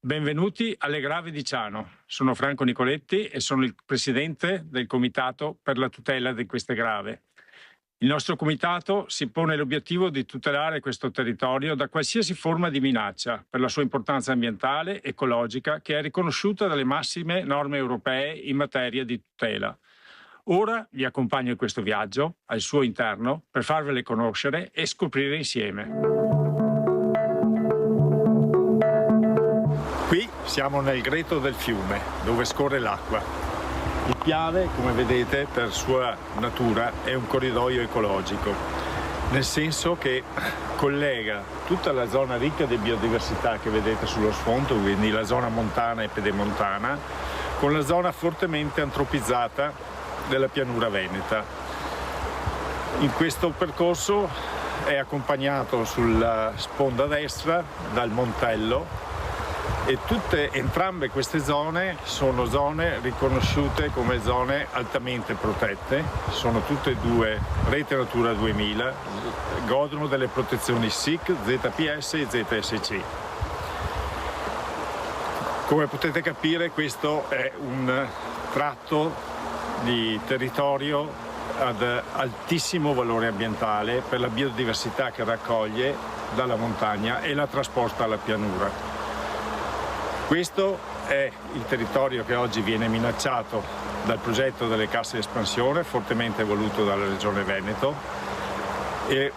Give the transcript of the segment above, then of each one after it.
Benvenuti alle Grave di Ciano. Sono Franco Nicoletti e sono il presidente del Comitato per la tutela di queste grave. Il nostro comitato si pone l'obiettivo di tutelare questo territorio da qualsiasi forma di minaccia per la sua importanza ambientale, ecologica, che è riconosciuta dalle massime norme europee in materia di tutela. Ora vi accompagno in questo viaggio al suo interno per farvele conoscere e scoprire insieme. Qui siamo nel greto del fiume, dove scorre l'acqua. Il Piave, come vedete, per sua natura è un corridoio ecologico, nel senso che collega tutta la zona ricca di biodiversità che vedete sullo sfondo, quindi la zona montana e pedemontana, con la zona fortemente antropizzata della pianura veneta. In questo percorso è accompagnato sulla sponda destra dal Montello, e entrambe queste zone sono zone riconosciute come zone altamente protette, sono tutte e due Rete Natura 2000, godono delle protezioni SIC, ZPS e ZSC. Come potete capire, questo è un tratto di territorio ad altissimo valore ambientale per la biodiversità che raccoglie dalla montagna e la trasporta alla pianura. Questo è il territorio che oggi viene minacciato dal progetto delle casse di espansione, fortemente voluto dalla Regione Veneto, e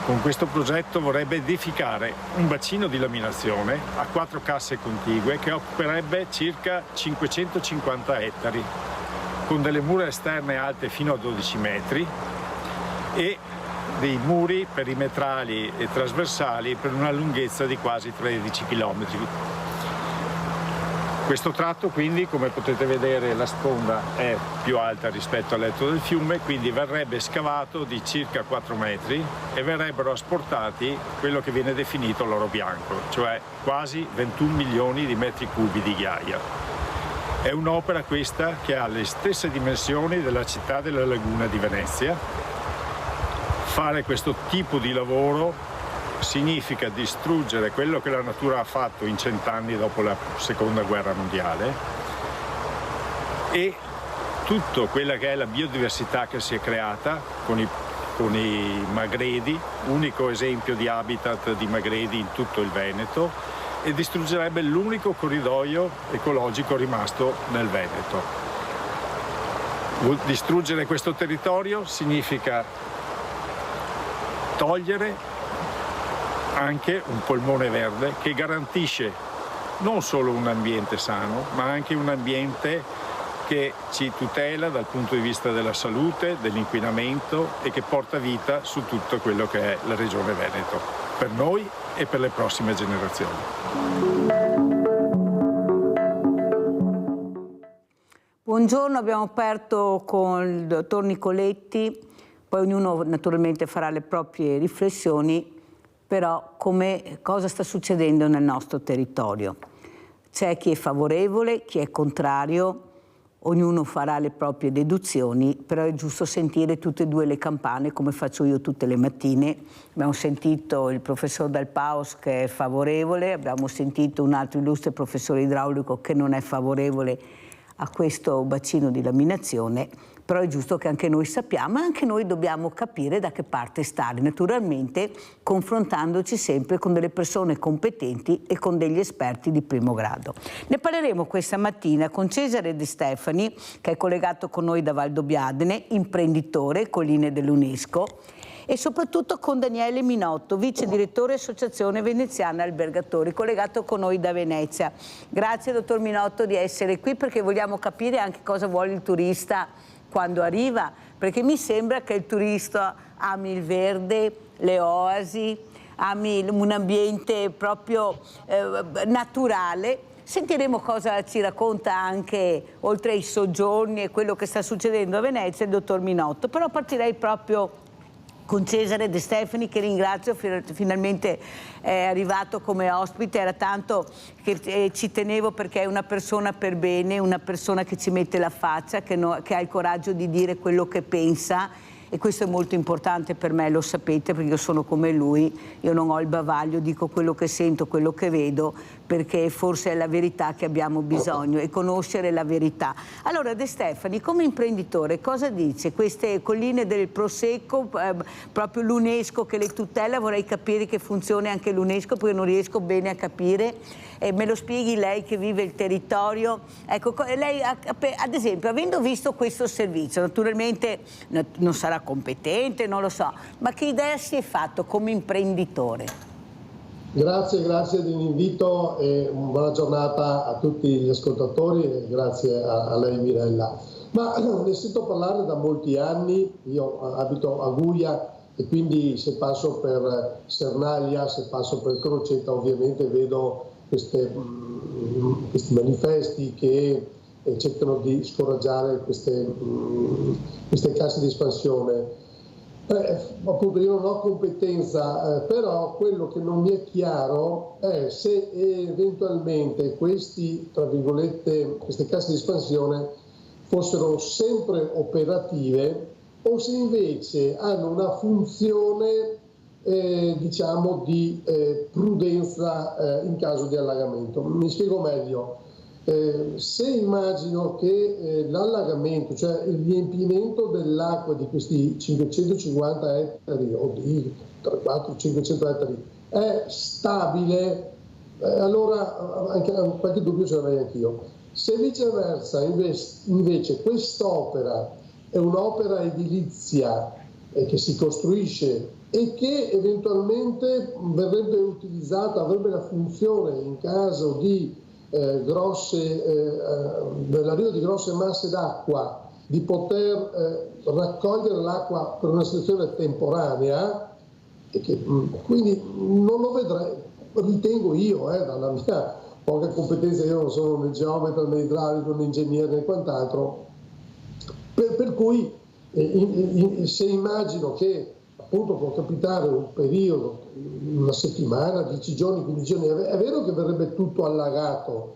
con questo progetto vorrebbe edificare un bacino di laminazione a 4 casse contigue che occuperebbe circa 550 ettari, con delle mura esterne alte fino a 12 metri e dei muri perimetrali e trasversali per una lunghezza di quasi 13 km. Questo tratto quindi, come potete vedere, la sponda è più alta rispetto al letto del fiume, quindi verrebbe scavato di circa 4 metri e verrebbero asportati quello che viene definito l'oro bianco, cioè quasi 21 milioni di metri cubi di ghiaia. È un'opera questa che ha le stesse dimensioni della città della Laguna di Venezia. Fare questo tipo di lavoro significa distruggere quello che la natura ha fatto in 100 anni dopo la seconda guerra mondiale e tutta quella che è la biodiversità che si è creata con i magredi, unico esempio di habitat di magredi in tutto il Veneto, e distruggerebbe l'unico corridoio ecologico rimasto nel Veneto. Distruggere questo territorio significa togliere anche un polmone verde che garantisce non solo un ambiente sano, ma anche un ambiente che ci tutela dal punto di vista della salute, dell'inquinamento e che porta vita su tutto quello che è la Regione Veneto, per noi e per le prossime generazioni. Buongiorno, abbiamo aperto con il dottor Nicoletti, poi ognuno naturalmente farà le proprie riflessioni. Però cosa sta succedendo nel nostro territorio? C'è chi è favorevole, chi è contrario, ognuno farà le proprie deduzioni, però è giusto sentire tutte e due le campane come faccio io tutte le mattine. Abbiamo sentito il professor Dal Paus che è favorevole, abbiamo sentito un altro illustre professore idraulico che non è favorevole a questo bacino di laminazione. Però è giusto che anche noi sappiamo e anche noi dobbiamo capire da che parte stare, naturalmente confrontandoci sempre con delle persone competenti e con degli esperti di primo grado. Ne parleremo questa mattina con Cesare De Stefani, che è collegato con noi da Valdobbiadene, imprenditore, colline dell'UNESCO, e soprattutto con Daniele Minotto, vice direttore Associazione Veneziana Albergatori, collegato con noi da Venezia. Grazie dottor Minotto di essere qui, perché vogliamo capire anche cosa vuole il turista quando arriva, perché mi sembra che il turista ami il verde, le oasi, ami un ambiente proprio naturale. Sentiremo cosa ci racconta anche, oltre ai soggiorni e quello che sta succedendo a Venezia, il dottor Minotto. Però partirei proprio con Cesare De Stefani, che ringrazio, finalmente è arrivato come ospite. Era tanto che ci tenevo, perché è una persona per bene, una persona che ci mette la faccia, che ha il coraggio di dire quello che pensa e questo è molto importante per me, lo sapete, perché io sono come lui, io non ho il bavaglio, dico quello che sento, quello che vedo, perché forse è la verità che abbiamo bisogno e conoscere la verità. Allora De Stefani, come imprenditore, cosa dice? Queste colline del Prosecco, proprio l'UNESCO che le tutela, vorrei capire che funzioni anche l'UNESCO perché non riesco bene a capire, me lo spieghi lei che vive il territorio. Ecco, lei ad esempio, avendo visto questo servizio, naturalmente non sarà competente, non lo so, ma che idea si è fatto come imprenditore? Grazie dell'invito e buona giornata a tutti gli ascoltatori e grazie a lei Mirella. Ma ne sento parlare da molti anni, io abito a Guia e quindi se passo per Sernaglia, se passo per Crocetta ovviamente vedo questi manifesti che cercano di scoraggiare queste casse di espansione. Appunto io non ho competenza, però quello che non mi è chiaro è se eventualmente tra virgolette, queste casse di espansione fossero sempre operative o se invece hanno una funzione diciamo di prudenza in caso di allagamento. Mi spiego meglio. Se immagino che l'allagamento, cioè il riempimento dell'acqua di questi 550 ettari o di 300-500 ettari è stabile, allora anche qualche dubbio ce l'avrei anch'io. Se viceversa invece quest'opera è un'opera edilizia che si costruisce e che eventualmente verrebbe utilizzata, avrebbe la funzione in caso di dell'arrivo di grosse masse d'acqua, di poter raccogliere l'acqua per una situazione temporanea, e che quindi non lo vedrei, ritengo io, dalla mia poca competenza, io non sono né geometra né idraulico né ingegnere né quant'altro, per cui se immagino che appunto può capitare un periodo, una settimana, 10 giorni, 15 giorni, è vero che verrebbe tutto allagato,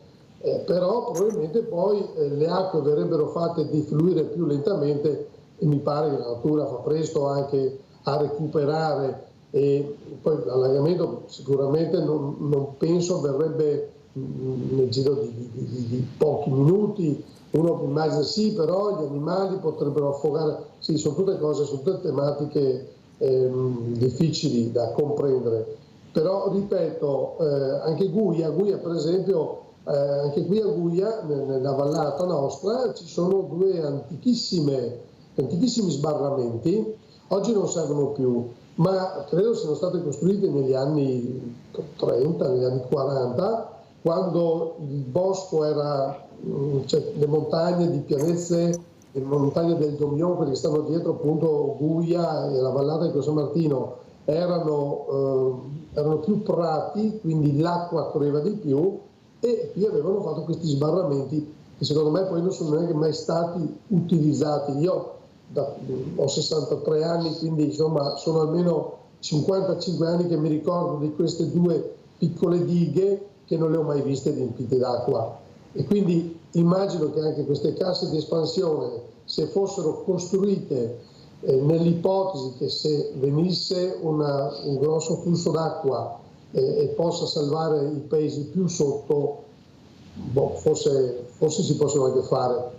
però probabilmente poi le acque verrebbero fatte defluire più lentamente e mi pare che la natura fa presto anche a recuperare e poi l'allagamento sicuramente non penso avverrebbe nel giro di pochi minuti, uno immagina sì, però gli animali potrebbero affogare, sì, sono tutte cose, sono tutte tematiche difficili da comprendere, però ripeto, anche Guia per esempio, anche qui a Guia nella vallata nostra ci sono due antichissimi sbarramenti, oggi non servono più, ma credo siano stati costruiti negli anni 30, negli anni 40, quando il bosco era, cioè le montagne di pianezze, le montagne del Domion, perché stanno dietro appunto Guia e la vallata di San Martino, erano più prati, quindi l'acqua correva di più e qui avevano fatto questi sbarramenti che secondo me poi non sono neanche mai stati utilizzati. Io ho 63 anni, quindi insomma sono almeno 55 anni che mi ricordo di queste due piccole dighe che non le ho mai viste riempite d'acqua. E quindi immagino che anche queste casse di espansione, se fossero costruite nell'ipotesi che se venisse un grosso flusso d'acqua e possa salvare i paesi più sotto, forse si possono anche fare.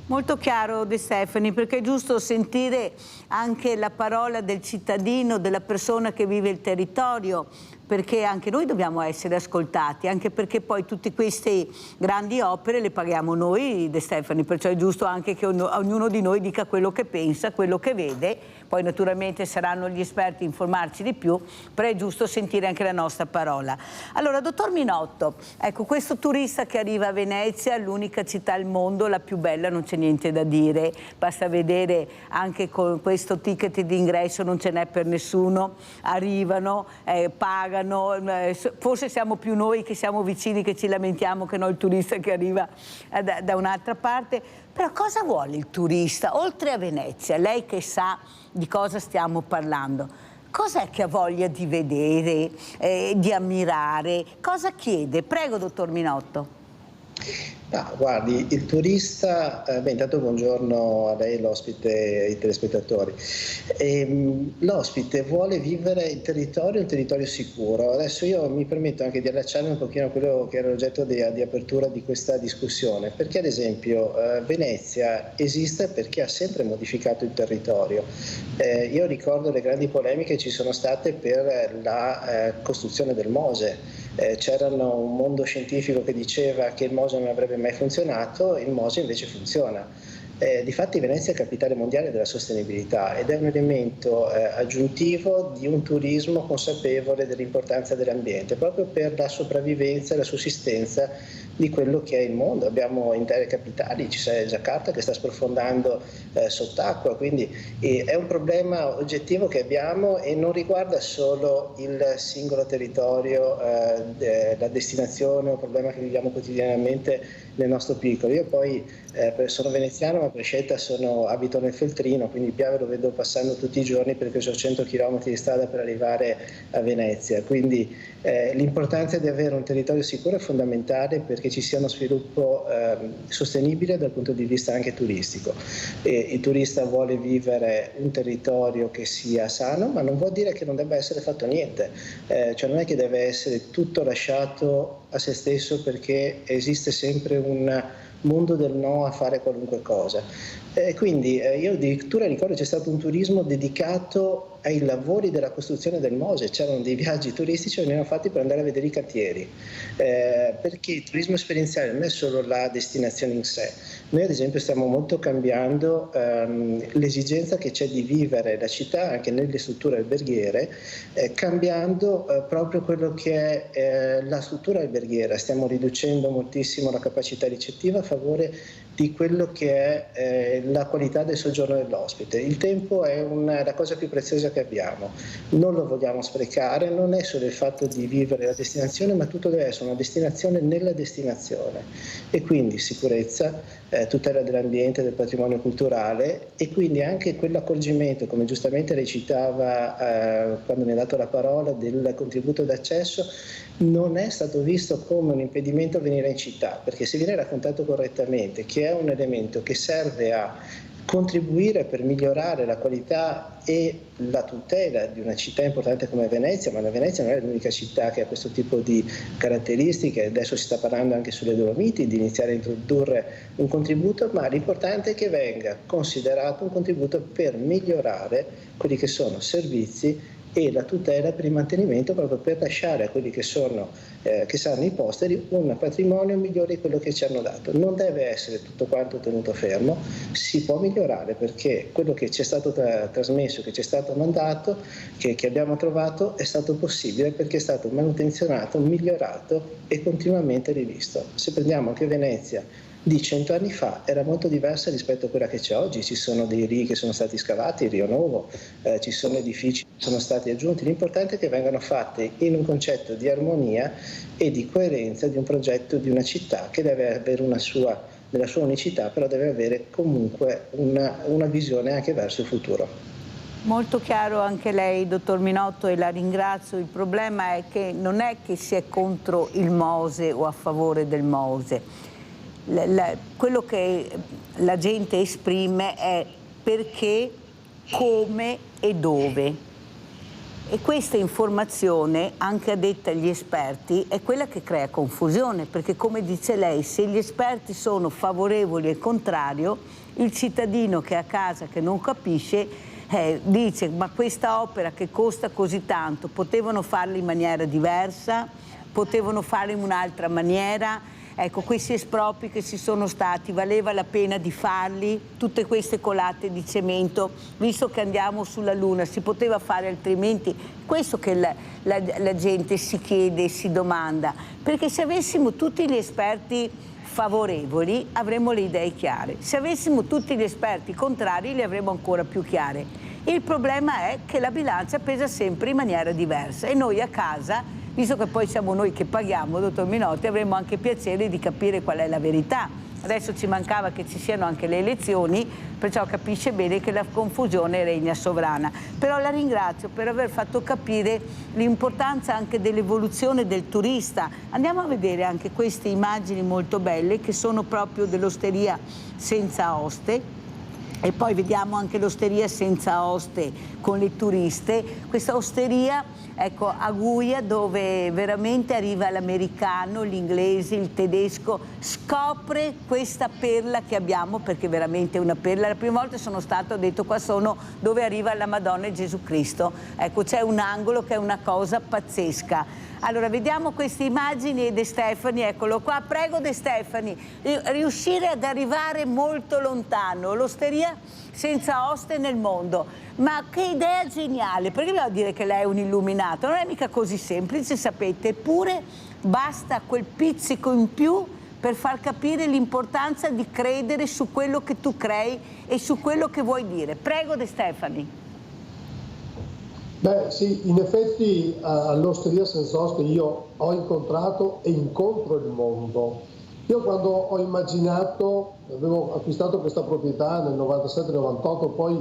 Molto chiaro De Stefani, perché è giusto sentire anche la parola del cittadino, della persona che vive il territorio, perché anche noi dobbiamo essere ascoltati, anche perché poi tutte queste grandi opere le paghiamo noi, De Stefani, perciò è giusto anche che ognuno di noi dica quello che pensa, quello che vede, poi naturalmente saranno gli esperti a informarci di più, però è giusto sentire anche la nostra parola. Allora, dottor Minotto, ecco, questo turista che arriva a Venezia, l'unica città al mondo, la più bella, non c'è niente da dire, basta vedere anche con questo ticket d'ingresso, non ce n'è per nessuno, arrivano, pagano, forse siamo più noi che siamo vicini che ci lamentiamo che no il turista che arriva da un'altra parte. Però cosa vuole il turista oltre a Venezia? Lei che sa di cosa stiamo parlando, cos'è che ha voglia di vedere, di ammirare? Cosa chiede? Prego, dottor Minotto. Guardi, il turista, intanto buongiorno a lei, l'ospite e ai telespettatori. L'ospite vuole vivere il territorio, un territorio sicuro. Adesso io mi permetto anche di allacciarmi un pochino a quello che era l'oggetto di apertura di questa discussione, perché ad esempio Venezia esiste perché ha sempre modificato il territorio. Io ricordo le grandi polemiche che ci sono state per la costruzione del Mose. C'era un mondo scientifico che diceva che il Mose non avrebbe mai funzionato, il Mose invece funziona. Difatti Venezia è capitale mondiale della sostenibilità ed è un elemento aggiuntivo di un turismo consapevole dell'importanza dell'ambiente, proprio per la sopravvivenza e la sussistenza di quello che è il mondo. Abbiamo intere capitali, c'è Giacarta che sta sprofondando sott'acqua, quindi è un problema oggettivo che abbiamo e non riguarda solo il singolo territorio, la destinazione o il problema che viviamo quotidianamente nel nostro piccolo. Io poi sono veneziano, ma per scelta abito nel Feltrino, quindi Piave lo vedo passando tutti i giorni perché ho 100 km di strada per arrivare a Venezia. Quindi l'importanza di avere un territorio sicuro è fondamentale perché ci sia uno sviluppo sostenibile dal punto di vista anche turistico. Il turista vuole vivere un territorio che sia sano, ma non vuol dire che non debba essere fatto niente, cioè non è che deve essere tutto lasciato a se stesso perché esiste sempre un mondo del no a fare qualunque cosa. Quindi io addirittura ricordo c'è stato un turismo dedicato ai lavori della costruzione del Mose, c'erano dei viaggi turistici che venivano fatti per andare a vedere i cantieri, perché il turismo esperienziale non è solo la destinazione in sé. Noi ad esempio stiamo molto cambiando l'esigenza che c'è di vivere la città anche nelle strutture alberghiere, cambiando proprio quello che è la struttura alberghiera. Stiamo riducendo moltissimo la capacità ricettiva a favore di quello che è la qualità del soggiorno dell'ospite. Il tempo è la cosa più preziosa che abbiamo, non lo vogliamo sprecare, non è solo il fatto di vivere la destinazione, ma tutto deve essere una destinazione nella destinazione e quindi sicurezza, tutela dell'ambiente, del patrimonio culturale e quindi anche quell'accorgimento, come giustamente lei citava quando mi ha dato la parola, del contributo d'accesso, non è stato visto come un impedimento a venire in città, perché se viene raccontato correttamente che è un elemento che serve a contribuire per migliorare la qualità e la tutela di una città importante come Venezia, ma la Venezia non è l'unica città che ha questo tipo di caratteristiche, adesso si sta parlando anche sulle Dolomiti di iniziare a introdurre un contributo, ma l'importante è che venga considerato un contributo per migliorare quelli che sono servizi e la tutela per il mantenimento, proprio per lasciare a quelli che saranno i posteri un patrimonio migliore di quello che ci hanno dato. Non deve essere tutto quanto tenuto fermo, si può migliorare perché quello che ci è stato trasmesso, che ci è stato mandato, che abbiamo trovato è stato possibile perché è stato manutenzionato, migliorato e continuamente rivisto. Se prendiamo anche Venezia di 100 anni fa era molto diversa rispetto a quella che c'è oggi, ci sono dei rii che sono stati scavati, il Rio Novo, ci sono edifici che sono stati aggiunti, l'importante è che vengano fatti in un concetto di armonia e di coerenza di un progetto di una città che deve avere nella sua unicità, però deve avere comunque una visione anche verso il futuro. Molto chiaro anche lei, dottor Minotto, e la ringrazio. Il problema è che non è che si è contro il Mose o a favore del Mose. Quello che la gente esprime è perché, come e dove. E questa informazione, anche a detta agli esperti, è quella che crea confusione, perché come dice lei, se gli esperti sono favorevoli e contrario, il cittadino che è a casa, che non capisce, dice ma questa opera che costa così tanto, potevano farla in maniera diversa, potevano farla in un'altra maniera. Ecco, questi espropri che ci sono stati, valeva la pena di farli? Tutte queste colate di cemento, visto che andiamo sulla Luna, si poteva fare altrimenti? Questo che la gente si chiede e si domanda, perché se avessimo tutti gli esperti favorevoli avremmo le idee chiare, se avessimo tutti gli esperti contrari le avremmo ancora più chiare. Il problema è che la bilancia pesa sempre in maniera diversa e noi a casa, visto che poi siamo noi che paghiamo, dottor Minotti, avremmo anche piacere di capire qual è la verità. adesso ci mancava che ci siano anche le elezioni, perciò capisce bene che la confusione regna sovrana. Però la ringrazio per aver fatto capire l'importanza anche dell'evoluzione del turista. Andiamo a vedere anche queste immagini molto belle che sono proprio dell'osteria senza oste. E poi vediamo anche l'osteria senza oste con le turiste. Questa osteria, ecco, a Guia, dove veramente arriva l'americano, l'inglese, il tedesco, scopre questa perla che abbiamo, perché veramente è una perla. La prima volta sono stata, ho detto, qua sono dove arriva la Madonna e Gesù Cristo. Ecco, c'è un angolo che è una cosa pazzesca. Allora, vediamo queste immagini De Stefani, eccolo qua. Prego De Stefani, riuscire ad arrivare molto lontano, l'osteria senza oste nel mondo. Ma che idea geniale, perché dobbiamo dire che lei è un illuminato? Non è mica così semplice, sapete, eppure basta quel pizzico in più per far capire l'importanza di credere su quello che tu crei e su quello che vuoi dire. Prego De Stefani. Beh sì, in effetti all'osteria senza oste io ho incontrato e incontro il mondo. Io quando ho immaginato, avevo acquistato questa proprietà nel 97-98, poi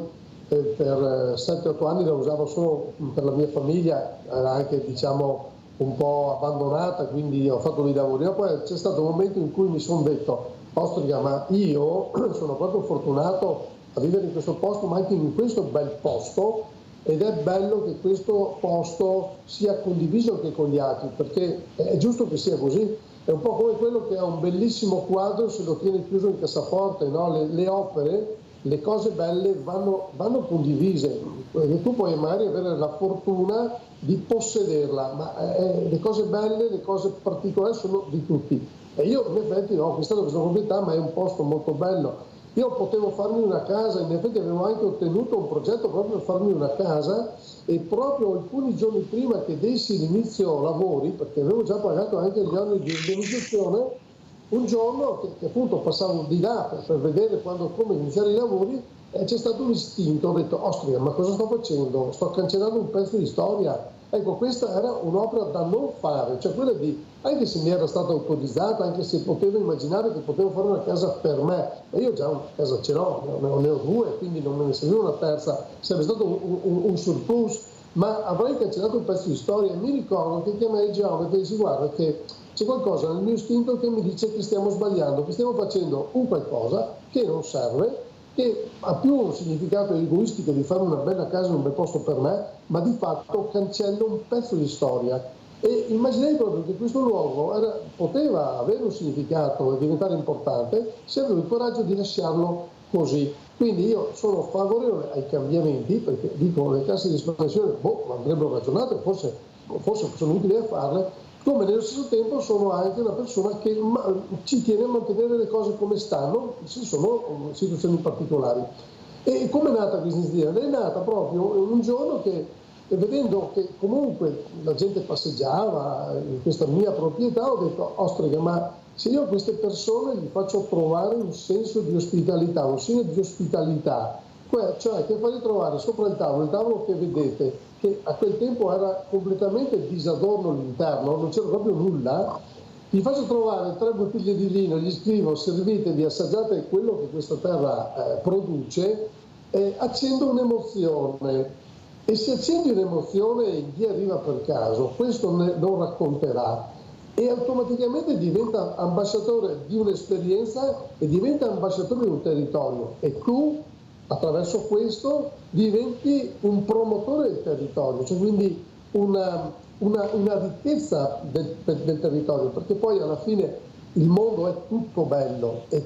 per 7-8 anni la usavo solo per la mia famiglia, era anche diciamo un po' abbandonata, quindi ho fatto dei lavori. Poi c'è stato un momento in cui mi sono detto, Ostrica, ma io sono proprio fortunato a vivere in questo posto, ma anche in questo bel posto, ed è bello che questo posto sia condiviso anche con gli altri, perché è giusto che sia così. È un po' come quello che ha un bellissimo quadro se lo tiene chiuso in cassaforte, no? Le opere, le cose belle vanno condivise, perché tu puoi magari avere la fortuna di possederla, ma le cose belle, le cose particolari sono di tutti. E io in effetti ho acquistato questa proprietà, ma è un posto molto bello. Io potevo farmi una casa, in effetti avevo anche ottenuto un progetto proprio per farmi una casa, e proprio alcuni giorni prima che dessi l'inizio lavori, perché avevo già pagato anche gli anni di indennizzazione, un giorno che appunto passavo di là per vedere come iniziare i lavori, c'è stato un istinto, ho detto, Ostrica, ma cosa sto facendo? Sto cancellando un pezzo di storia. Ecco, questa era un'opera da non fare, cioè quella di, anche se mi era stata autorizzata, anche se potevo immaginare che potevo fare una casa per me, e io già una casa ce l'ho, ne ho due, quindi non me ne serviva una terza, sarebbe stato un surplus, ma avrei cancellato un pezzo di storia. E mi ricordo che chiamai il geometra e dissi, guarda che c'è qualcosa nel mio istinto che mi dice che stiamo sbagliando, che stiamo facendo un qualcosa che non serve, che ha più un significato egoistico di fare una bella casa in un bel posto per me, ma di fatto cancello un pezzo di storia. E immaginai proprio che questo luogo poteva avere un significato e diventare importante se avevo il coraggio di lasciarlo così. Quindi io sono favorevole ai cambiamenti, perché dico le casse di espansione andrebbero ragionate, forse sono utili a farle, come nello stesso tempo sono anche una persona che ci tiene a mantenere le cose come stanno, se sono situazioni particolari. E come è nata Business Deal? È nata proprio un giorno che, vedendo che comunque la gente passeggiava in questa mia proprietà, ho detto, Ostrica, ma se io a queste persone gli faccio provare un senso di ospitalità, un segno di ospitalità, cioè che fargli trovare sopra il tavolo che vedete, che a quel tempo era completamente disadorno l'interno, non c'era proprio nulla, gli faccio trovare 3 bottiglie di vino, gli scrivo, servitevi, assaggiate quello che questa terra produce, accendo un'emozione. E se accendi un'emozione, chi arriva per caso, questo non racconterà, e automaticamente diventa ambasciatore di un'esperienza e diventa ambasciatore di un territorio, e tu attraverso questo diventi un promotore del territorio, cioè quindi una ricchezza del territorio, perché poi alla fine il mondo è tutto bello, è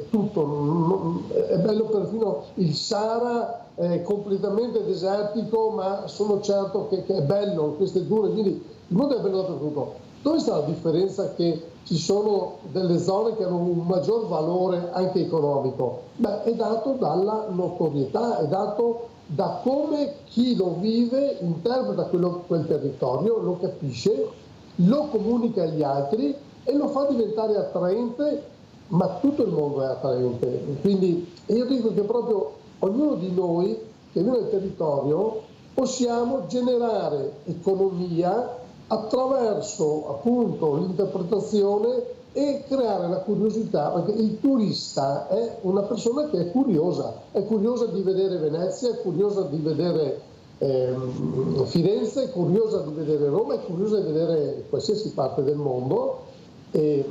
bello, perfino il Sahara è completamente desertico, ma sono certo che è bello, queste dune, quindi il mondo è bello dappertutto. Dove sta la differenza che ci sono delle zone che hanno un maggior valore anche economico? Beh, è dato dalla notorietà, è dato da come chi lo vive interpreta quel territorio, lo capisce, lo comunica agli altri e lo fa diventare attraente, ma tutto il mondo è attraente. Quindi io dico che proprio ognuno di noi che vive nel territorio possiamo generare economia attraverso appunto l'interpretazione e creare la curiosità, perché il turista è una persona che è curiosa di vedere Venezia, è curiosa di vedere Firenze, è curiosa di vedere Roma, è curiosa di vedere qualsiasi parte del mondo e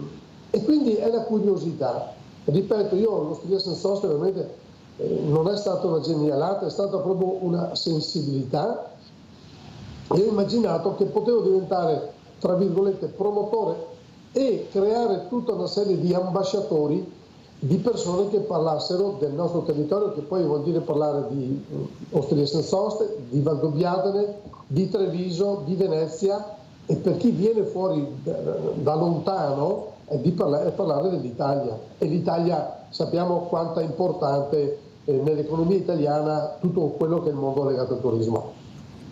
quindi è la curiosità. Ripeto, io l'Osteria Senza Sosta veramente non è stata una genialata, è stata proprio una sensibilità e ho immaginato che potevo diventare, tra virgolette, promotore e creare tutta una serie di ambasciatori, di persone che parlassero del nostro territorio, che poi vuol dire parlare di Osteria Senza Sosta, di Valdobbiadene, di Treviso, di Venezia, e per chi viene fuori da lontano è parlare dell'Italia. E l'Italia sappiamo quanto è importante nell'economia italiana tutto quello che è il mondo legato al turismo.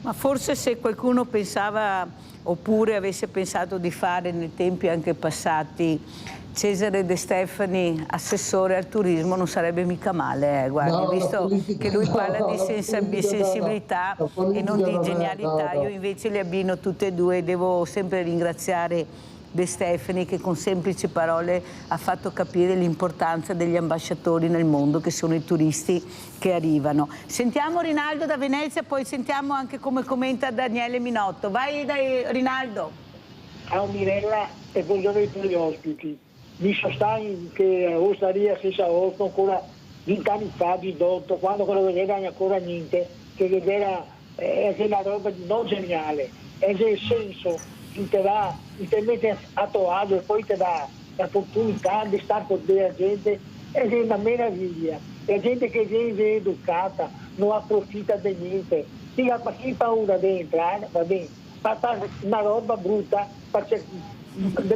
Ma forse se qualcuno pensava oppure avesse pensato di fare nei tempi anche passati Cesare De Stefani assessore al turismo non sarebbe mica male, guardi, visto che lui parla di sensibilità e non di genialità. Io invece li abbino tutte e due e devo sempre ringraziare De Stefani che con semplici parole ha fatto capire l'importanza degli ambasciatori nel mondo, che sono i turisti che arrivano. Sentiamo Rinaldo da Venezia, poi sentiamo anche come commenta Daniele Minotto. Vai Rinaldo. Ciao Mirella e buongiorno ai tuoi ospiti. Mi sostieni che Osteria Senza Sosta ancora 20 anni fa, 18, quando non vedeva ancora niente, che era una roba non geniale, è il senso che ti mette a tuo agio e poi ti dà l'opportunità di stare con la gente, è una meraviglia. La gente che viene educata non approfitta di niente, ti ha paura di entrare, va bene, fa una roba brutta,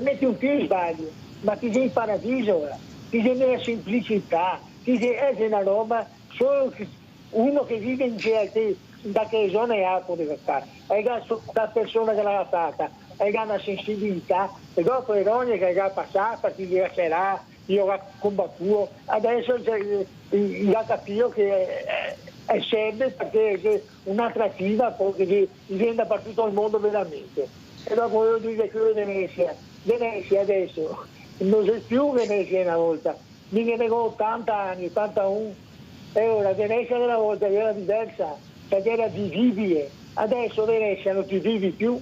metti un piede sbaglio, ma ti sei in paradiso ora, ti sei nella semplicità, è una roba solo uno che vive in GLT, da che zona ha poteva fare, è la persona che l'ha fatta, è una sensibilità, e dopo le donne che ha passato, ti lascerà, io ho combattuto, adesso ha capito che è serve perché è un'attrattiva che viene per tutto il mondo veramente. E dopo voglio dire che Venezia adesso non c'è più Venezia una volta, mi viene con 80 anni, 81, e ora Venezia della volta era diversa, perché era vivibile, adesso Venezia non ti vivi più,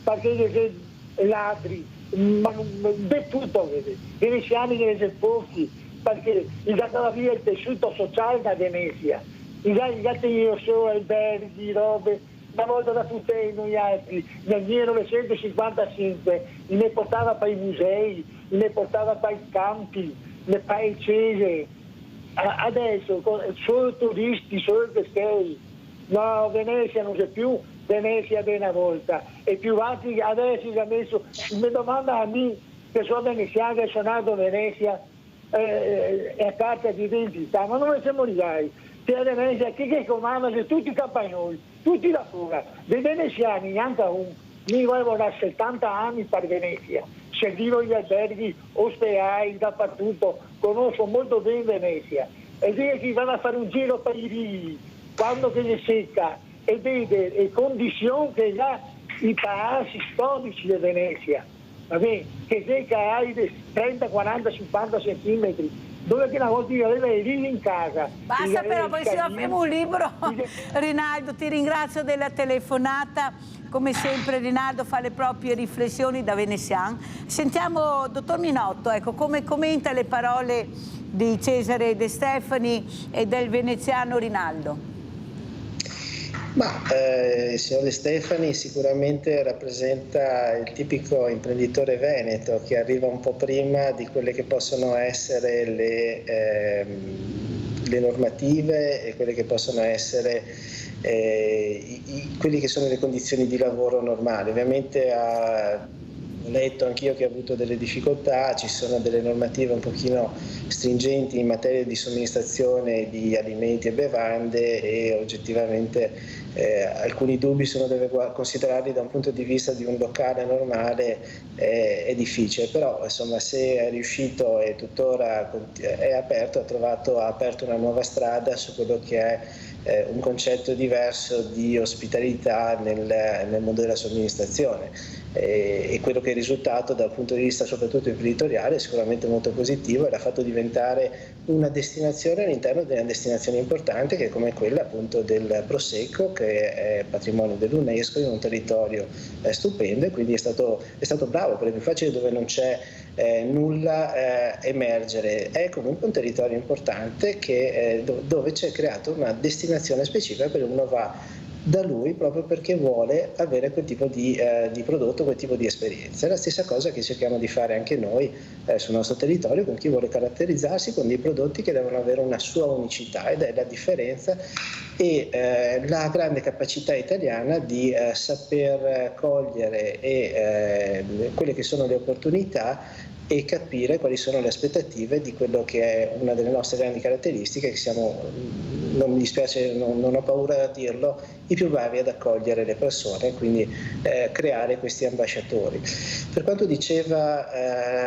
perché ladri, ma di tutto, veneziani che sono pochi, perché il dato via il tessuto sociale da Venezia, gli altri solo alberghi, robe, una volta da tutti noi altri, nel 1955 ne portava per i musei, ne portava per i campi, per il Cese, adesso solo turisti, solo castelli, no, Venezia non c'è più, Venezia di una volta, e più altri adesso si è messo, mi domanda a me che sono veneziano, che sono nato a Venezia, a carta di identità, ma non siamo mai, che a Venezia chi comanda, tutti i campagnoli, tutti da fuori, dei veneziani, neanche uno, mi volevo da 70 anni per Venezia, servivo gli alberghi, ospedali, dappertutto, conosco molto bene Venezia, e dire che vanno a fare un giro per i rii, quando che ne secca, e vede le condizioni che ha i palazzi storici di Venezia, va bene? Che secca hai 30, 40, 50 centimetri, dove che una volta io avevo i rivi in casa. Basta però, poi si offriamo un libro. Rinaldo, ti ringrazio della telefonata. Come sempre Rinaldo fa le proprie riflessioni da veneziano. Sentiamo dottor Minotto, ecco, come commenta le parole di Cesare De Stefani e del veneziano Rinaldo. Ma il signor De Stefani sicuramente rappresenta il tipico imprenditore veneto che arriva un po' prima di quelle che possono essere le normative e quelle che possono essere quelle che sono le condizioni di lavoro normali. Ovviamente ho letto anch'io che ha avuto delle difficoltà, ci sono delle normative un pochino stringenti in materia di somministrazione di alimenti e bevande e oggettivamente alcuni dubbi se uno deve considerarli da un punto di vista di un locale normale è difficile, però insomma se è riuscito e tuttora è aperto, ha aperto una nuova strada su quello che è un concetto diverso di ospitalità nel mondo della somministrazione. e quello che è risultato dal punto di vista soprattutto imprenditoriale è sicuramente molto positivo e l'ha fatto diventare una destinazione all'interno di una destinazione importante che è come quella appunto del Prosecco, che è patrimonio dell'UNESCO in un territorio stupendo, e quindi è stato bravo, perché è più facile dove non c'è nulla emergere. È comunque un territorio importante dove c'è creata una destinazione specifica per uno va da lui proprio perché vuole avere quel tipo di prodotto, quel tipo di esperienza. È la stessa cosa che cerchiamo di fare anche noi sul nostro territorio con chi vuole caratterizzarsi con dei prodotti che devono avere una sua unicità, ed è la differenza e la grande capacità italiana di saper cogliere quelle che sono le opportunità e capire quali sono le aspettative di quello che è una delle nostre grandi caratteristiche, che siamo, non mi dispiace, non ho paura a dirlo, i più bravi ad accogliere le persone, quindi creare questi ambasciatori. Per quanto diceva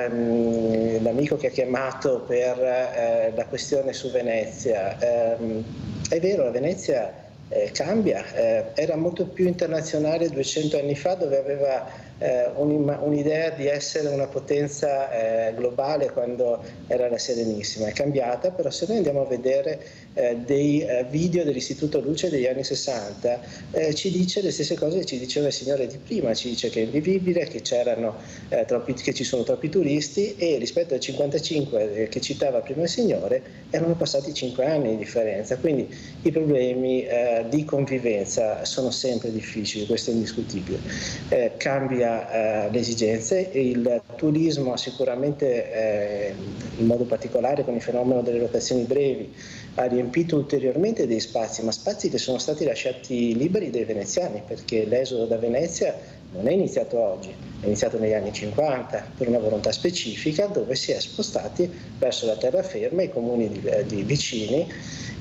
l'amico che ha chiamato per la questione su Venezia, è vero, la Venezia cambia, era molto più internazionale 200 anni fa, dove aveva un'idea di essere una potenza globale quando era la Serenissima. È cambiata, però se noi andiamo a vedere dei video dell'Istituto Luce degli anni 60 ci dice le stesse cose che ci diceva il signore di prima, ci dice che è invivibile, che ci sono troppi turisti, e rispetto al 55 che citava prima il signore erano passati 5 anni di differenza, quindi i problemi di convivenza sono sempre difficili, questo è indiscutibile. Cambia le esigenze, e il turismo sicuramente in modo particolare con il fenomeno delle locazioni brevi ha riempito ulteriormente dei spazi, ma spazi che sono stati lasciati liberi dai veneziani, perché l'esodo da Venezia non è iniziato oggi, è iniziato negli anni 50 per una volontà specifica, dove si è spostati verso la terraferma, i comuni di vicini,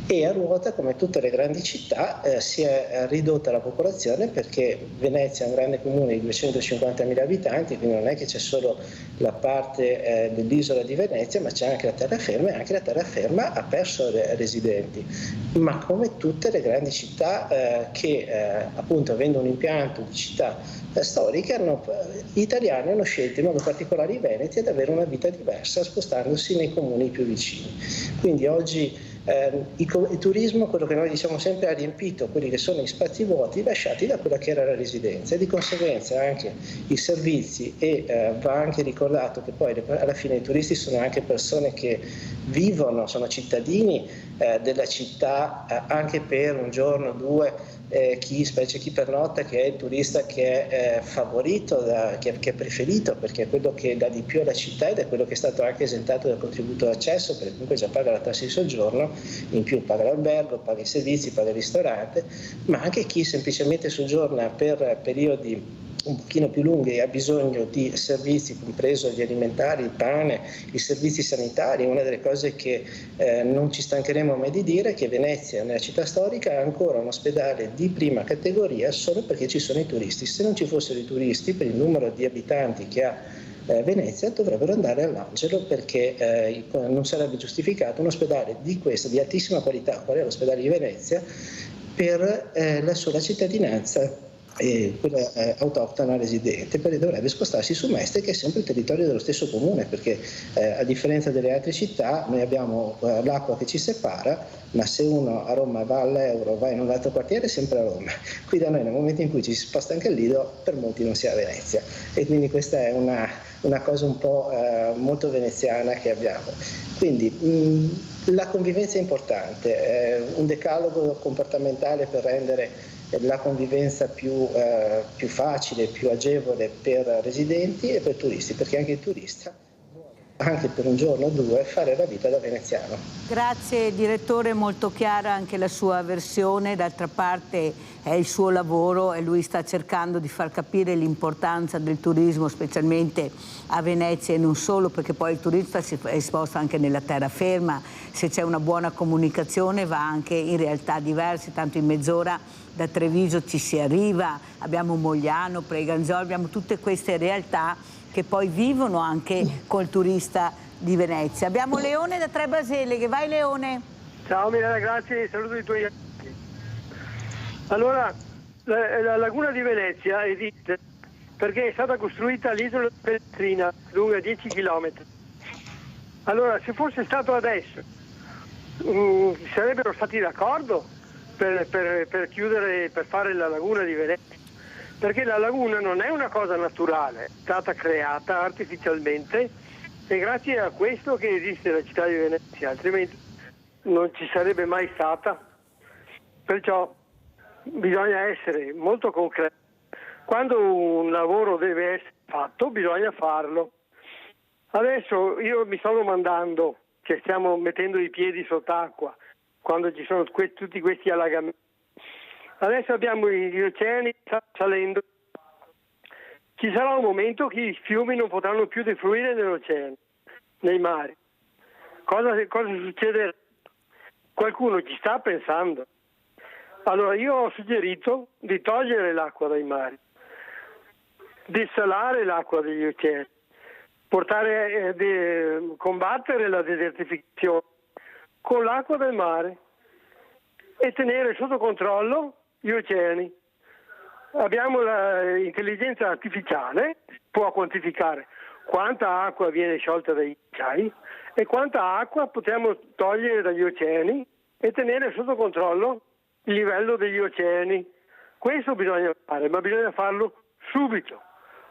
e a ruota, come tutte le grandi città, si è ridotta la popolazione, perché Venezia è un grande comune di 250.000 abitanti, quindi non è che c'è solo la parte dell'isola di Venezia, ma c'è anche la terraferma, e anche la terraferma ha perso residenti. Ma come tutte le grandi città che appunto, avendo un impianto di città storiche, gli italiani hanno scelto, in modo particolare i veneti, ad avere una vita diversa spostandosi nei comuni più vicini. Quindi oggi il turismo, quello che noi diciamo sempre, ha riempito quelli che sono gli spazi vuoti lasciati da quella che era la residenza, e di conseguenza anche i servizi, e va anche ricordato che poi alla fine i turisti sono anche persone che vivono, sono cittadini della città anche per un giorno, due, specie chi pernotta, che è il turista che è favorito, che è preferito, perché è quello che dà di più alla città, ed è quello che è stato anche esentato dal contributo d'accesso, perché comunque già paga la tassa di soggiorno, in più paga l'albergo, paga i servizi, paga il ristorante, ma anche chi semplicemente soggiorna per periodi un pochino più lunghi e ha bisogno di servizi, compreso gli alimentari, il pane, i servizi sanitari. Una delle cose che non ci stancheremo mai di dire è che Venezia, nella città storica, ha ancora un ospedale di prima categoria solo perché ci sono i turisti. Se non ci fossero i turisti, per il numero di abitanti che ha Venezia, dovrebbero andare all'Angelo, perché non sarebbe giustificato un ospedale di altissima qualità, qual è l'ospedale di Venezia, per la sola cittadinanza quella autoctona residente, perché dovrebbe spostarsi su Mestre, che è sempre il territorio dello stesso comune, perché a differenza delle altre città noi abbiamo l'acqua che ci separa, ma se uno a Roma va all'Euro, va in un altro quartiere, è sempre a Roma. Qui da noi, nel momento in cui ci si sposta anche al Lido, per molti non si è a Venezia, e quindi questa è una cosa un po' molto veneziana che abbiamo. Quindi la convivenza è importante, un decalogo comportamentale per rendere la convivenza più facile, più agevole per residenti e per turisti, perché anche il turista vuole, anche per un giorno o due, fare la vita da veneziano. Grazie direttore, molto chiara anche la sua versione, d'altra parte è il suo lavoro e lui sta cercando di far capire l'importanza del turismo, specialmente a Venezia e non solo, perché poi il turista si sposta anche nella terraferma, se c'è una buona comunicazione va anche in realtà diverse, tanto in mezz'ora da Treviso ci si arriva, abbiamo Mogliano, Preganzolo, abbiamo tutte queste realtà che poi vivono anche col turista di Venezia. Abbiamo Leone da Tre Baseleghe, vai Leone. Ciao Milena, grazie, saluto i tuoi amici. Allora, la laguna di Venezia esiste perché è stata costruita l'isola Pelletrina, lunga 10 km. Allora, se fosse stato adesso, sarebbero stati d'accordo per chiudere, per fare la laguna di Venezia, perché la laguna non è una cosa naturale, è stata creata artificialmente e grazie a questo che esiste la città di Venezia, altrimenti non ci sarebbe mai stata. Perciò bisogna essere molto concreti. Quando un lavoro deve essere fatto, bisogna farlo. Adesso io mi sto domandando, che stiamo mettendo i piedi sott'acqua, quando ci sono tutti questi allagamenti. Adesso abbiamo gli oceani salendo. Ci sarà un momento che i fiumi non potranno più defluire nell'oceano, nei mari. Cosa succederà? Qualcuno ci sta pensando. Allora io ho suggerito di togliere l'acqua dai mari, desalare l'acqua degli oceani, combattere la desertificazione con l'acqua del mare e tenere sotto controllo gli oceani. Abbiamo l'intelligenza artificiale, può quantificare quanta acqua viene sciolta dai ghiacciai e quanta acqua possiamo togliere dagli oceani e tenere sotto controllo il livello degli oceani. Questo bisogna fare, ma bisogna farlo subito,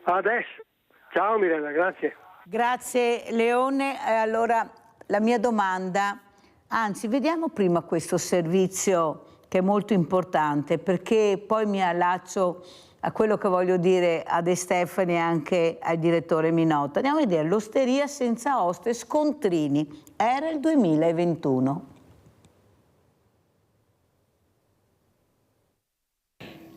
adesso. Ciao Mirella, grazie. Grazie Leone. Allora la mia domanda, anzi vediamo prima questo servizio che è molto importante, perché poi mi allaccio a quello che voglio dire a De Stefani e anche al direttore Minotta. Andiamo a vedere l'osteria senza oste scontrini, era il 2021.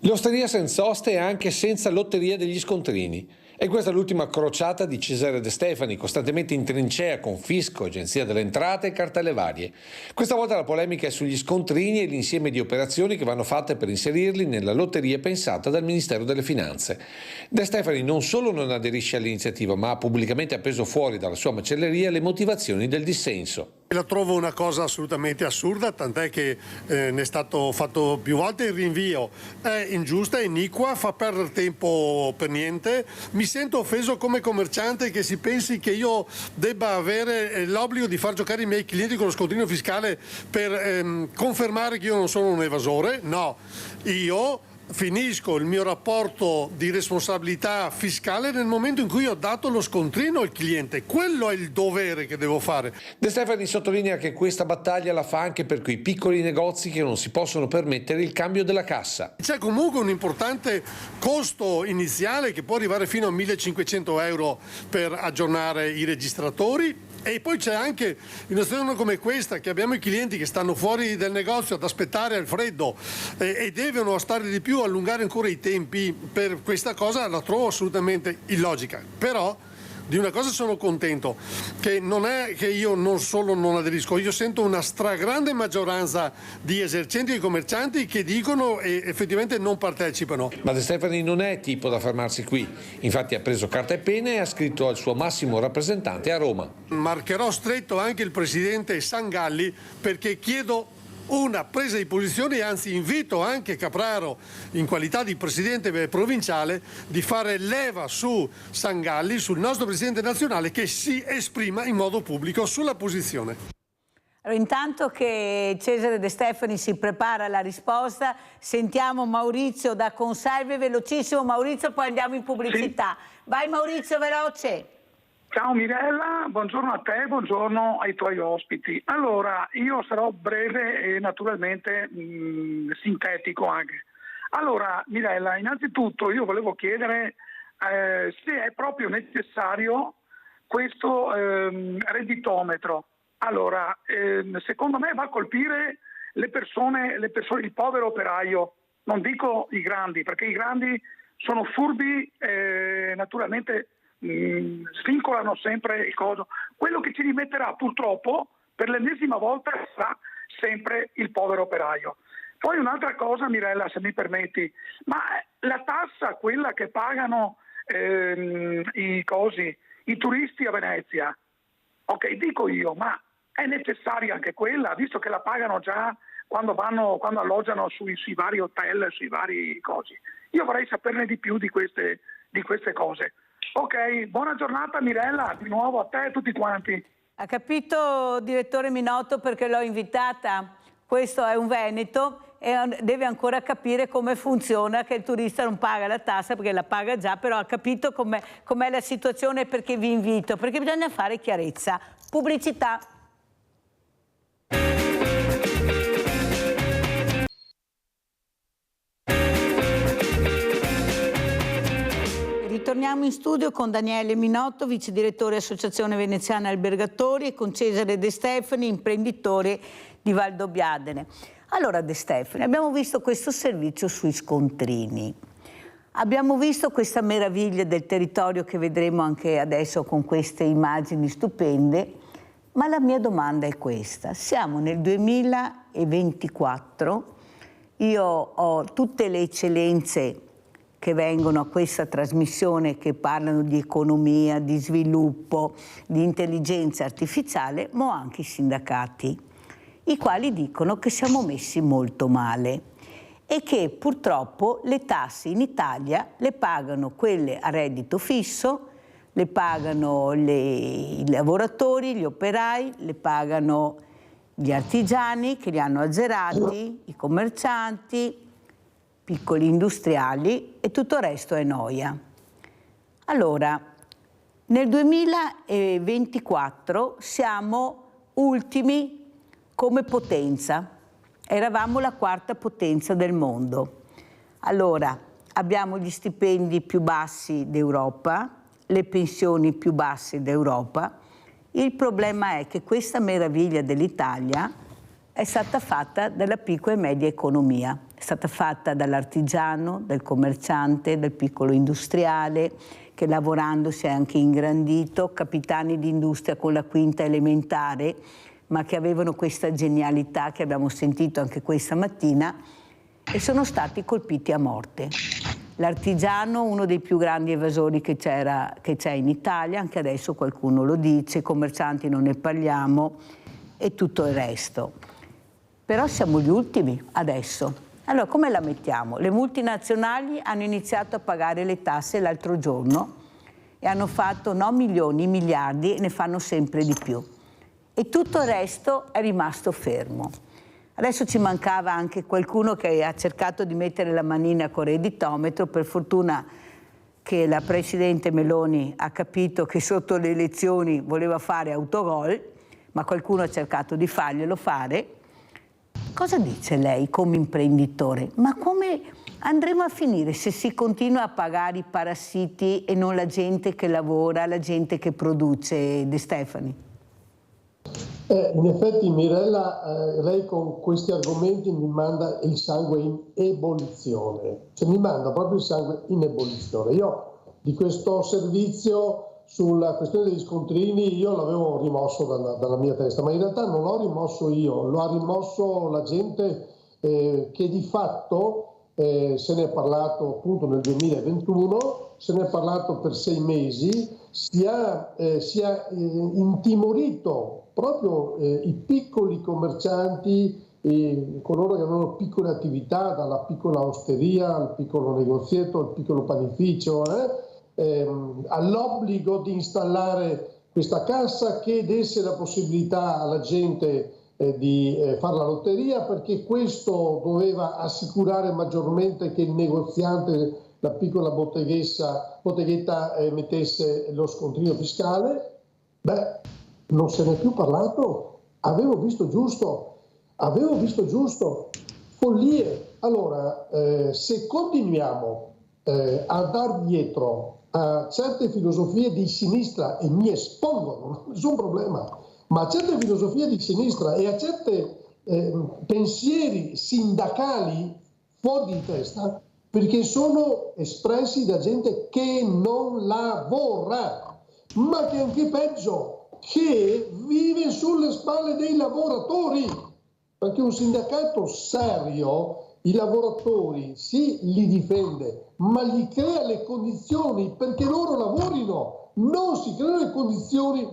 L'osteria senza oste è anche senza lotteria degli scontrini. E questa è l'ultima crociata di Cesare De Stefani, costantemente in trincea con fisco, agenzia delle entrate e cartelle varie. Questa volta la polemica è sugli scontrini e l'insieme di operazioni che vanno fatte per inserirli nella lotteria pensata dal Ministero delle Finanze. De Stefani non solo non aderisce all'iniziativa, ma ha pubblicamente appeso fuori dalla sua macelleria le motivazioni del dissenso. La trovo una cosa assolutamente assurda, tant'è che ne è stato fatto più volte il rinvio. È ingiusta, è iniqua, fa perdere tempo per niente. Mi sento offeso come commerciante che si pensi che io debba avere l'obbligo di far giocare i miei clienti con lo scontrino fiscale per confermare che io non sono un evasore. No, io finisco il mio rapporto di responsabilità fiscale nel momento in cui ho dato lo scontrino al cliente. Quello è il dovere che devo fare. De Stefani sottolinea che questa battaglia la fa anche per quei piccoli negozi che non si possono permettere il cambio della cassa. C'è comunque un importante costo iniziale che può arrivare fino a 1.500 euro per aggiornare i registratori. E poi c'è anche in una situazione come questa che abbiamo i clienti che stanno fuori del negozio ad aspettare al freddo e devono stare di più, allungare ancora i tempi. Per questa cosa la trovo assolutamente illogica. Però di una cosa sono contento, che non è che io non solo non aderisco, io sento una stragrande maggioranza di esercenti e commercianti che dicono e effettivamente non partecipano. Ma De Stefani non è tipo da fermarsi qui, infatti ha preso carta e penna e ha scritto al suo massimo rappresentante a Roma. Marcherò stretto anche il presidente Sangalli perché chiedo una presa di posizione e anzi invito anche Capraro, in qualità di presidente provinciale, di fare leva su Sangalli, sul nostro presidente nazionale, che si esprima in modo pubblico sulla posizione. Allora, intanto che Cesare De Stefani si prepara alla risposta, sentiamo Maurizio da Conserve, velocissimo Maurizio, poi andiamo in pubblicità. Sì. Vai Maurizio, veloce! Ciao Mirella, buongiorno a te, buongiorno ai tuoi ospiti. Allora, io sarò breve e naturalmente sintetico anche. Allora, Mirella, innanzitutto io volevo chiedere se è proprio necessario questo redditometro. Allora, secondo me va a colpire le persone, il povero operaio, non dico i grandi, perché i grandi sono furbi, naturalmente svincolano sempre il coso. Quello che ci rimetterà purtroppo per l'ennesima volta sarà sempre il povero operaio. Poi un'altra cosa, Mirella, se mi permetti, ma la tassa, quella che pagano i turisti a Venezia, ok, dico io, ma è necessaria anche quella, visto che la pagano già quando alloggiano sui vari hotel, sui vari cosi. Io vorrei saperne di più di queste di queste cose. Ok, buona giornata Mirella, di nuovo a te e tutti quanti. Ha capito, direttore Minotto, perché l'ho invitata? Questo è un veneto e deve ancora capire come funziona, che il turista non paga la tassa perché la paga già, però ha capito com'è la situazione, perché vi invito, perché bisogna fare chiarezza. Pubblicità. Ritorniamo in studio con Daniele Minotto, vice direttore Associazione Veneziana Albergatori, e con Cesare De Stefani, imprenditore di Valdobbiadene. Allora De Stefani, abbiamo visto questo servizio sui scontrini, abbiamo visto questa meraviglia del territorio che vedremo anche adesso con queste immagini stupende, ma la mia domanda è questa: siamo nel 2024, io ho tutte le eccellenze che vengono a questa trasmissione, che parlano di economia, di sviluppo, di intelligenza artificiale, ma ho anche i sindacati, i quali dicono che siamo messi molto male e che purtroppo le tasse in Italia le pagano quelle a reddito fisso, le pagano i lavoratori, gli operai, le pagano gli artigiani che li hanno azzerati, i commercianti, piccoli industriali, e tutto il resto è noia. Allora, nel 2024 siamo ultimi come potenza, eravamo la quarta potenza del mondo. Allora, abbiamo gli stipendi più bassi d'Europa, le pensioni più basse d'Europa. Il problema è che questa meraviglia dell'Italia è stata fatta dalla piccola e media economia, è stata fatta dall'artigiano, dal commerciante, dal piccolo industriale, che lavorando si è anche ingrandito, capitani di industria con la quinta elementare, ma che avevano questa genialità che abbiamo sentito anche questa mattina, e sono stati colpiti a morte. L'artigiano, uno dei più grandi evasori che c'è in Italia, anche adesso qualcuno lo dice, i commercianti non ne parliamo, e tutto il resto. Però siamo gli ultimi adesso. Allora come la mettiamo? Le multinazionali hanno iniziato a pagare le tasse l'altro giorno e hanno fatto no milioni, miliardi, e ne fanno sempre di più. E tutto il resto è rimasto fermo. Adesso ci mancava anche qualcuno che ha cercato di mettere la manina con redditometro. Per fortuna che la Presidente Meloni ha capito che sotto le elezioni voleva fare autogol, ma qualcuno ha cercato di farglielo fare. Cosa dice lei come imprenditore? Ma come andremo a finire se si continua a pagare i parassiti e non la gente che lavora, la gente che produce, De Stefani? In effetti Mirella, lei con questi argomenti mi manda il sangue in ebollizione, cioè mi manda proprio il sangue in ebollizione. Io di questo servizio sulla questione degli scontrini io l'avevo rimosso dalla mia testa, ma in realtà non l'ho rimosso io, lo ha rimosso la gente che di fatto se ne è parlato appunto nel 2021, se ne è parlato per 6 mesi, si è intimorito proprio i piccoli commercianti, coloro che avevano piccole attività, dalla piccola osteria al piccolo negozietto, al piccolo panificio, all'obbligo di installare questa cassa che desse la possibilità alla gente di fare la lotteria, perché questo doveva assicurare maggiormente che il negoziante, la piccola botteghetta mettesse lo scontrino fiscale. Beh, non se ne è più parlato, avevo visto giusto, follie. Allora, se continuiamo a dar dietro a certe filosofie di sinistra, e mi espongono, nessun problema, ma a certe filosofie di sinistra e a certi pensieri sindacali fuori di testa, perché sono espressi da gente che non lavora, ma che anche peggio, che vive sulle spalle dei lavoratori, perché un sindacato serio i lavoratori sì li difende, ma gli crea le condizioni perché loro lavorino, non si creano le condizioni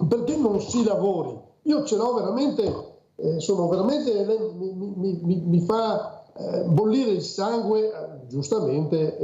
perché non si lavori. Io ce l'ho veramente, mi fa bollire il sangue, giustamente,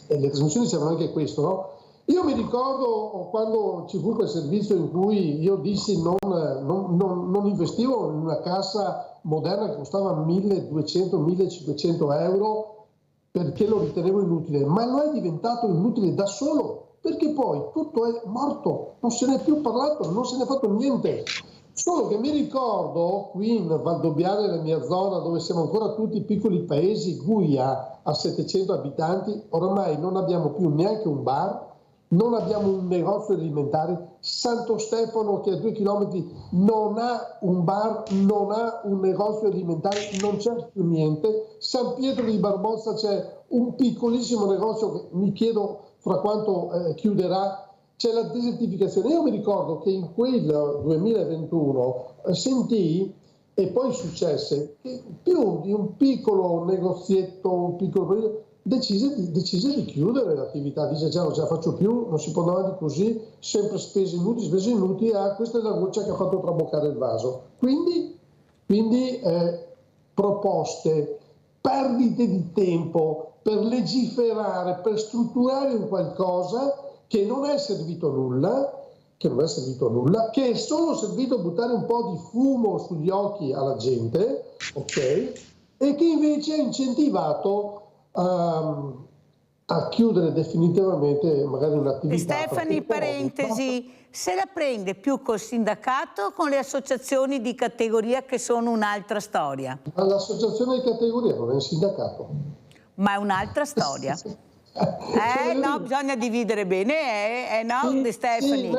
e le trasmissioni servono anche a questo, no? Io mi ricordo quando ci fu quel servizio in cui io dissi non investivo in una cassa moderna che costava 1.200-1.500 euro perché lo ritenevo inutile, ma lo è diventato inutile da solo, perché poi tutto è morto, non se ne è più parlato, non se ne è fatto niente. Solo che mi ricordo qui in Valdobbiadene, nella mia zona, dove siamo ancora tutti piccoli paesi, Guia ha 700 abitanti, oramai non abbiamo più neanche un bar, non abbiamo un negozio alimentare. Santo Stefano, che a 2 chilometri non ha un bar, non ha un negozio alimentare, non c'è più niente. San Pietro di Barbossa c'è un piccolissimo negozio che mi chiedo fra quanto chiuderà. C'è la desertificazione. Io mi ricordo che in quel 2021 sentii, e poi successe, che più di un piccolo negozietto, un piccolo periodo, decise di chiudere l'attività. Dice già non ce la faccio più, non si può andare avanti così, sempre spese inutili, questa è la goccia che ha fatto traboccare il vaso. Quindi proposte, perdite di tempo per legiferare, per strutturare un qualcosa che non è servito a nulla, che è solo servito a buttare un po' di fumo sugli occhi alla gente, ok? E che invece ha incentivato a chiudere definitivamente magari un'attività. Stefani, parentesi, se la prende più col sindacato o con le associazioni di categoria, che sono un'altra storia? Ma l'associazione di categoria non è un sindacato. Ma è un'altra storia. No, bisogna dividere bene, no, Stefani.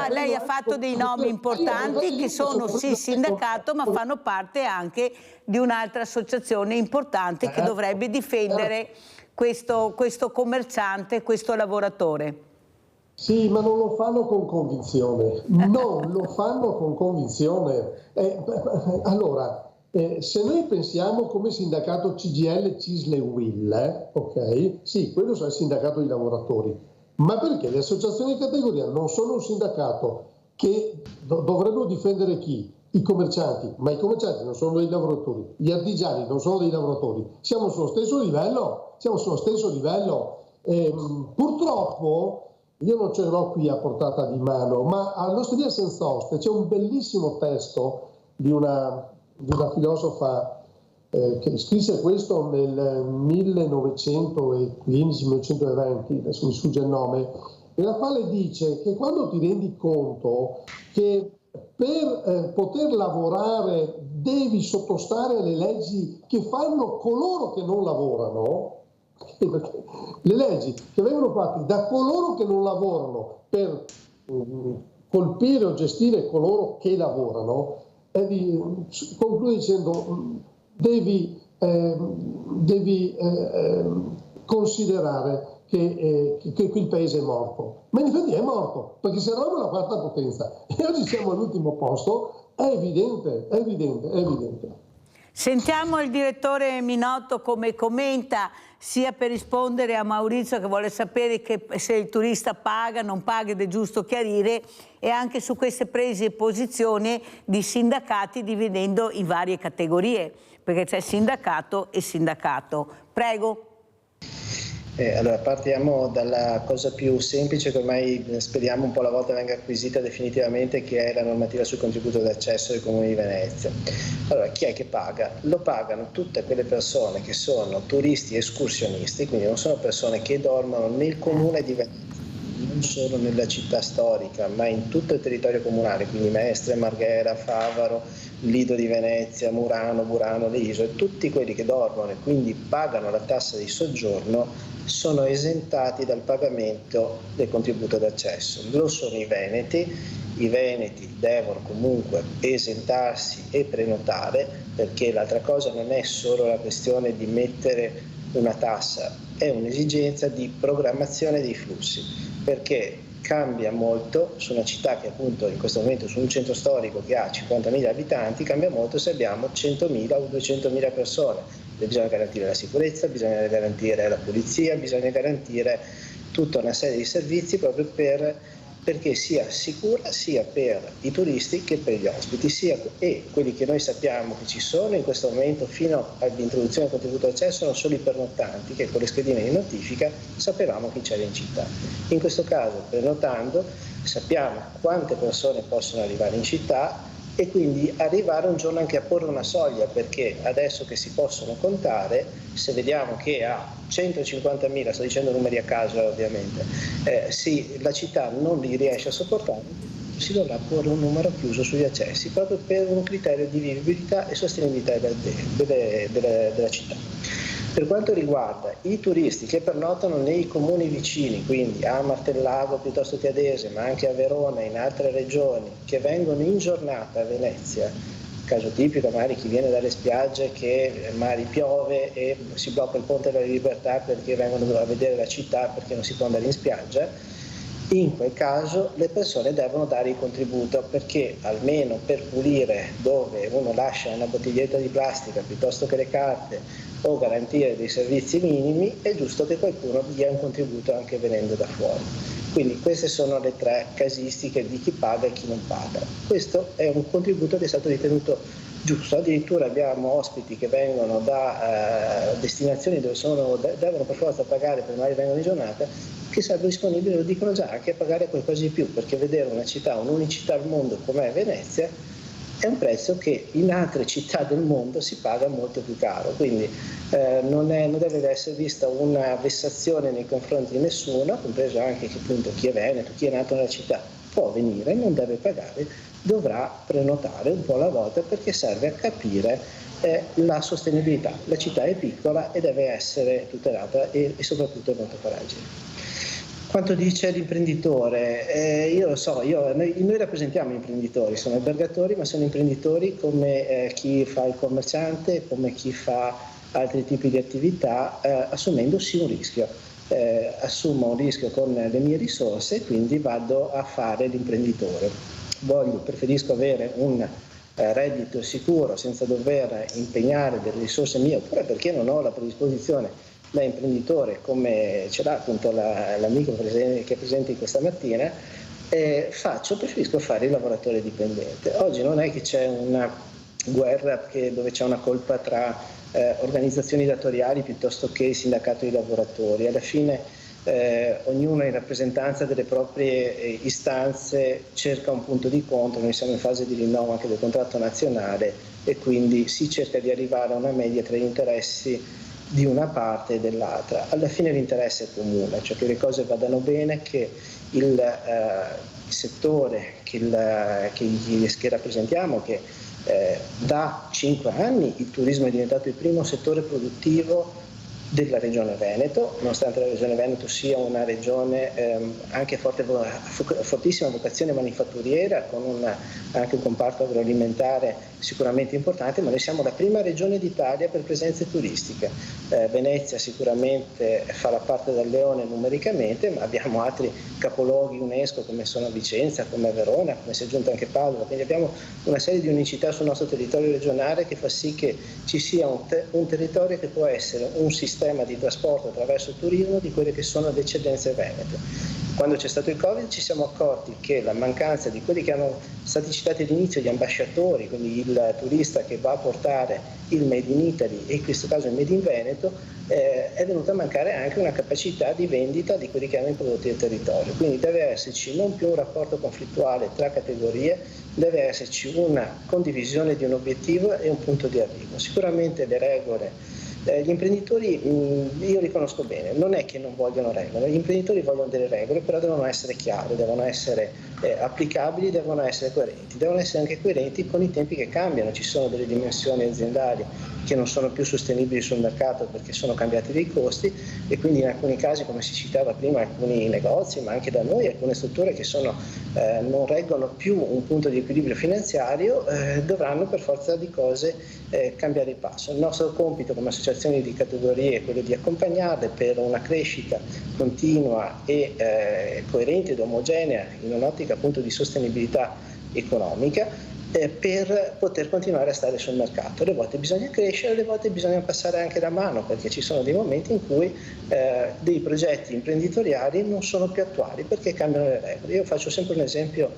Lei ha fatto dei nomi importanti che sono sì sindacato, ma fanno parte anche di un'altra associazione importante che dovrebbe difendere questo commerciante, questo lavoratore. Sì, ma non lo fanno con convinzione. Non lo fanno con convinzione. Allora, se noi pensiamo come sindacato CGIL, CISL e UIL, ok? Sì, quello è il sindacato dei lavoratori, ma perché le associazioni di categoria non sono un sindacato che dovrebbero difendere chi? I commercianti, ma i commercianti non sono dei lavoratori, gli artigiani non sono dei lavoratori, siamo sullo stesso livello, purtroppo io non ce l'ho qui a portata di mano, ma all'Osteria Senza Soste c'è un bellissimo testo di una filosofa che scrisse questo nel 1915-1920, adesso mi sfugge il nome, nella quale dice che quando ti rendi conto che per poter lavorare devi sottostare alle leggi che fanno coloro che non lavorano, perché le leggi che vengono fatte da coloro che non lavorano per colpire o gestire coloro che lavorano, conclude dicendo devi considerare che il paese è morto. Ma in effetti è morto, perché se eravamo la quarta potenza e oggi siamo all'ultimo posto, è evidente. Sentiamo il direttore Minotto come commenta, sia per rispondere a Maurizio che vuole sapere che se il turista paga, non paga, ed è giusto chiarire, e anche su queste prese di posizione di sindacati dividendo in varie categorie, perché c'è sindacato e sindacato. Prego. Allora partiamo dalla cosa più semplice che ormai speriamo un po' alla volta venga acquisita definitivamente, che è la normativa sul contributo d'accesso del Comune di Venezia. Allora, chi è che paga? Lo pagano tutte quelle persone che sono turisti escursionisti, quindi non sono persone che dormono nel Comune di Venezia, non solo nella città storica, ma in tutto il territorio comunale, quindi Mestre, Marghera, Favaro, Lido di Venezia, Murano, Burano, le isole. Tutti quelli che dormono e quindi pagano la tassa di soggiorno sono esentati dal pagamento del contributo d'accesso. Lo sono i veneti devono comunque esentarsi e prenotare, perché l'altra cosa non è solo la questione di mettere una tassa, è un'esigenza di programmazione dei flussi, perché cambia molto su una città che appunto in questo momento, su un centro storico che ha 50.000 abitanti, cambia molto se abbiamo 100.000 o 200.000 persone. Bisogna garantire la sicurezza, bisogna garantire la pulizia, bisogna garantire tutta una serie di servizi proprio per perché sia sicura sia per i turisti che per gli ospiti, e quelli che noi sappiamo che ci sono in questo momento fino all'introduzione del contributo d'accesso sono solo i pernottanti che con le schedine di notifica sapevamo chi c'era in città. In questo caso, prenotando, sappiamo quante persone possono arrivare in città e quindi arrivare un giorno anche a porre una soglia, perché adesso che si possono contare, se vediamo che a 150.000, sto dicendo numeri a caso ovviamente, la città non li riesce a sopportare, si dovrà porre un numero chiuso sugli accessi, proprio per un criterio di vivibilità e sostenibilità della città. Per quanto riguarda i turisti che pernottano nei comuni vicini, quindi a Martellago piuttosto che ad Ese, ma anche a Verona e in altre regioni, che vengono in giornata a Venezia, caso tipico magari chi viene dalle spiagge che magari piove e si blocca il Ponte della Libertà perché vengono a vedere la città perché non si può andare in spiaggia, in quel caso le persone devono dare il contributo, perché almeno per pulire dove uno lascia una bottiglietta di plastica piuttosto che le carte o garantire dei servizi minimi, è giusto che qualcuno dia un contributo anche venendo da fuori. Quindi queste sono le tre casistiche di chi paga e chi non paga. Questo è un contributo che è stato ritenuto giusto, addirittura abbiamo ospiti che vengono da destinazioni dove devono per forza pagare per magari vengono in giornata, che sarebbero disponibili, lo dicono già, anche a pagare qualcosa di più, perché vedere una città, un'unicità al mondo come Venezia, è un prezzo che in altre città del mondo si paga molto più caro, quindi non deve essere vista una vessazione nei confronti di nessuno, compreso anche che appunto chi è veneto, chi è nato nella città può venire, non deve pagare, dovrà prenotare un po' alla volta, perché serve a capire la sostenibilità. La città è piccola e deve essere tutelata e soprattutto molto fragile. Quanto dice l'imprenditore, io lo so, noi rappresentiamo imprenditori, sono albergatori, ma sono imprenditori come chi fa il commerciante, come chi fa altri tipi di attività, assumendosi un rischio. Assumo un rischio con le mie risorse e quindi vado a fare l'imprenditore. Preferisco avere un reddito sicuro senza dover impegnare delle risorse mie, oppure perché non ho la predisposizione da imprenditore come ce l'ha appunto l'amico che è presente questa mattina, preferisco fare il lavoratore dipendente. Oggi non è che c'è una guerra dove c'è una colpa tra organizzazioni datoriali piuttosto che il sindacato di lavoratori. Alla fine ognuno in rappresentanza delle proprie istanze cerca un punto di incontro. Noi siamo in fase di rinnovo anche del contratto nazionale e quindi si cerca di arrivare a una media tra gli interessi di una parte e dell'altra. Alla fine l'interesse è comune, cioè che le cose vadano bene, che il settore che rappresentiamo, che da 5 anni il turismo è diventato il primo settore produttivo della regione Veneto, nonostante la regione Veneto sia una regione anche fortissima vocazione manifatturiera, con anche un comparto agroalimentare sicuramente importante, ma noi siamo la prima regione d'Italia per presenze turistiche. Venezia sicuramente fa la parte del leone numericamente, ma abbiamo altri capoluoghi UNESCO come sono Vicenza, come Verona, come si è aggiunta anche Padova, quindi abbiamo una serie di unicità sul nostro territorio regionale che fa sì che ci sia un territorio che può essere un sistema di trasporto attraverso il turismo di quelle che sono le eccellenze venete. Quando c'è stato il Covid ci siamo accorti che la mancanza di quelli che erano stati citati all'inizio, gli ambasciatori, quindi il turista che va a portare il Made in Italy e in questo caso il Made in Veneto, è venuta a mancare anche una capacità di vendita di quelli che erano i prodotti del territorio. Quindi deve esserci non più un rapporto conflittuale tra categorie, deve esserci una condivisione di un obiettivo e un punto di arrivo. Sicuramente le regole, gli imprenditori io li conosco bene, non è che non vogliono regole, gli imprenditori vogliono delle regole, però devono essere chiare, devono essere applicabili, devono essere anche coerenti con i tempi che cambiano. Ci sono delle dimensioni aziendali che non sono più sostenibili sul mercato perché sono cambiati dei costi e quindi in alcuni casi, come si citava prima, alcuni negozi, ma anche da noi alcune strutture che non reggono più un punto di equilibrio finanziario, dovranno per forza di cose cambiare il passo. Il nostro compito come associazioni di categorie è quello di accompagnarle per una crescita continua e coerente ed omogenea in un'ottica appunto di sostenibilità economica, per poter continuare a stare sul mercato. Le volte bisogna crescere, le volte bisogna passare anche la mano, perché ci sono dei momenti in cui dei progetti imprenditoriali non sono più attuali perché cambiano le regole. Io faccio sempre un esempio,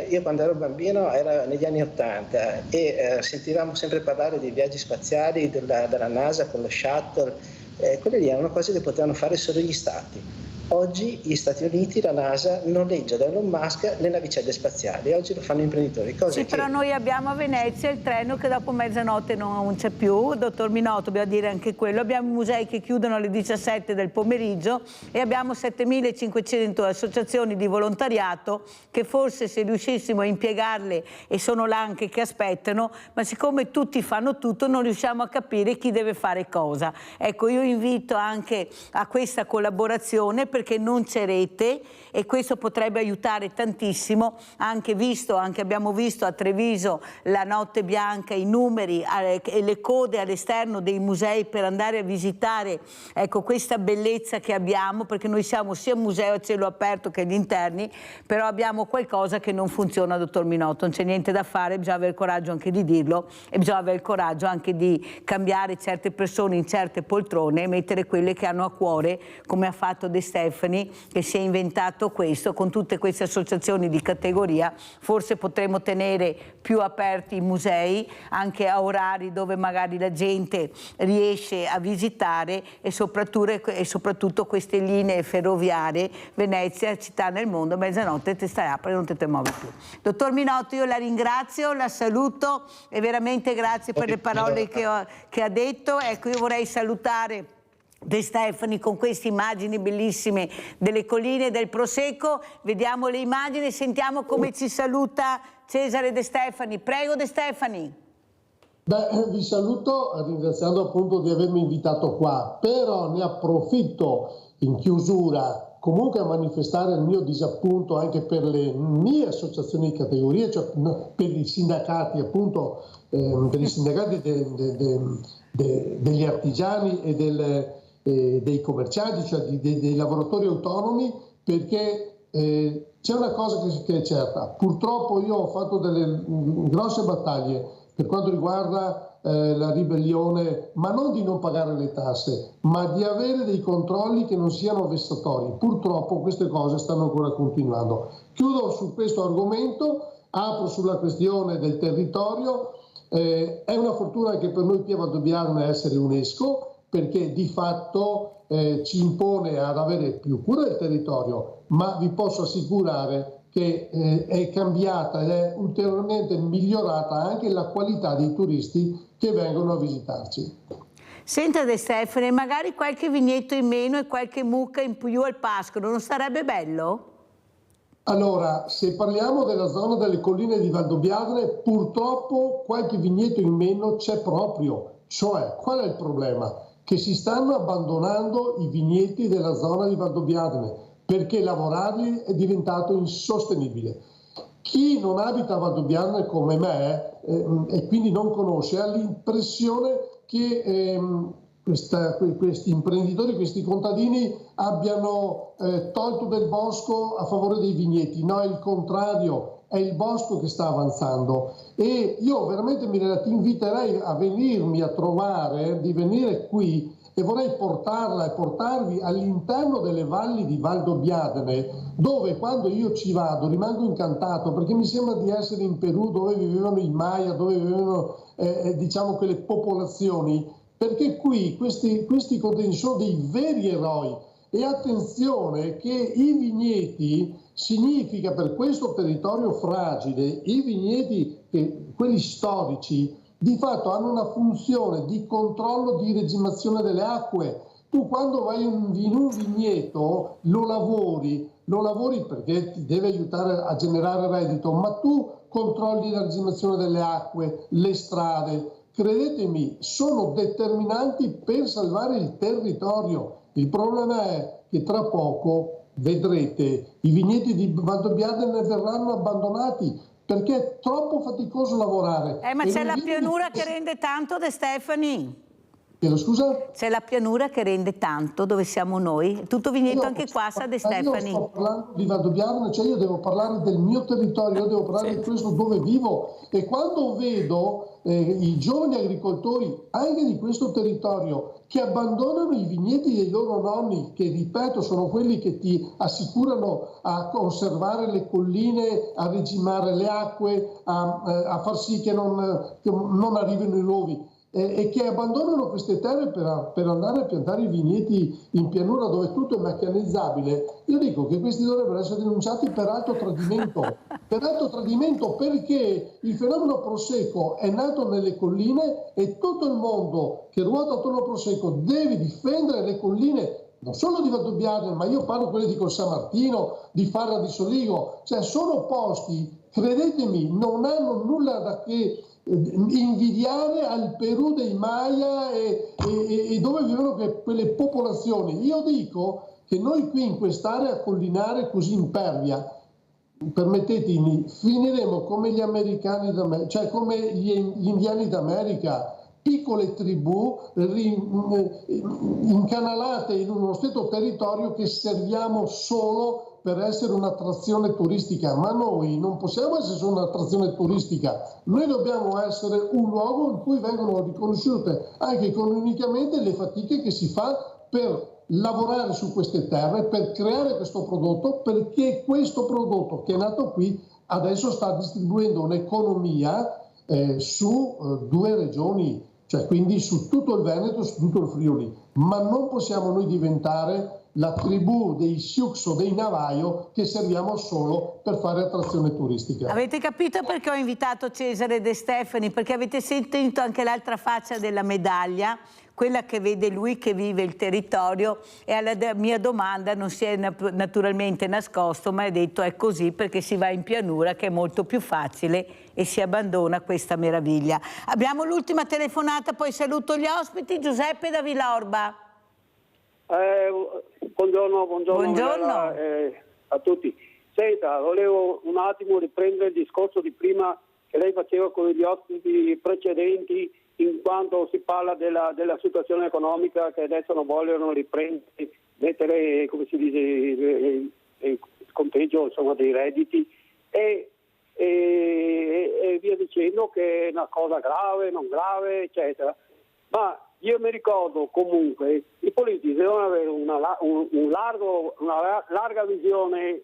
io quando ero bambino era negli anni 80 e sentivamo sempre parlare dei viaggi spaziali della NASA con lo shuttle, quelle lì erano cose che potevano fare solo gli stati. Oggi gli Stati Uniti, la NASA, noleggia da Elon Musk le navicelle spaziali, oggi lo fanno imprenditori. Sì, però noi abbiamo a Venezia il treno che dopo mezzanotte non c'è più, dottor Minotto, dobbiamo dire anche quello, abbiamo musei che chiudono alle 17 del pomeriggio e abbiamo 7.500 associazioni di volontariato che forse se riuscissimo a impiegarle, e sono là anche che aspettano, ma siccome tutti fanno tutto non riusciamo a capire chi deve fare cosa. Ecco, io invito anche a questa collaborazione perché non c'è rete e questo potrebbe aiutare tantissimo, anche abbiamo visto a Treviso la notte bianca, i numeri e le code all'esterno dei musei per andare a visitare, ecco, questa bellezza che abbiamo, perché noi siamo sia museo a cielo aperto che agli interni, però abbiamo qualcosa che non funziona, dottor Minotto, non c'è niente da fare, bisogna avere il coraggio anche di dirlo e bisogna avere il coraggio anche di cambiare certe persone in certe poltrone e mettere quelle che hanno a cuore, come ha fatto De Stefani, che si è inventato questo. Con tutte queste associazioni di categoria forse potremo tenere più aperti i musei anche a orari dove magari la gente riesce a visitare e soprattutto queste linee ferroviarie, Venezia, città nel mondo, mezzanotte te stai apri e non te muovi più. Dottor Minotto, io la ringrazio, la saluto e veramente grazie per le parole che ha detto. Ecco, io vorrei salutare De Stefani con queste immagini bellissime delle colline del Prosecco. Vediamo le immagini e sentiamo come ci saluta Cesare De Stefani. Prego De Stefani. Beh, vi saluto ringraziando appunto di avermi invitato qua, però ne approfitto in chiusura comunque a manifestare il mio disappunto anche per le mie associazioni di categoria, cioè per i sindacati appunto, per i sindacati degli artigiani e dei commercianti, cioè dei lavoratori autonomi, perché c'è una cosa che è certa. Purtroppo io ho fatto delle grosse battaglie per quanto riguarda la ribellione, ma non di non pagare le tasse, ma di avere dei controlli che non siano vessatori. Purtroppo queste cose stanno ancora continuando. Chiudo su questo argomento, apro sulla questione del territorio. È una fortuna che per noi Pia Valdobbiadene essere UNESCO, perché di fatto ci impone ad avere più cura del territorio, ma vi posso assicurare che è cambiata ed è ulteriormente migliorata anche la qualità dei turisti che vengono a visitarci. Senta De Stefani, magari qualche vignetto in meno e qualche mucca in più al pascolo, non sarebbe bello? Allora, se parliamo della zona delle colline di Valdobbiadene, purtroppo qualche vigneto in meno c'è proprio. Cioè, qual è il problema? Che si stanno abbandonando i vigneti della zona di Valdobbiadene perché lavorarli è diventato insostenibile. Chi non abita a Valdobbiadene come me e quindi non conosce ha l'impressione che questi imprenditori, questi contadini abbiano tolto del bosco a favore dei vigneti. No, è il contrario. È il bosco che sta avanzando e io veramente ti inviterei a venirmi a trovare, di venire qui e vorrei portarla e portarvi all'interno delle valli di Valdobbiadene, dove quando io ci vado rimango incantato perché mi sembra di essere in Perù, dove vivevano i Maya, dove vivevano diciamo quelle popolazioni, perché qui questi contadini sono dei veri eroi. E attenzione che i vigneti significa per questo territorio fragile, i vigneti, quelli storici, di fatto hanno una funzione di controllo, di regimazione delle acque. Tu quando vai in un vigneto lo lavori perché ti deve aiutare a generare reddito, ma tu controlli la regimazione delle acque, le strade. Credetemi, sono determinanti per salvare il territorio. Il problema è che tra poco, vedrete, i vigneti di Valdobbiadene verranno abbandonati perché è troppo faticoso lavorare. Ma c'è la pianura che rende tanto, De Stefani? Chiedo scusa? C'è la pianura che rende tanto, dove siamo noi. Tutto vigneto anche qua, sa De Stefani. Io sto parlando di Valdobbiadene, cioè io devo parlare del mio territorio, io devo parlare di questo dove vivo, e quando vedo i giovani agricoltori anche di questo territorio che abbandonano i vigneti dei loro nonni, che ripeto sono quelli che ti assicurano a conservare le colline, a regimare le acque, a far sì che non arrivino i rovi, e che abbandonano queste terre per andare a piantare i vigneti in pianura dove tutto è meccanizzabile, io dico che questi dovrebbero essere denunciati per alto tradimento. Per alto tradimento, perché il fenomeno Prosecco è nato nelle colline e tutto il mondo che ruota attorno a Prosecco deve difendere le colline, non solo di Valdobbiadene, ma io parlo quelle di Col San Martino, di Farra di Soligo, cioè sono posti, credetemi, non hanno nulla da che invidiare al Perù dei Maya e dove vivono quelle popolazioni. Io dico che noi qui in quest'area collinare così impervia, permettetemi, finiremo come gli americani d'America, cioè come gli indiani d'America, piccole tribù incanalate in uno stesso territorio che serviamo solo per essere un'attrazione turistica, ma noi non possiamo essere solo un'attrazione turistica, noi dobbiamo essere un luogo in cui vengono riconosciute anche economicamente le fatiche che si fa per lavorare su queste terre, per creare questo prodotto, perché questo prodotto che è nato qui adesso sta distribuendo un'economia su 2 regioni, cioè quindi su tutto il Veneto, su tutto il Friuli, ma non possiamo noi diventare la tribù dei Sioux o dei Navajo che serviamo solo per fare attrazione turistica. Avete capito perché ho invitato Cesare De Stefani? Perché avete sentito anche l'altra faccia della medaglia, quella che vede lui che vive il territorio, e alla mia domanda non si è naturalmente nascosto, ma ha detto è così perché si va in pianura, che è molto più facile, e si abbandona questa meraviglia. Abbiamo l'ultima telefonata, poi saluto gli ospiti. Giuseppe da Villorba. Buongiorno. A tutti. Senta, volevo un attimo riprendere il discorso di prima che lei faceva con gli ospiti precedenti, in quanto si parla della situazione economica che adesso non vogliono riprendere, mettere, come si dice, il conteggio, insomma, dei redditi e via dicendo, che è una cosa grave, non grave, eccetera. Ma io mi ricordo comunque i politici devono avere una larga visione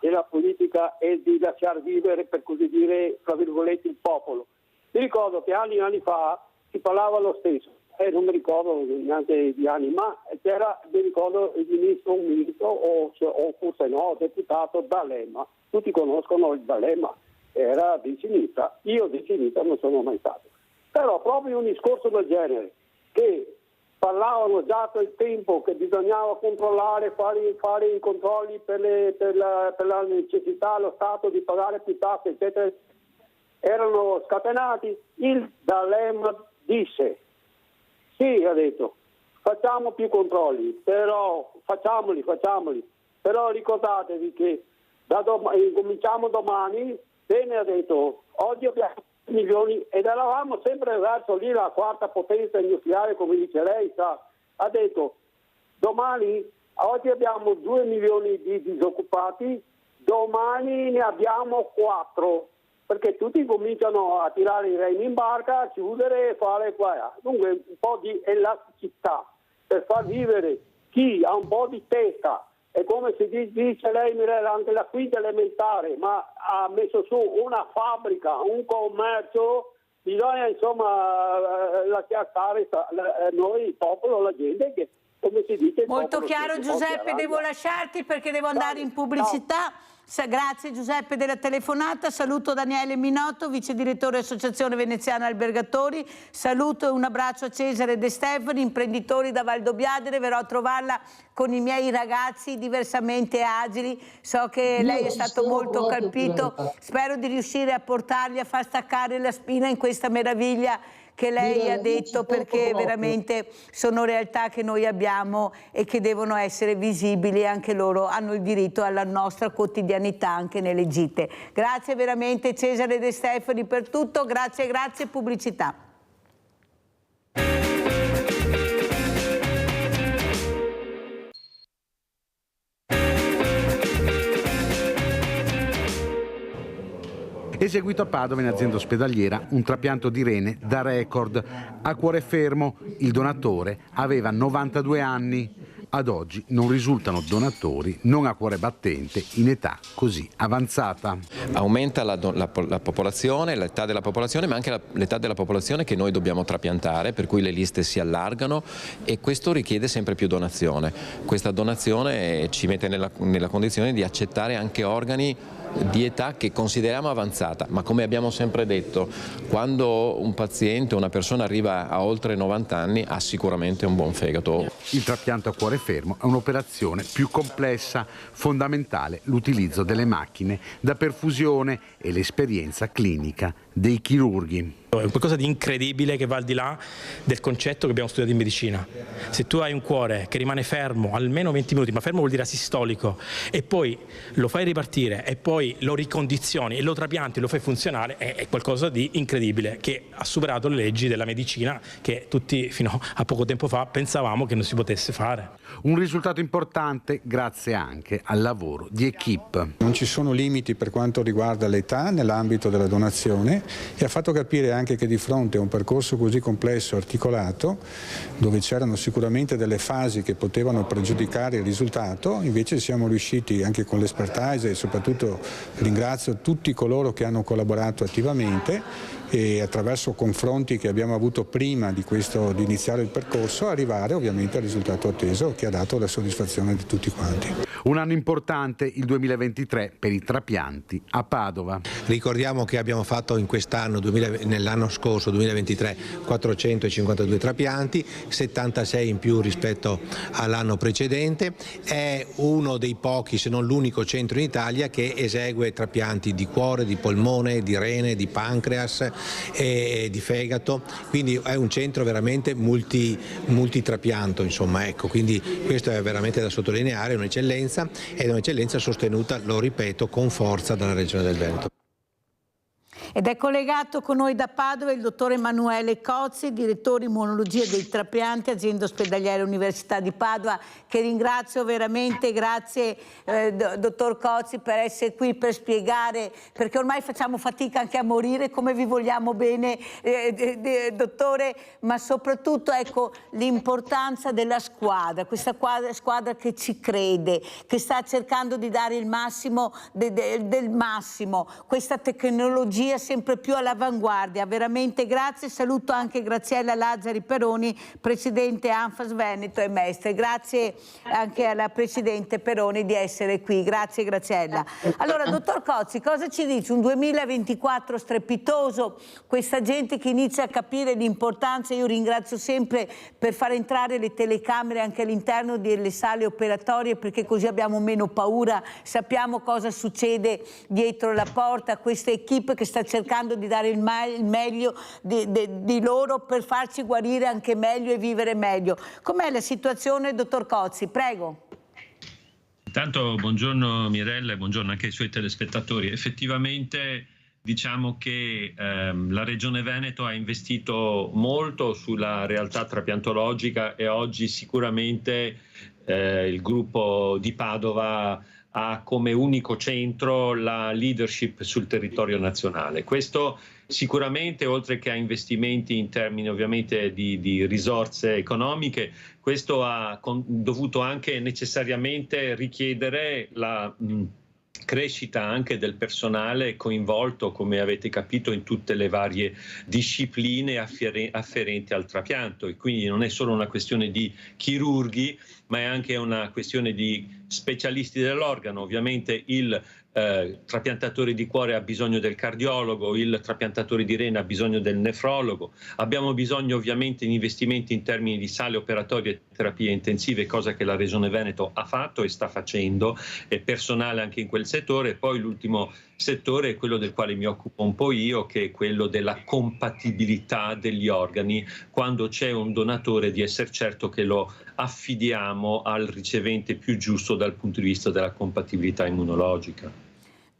della politica e di lasciar vivere, per così dire, tra virgolette, il popolo. Mi ricordo che anni e anni fa si parlava lo stesso, non mi ricordo neanche di anni, ma c'era, mi ricordo, il ministro o forse no, deputato D'Alema. Tutti conoscono il D'Alema, era di sinistra, io di sinistra non sono mai stato. Però proprio un discorso del genere, che parlavano già a quel tempo che bisognava controllare, fare i controlli per la necessità allo Stato di pagare più tasse, eccetera, erano scatenati. Il D'Alema disse, sì, ha detto, facciamo più controlli, però facciamoli, però ricordatevi che cominciamo domani, bene, ha detto, oggi abbiamo milioni ed eravamo sempre verso lì la quarta potenza industriale, come dice lei, sa. Ha detto, oggi abbiamo 2 milioni di disoccupati, domani ne abbiamo 4, perché tutti cominciano a tirare i remi in barca, a chiudere e fare qua. Dunque un po' di elasticità per far vivere chi ha un po' di testa. E come si dice lei, Mirella, anche la quinta elementare, ma ha messo su una fabbrica, un commercio, bisogna insomma lasciare stare noi, il popolo, la gente, che come si dice... Molto chiaro, Giuseppe, devo lasciarti perché devo andare in pubblicità. Grazie Giuseppe della telefonata, saluto Daniele Minotto, vice direttore Associazione Veneziana Albergatori, saluto e un abbraccio a Cesare De Stefani, imprenditori da Valdobbiadene, verrò a trovarla con i miei ragazzi diversamente agili, so che lei è stato molto colpito, spero di riuscire a portarli a far staccare la spina in questa meraviglia che lei ha detto, perché veramente sono realtà che noi abbiamo e che devono essere visibili, anche loro hanno il diritto alla nostra quotidianità anche nelle gite. Grazie veramente Cesare De Stefani per tutto, grazie, pubblicità. Eseguito a Padova in azienda ospedaliera un trapianto di rene da record. A cuore fermo il donatore aveva 92 anni. Ad oggi non risultano donatori non a cuore battente in età così avanzata. Aumenta la popolazione, l'età della popolazione, ma anche l'età della popolazione che noi dobbiamo trapiantare, per cui le liste si allargano e questo richiede sempre più donazione. Questa donazione ci mette nella condizione di accettare anche organi di età che consideriamo avanzata, ma come abbiamo sempre detto, quando un paziente, una persona arriva a oltre 90 anni ha sicuramente un buon fegato. Il trapianto a cuore fermo è un'operazione più complessa, fondamentale l'utilizzo delle macchine da perfusione e l'esperienza clinica dei chirurghi. È qualcosa di incredibile che va al di là del concetto che abbiamo studiato in medicina. Se tu hai un cuore che rimane fermo almeno 20 minuti, ma fermo vuol dire asistolico, e poi lo fai ripartire e poi lo ricondizioni e lo trapianti e lo fai funzionare, è qualcosa di incredibile che ha superato le leggi della medicina che tutti fino a poco tempo fa pensavamo che non si potesse fare. Un risultato importante grazie anche al lavoro di equipe. Non ci sono limiti per quanto riguarda l'età nell'ambito della donazione e ha fatto capire anche che di fronte a un percorso così complesso e articolato, dove c'erano sicuramente delle fasi che potevano pregiudicare il risultato, invece siamo riusciti anche con l'expertise e soprattutto ringrazio tutti coloro che hanno collaborato attivamente e attraverso confronti che abbiamo avuto prima di iniziare il percorso arrivare ovviamente al risultato atteso che ha dato la soddisfazione di tutti quanti. Un anno importante il 2023 per i trapianti a Padova. Ricordiamo che abbiamo fatto in quest'anno, nell'anno scorso 2023, 452 trapianti, 76 in più rispetto all'anno precedente. È uno dei pochi, se non l'unico centro in Italia che esegue trapianti di cuore, di polmone, di rene, di pancreas e di fegato, quindi è un centro veramente multitrapianto, insomma, ecco, quindi questo è veramente da sottolineare, un'eccellenza ed è un'eccellenza sostenuta, lo ripeto, con forza dalla Regione del Veneto. Ed è collegato con noi da Padova il dottor Emanuele Cozzi, direttore immunologia dei trapianti, azienda ospedaliera Università di Padova, che ringrazio veramente. Grazie dottor Cozzi per essere qui, per spiegare, perché ormai facciamo fatica anche a morire, come vi vogliamo bene dottore, ma soprattutto ecco l'importanza della squadra, questa squadra che ci crede, che sta cercando di dare il massimo del massimo, questa tecnologia sempre più all'avanguardia. Veramente grazie. Saluto anche Graziella Lazzari Peroni, presidente ANFAS Veneto e Mestre. Grazie anche alla presidente Peroni di essere qui. Grazie Graziella. Allora dottor Cozzi, cosa ci dice? Un 2024 strepitoso, questa gente che inizia a capire l'importanza. Io ringrazio sempre per far entrare le telecamere anche all'interno delle sale operatorie, perché così abbiamo meno paura, sappiamo cosa succede dietro la porta. Questa equipe che sta cercando di dare il meglio di loro per farci guarire anche meglio e vivere meglio. Com'è la situazione, dottor Cozzi? Prego. Intanto buongiorno Mirella e buongiorno anche ai suoi telespettatori. Effettivamente diciamo che la Regione Veneto ha investito molto sulla realtà trapiantologica e oggi sicuramente il gruppo di Padova ha come unico centro la leadership sul territorio nazionale. Questo sicuramente, oltre che a investimenti in termini ovviamente di risorse economiche, questo ha dovuto anche necessariamente richiedere la crescita anche del personale coinvolto, come avete capito, in tutte le varie discipline afferenti al trapianto, e quindi non è solo una questione di chirurghi, ma è anche una questione di specialisti dell'organo. Ovviamente il trapiantatore di cuore ha bisogno del cardiologo, il trapiantatore di rene ha bisogno del nefrologo, abbiamo bisogno ovviamente di investimenti in termini di sale operatorie e terapie intensive, cosa che la Regione Veneto ha fatto e sta facendo, e personale anche in quel settore. Poi l'ultimo settore è quello del quale mi occupo un po' io, che è quello della compatibilità degli organi, quando c'è un donatore di essere certo che lo affidiamo al ricevente più giusto dal punto di vista della compatibilità immunologica.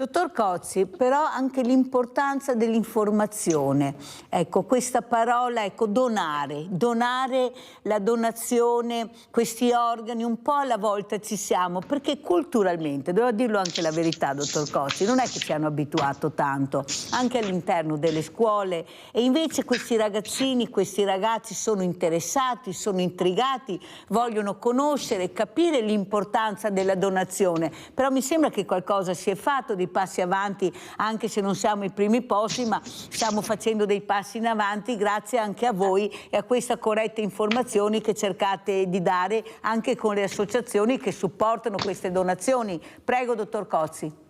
Dottor Cozzi, però anche l'importanza dell'informazione, ecco, questa parola, ecco, donare la donazione, questi organi, un po' alla volta ci siamo, perché culturalmente, devo dirlo anche la verità, dottor Cozzi, non è che ci hanno abituato tanto, anche all'interno delle scuole, e invece questi ragazzini, questi ragazzi sono interessati, sono intrigati, vogliono conoscere, capire l'importanza della donazione, però mi sembra che qualcosa si è fatto, dei passi avanti, anche se non siamo ai primi posti, ma stiamo facendo dei passi in avanti grazie anche a voi e a questa corretta informazione che cercate di dare anche con le associazioni che supportano queste donazioni. Prego, dottor Cozzi.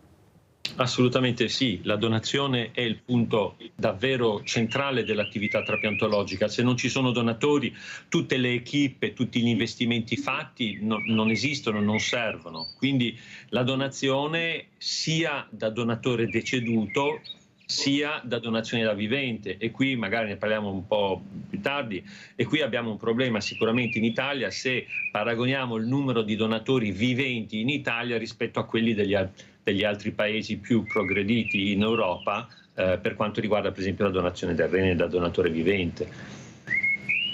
Assolutamente sì, la donazione è il punto davvero centrale dell'attività trapiantologica. Se non ci sono donatori, tutte le equip, tutti gli investimenti fatti non esistono, non servono. Quindi la donazione sia da donatore deceduto sia da donazione da vivente, e qui magari ne parliamo un po' più tardi, e qui abbiamo un problema sicuramente in Italia se paragoniamo il numero di donatori viventi in Italia rispetto a quelli degli altri paesi più progrediti in Europa per quanto riguarda per esempio la donazione del rene da donatore vivente.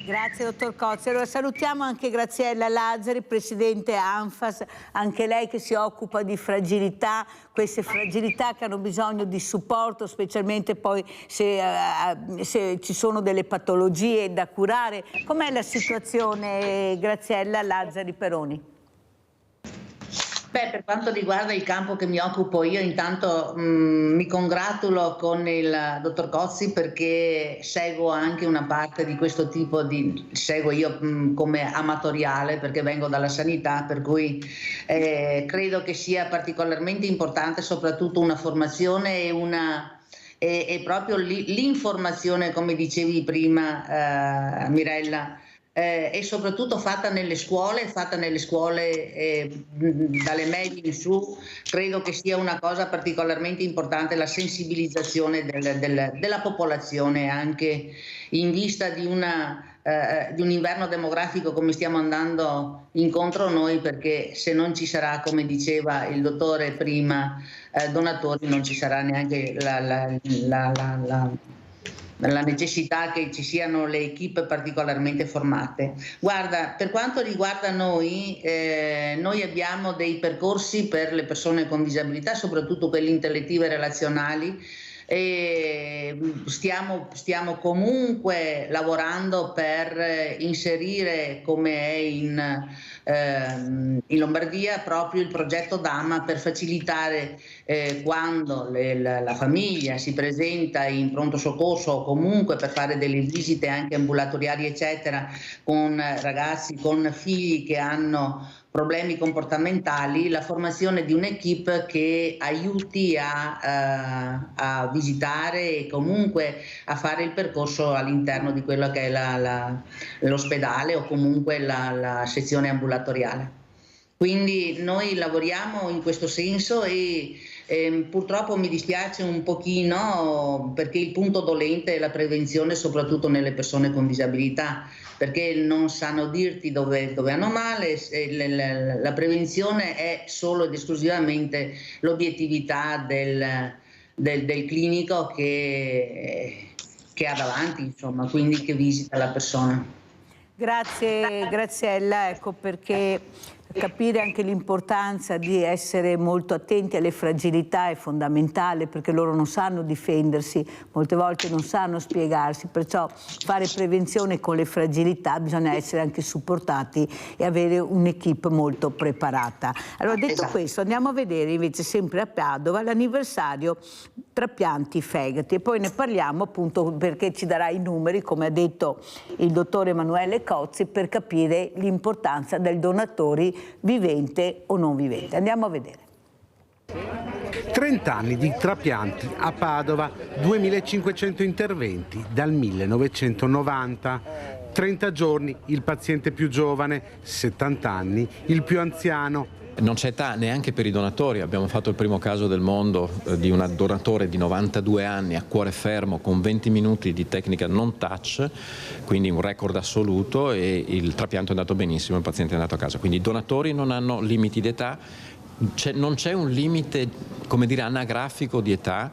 Grazie dottor Cozzi. Allora salutiamo anche Graziella Lazzari, presidente ANFAS, anche lei che si occupa di fragilità, queste fragilità che hanno bisogno di supporto, specialmente poi se ci sono delle patologie da curare. Com'è la situazione, Graziella Lazzari Peroni? Beh, per quanto riguarda il campo che mi occupo io, intanto mi congratulo con il dottor Cozzi perché seguo anche una parte di questo tipo seguo io come amatoriale perché vengo dalla sanità, per cui credo che sia particolarmente importante soprattutto una formazione e proprio l'informazione, come dicevi prima Mirella, e soprattutto fatta nelle scuole dalle medie in su. Credo che sia una cosa particolarmente importante la sensibilizzazione della popolazione anche in vista di un inverno demografico come stiamo andando incontro noi, perché se non ci sarà, come diceva il dottore prima, donatori, non ci sarà neanche la necessità che ci siano le equip particolarmente formate. Guarda, per quanto riguarda noi abbiamo dei percorsi per le persone con disabilità, soprattutto quelli intellettive e relazionali, e stiamo comunque lavorando per inserire, come è in Lombardia, proprio il progetto Dama per facilitare quando la famiglia si presenta in pronto soccorso o comunque per fare delle visite anche ambulatoriali eccetera con ragazzi con figli che hanno problemi comportamentali, la formazione di un'equipe che aiuti a visitare e comunque a fare il percorso all'interno di quello che è l'ospedale o comunque la sezione ambulatoriale. Quindi noi lavoriamo in questo senso e purtroppo mi dispiace un pochino perché il punto dolente è la prevenzione, soprattutto nelle persone con disabilità, perché non sanno dirti dove hanno male. La prevenzione è solo ed esclusivamente l'obiettività del clinico che ha davanti, insomma, quindi che visita la persona. Grazie Graziella, ecco perché capire anche l'importanza di essere molto attenti alle fragilità è fondamentale, perché loro non sanno difendersi, molte volte non sanno spiegarsi, perciò fare prevenzione con le fragilità bisogna essere anche supportati e avere un'equipe molto preparata. Allora, detto questo, andiamo a vedere invece sempre a Padova l'anniversario trapianti fegati e poi ne parliamo appunto perché ci darà i numeri, come ha detto il dottore Emanuele Cozzi, per capire l'importanza del donatori vivente o non vivente. Andiamo a vedere. 30 anni di trapianti a Padova, 2500 interventi dal 1990. 30 giorni il paziente più giovane, 70 anni il più anziano. Non c'è età neanche per i donatori. Abbiamo fatto il primo caso del mondo di un donatore di 92 anni a cuore fermo con 20 minuti di tecnica non touch, quindi un record assoluto, e il trapianto è andato benissimo, il paziente è andato a casa. Quindi i donatori non hanno limiti d'età. non c'è un limite, come dire, anagrafico di età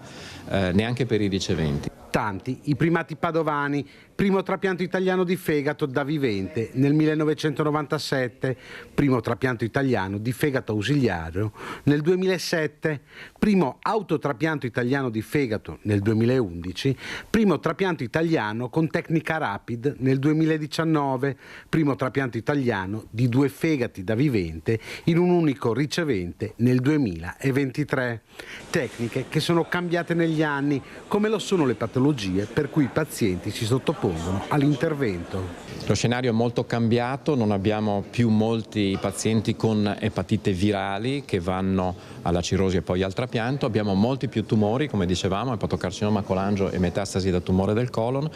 neanche per i riceventi. Tanti i primati padovani, primo trapianto italiano di fegato da vivente nel 1997, primo trapianto italiano di fegato ausiliario nel 2007, primo autotrapianto italiano di fegato nel 2011, primo trapianto italiano con tecnica rapid nel 2019, primo trapianto italiano di 2 fegati da vivente in un unico ricevente nel 2023. Tecniche che sono cambiate negli anni, come lo sono le patologie per cui i pazienti si sottopongono all'intervento. Lo scenario è molto cambiato, non abbiamo più molti pazienti con epatite virali che vanno alla cirrosi e poi al trapianto, abbiamo molti più tumori, come dicevamo, epatocarcinoma, colangio e metastasi da tumore del colon,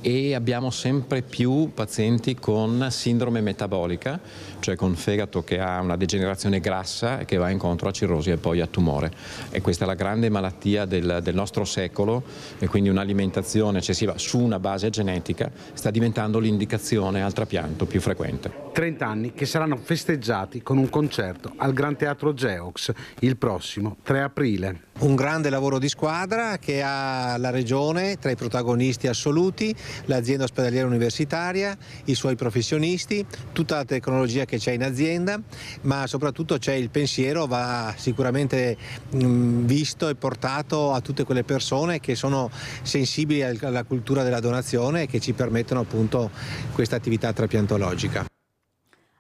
e abbiamo sempre più pazienti con sindrome metabolica, cioè con fegato che ha una degenerazione grassa e che va incontro a cirrosi e poi a tumore. E questa è la grande malattia del nostro secolo, e quindi un'alimentazione eccessiva su una base genetica sta diventando l'indicazione al trapianto più frequente. 30 anni che saranno festeggiati con un concerto al Gran Teatro Geox il prossimo 3 aprile. Un grande lavoro di squadra che ha la Regione tra i protagonisti assoluti, l'azienda ospedaliera universitaria, i suoi professionisti, tutta la tecnologia che c'è in azienda, ma soprattutto c'è il pensiero, va sicuramente visto e portato a tutte quelle persone che sono sensibili alla cultura della donazione e che ci permettono appunto questa attività trapiantologica.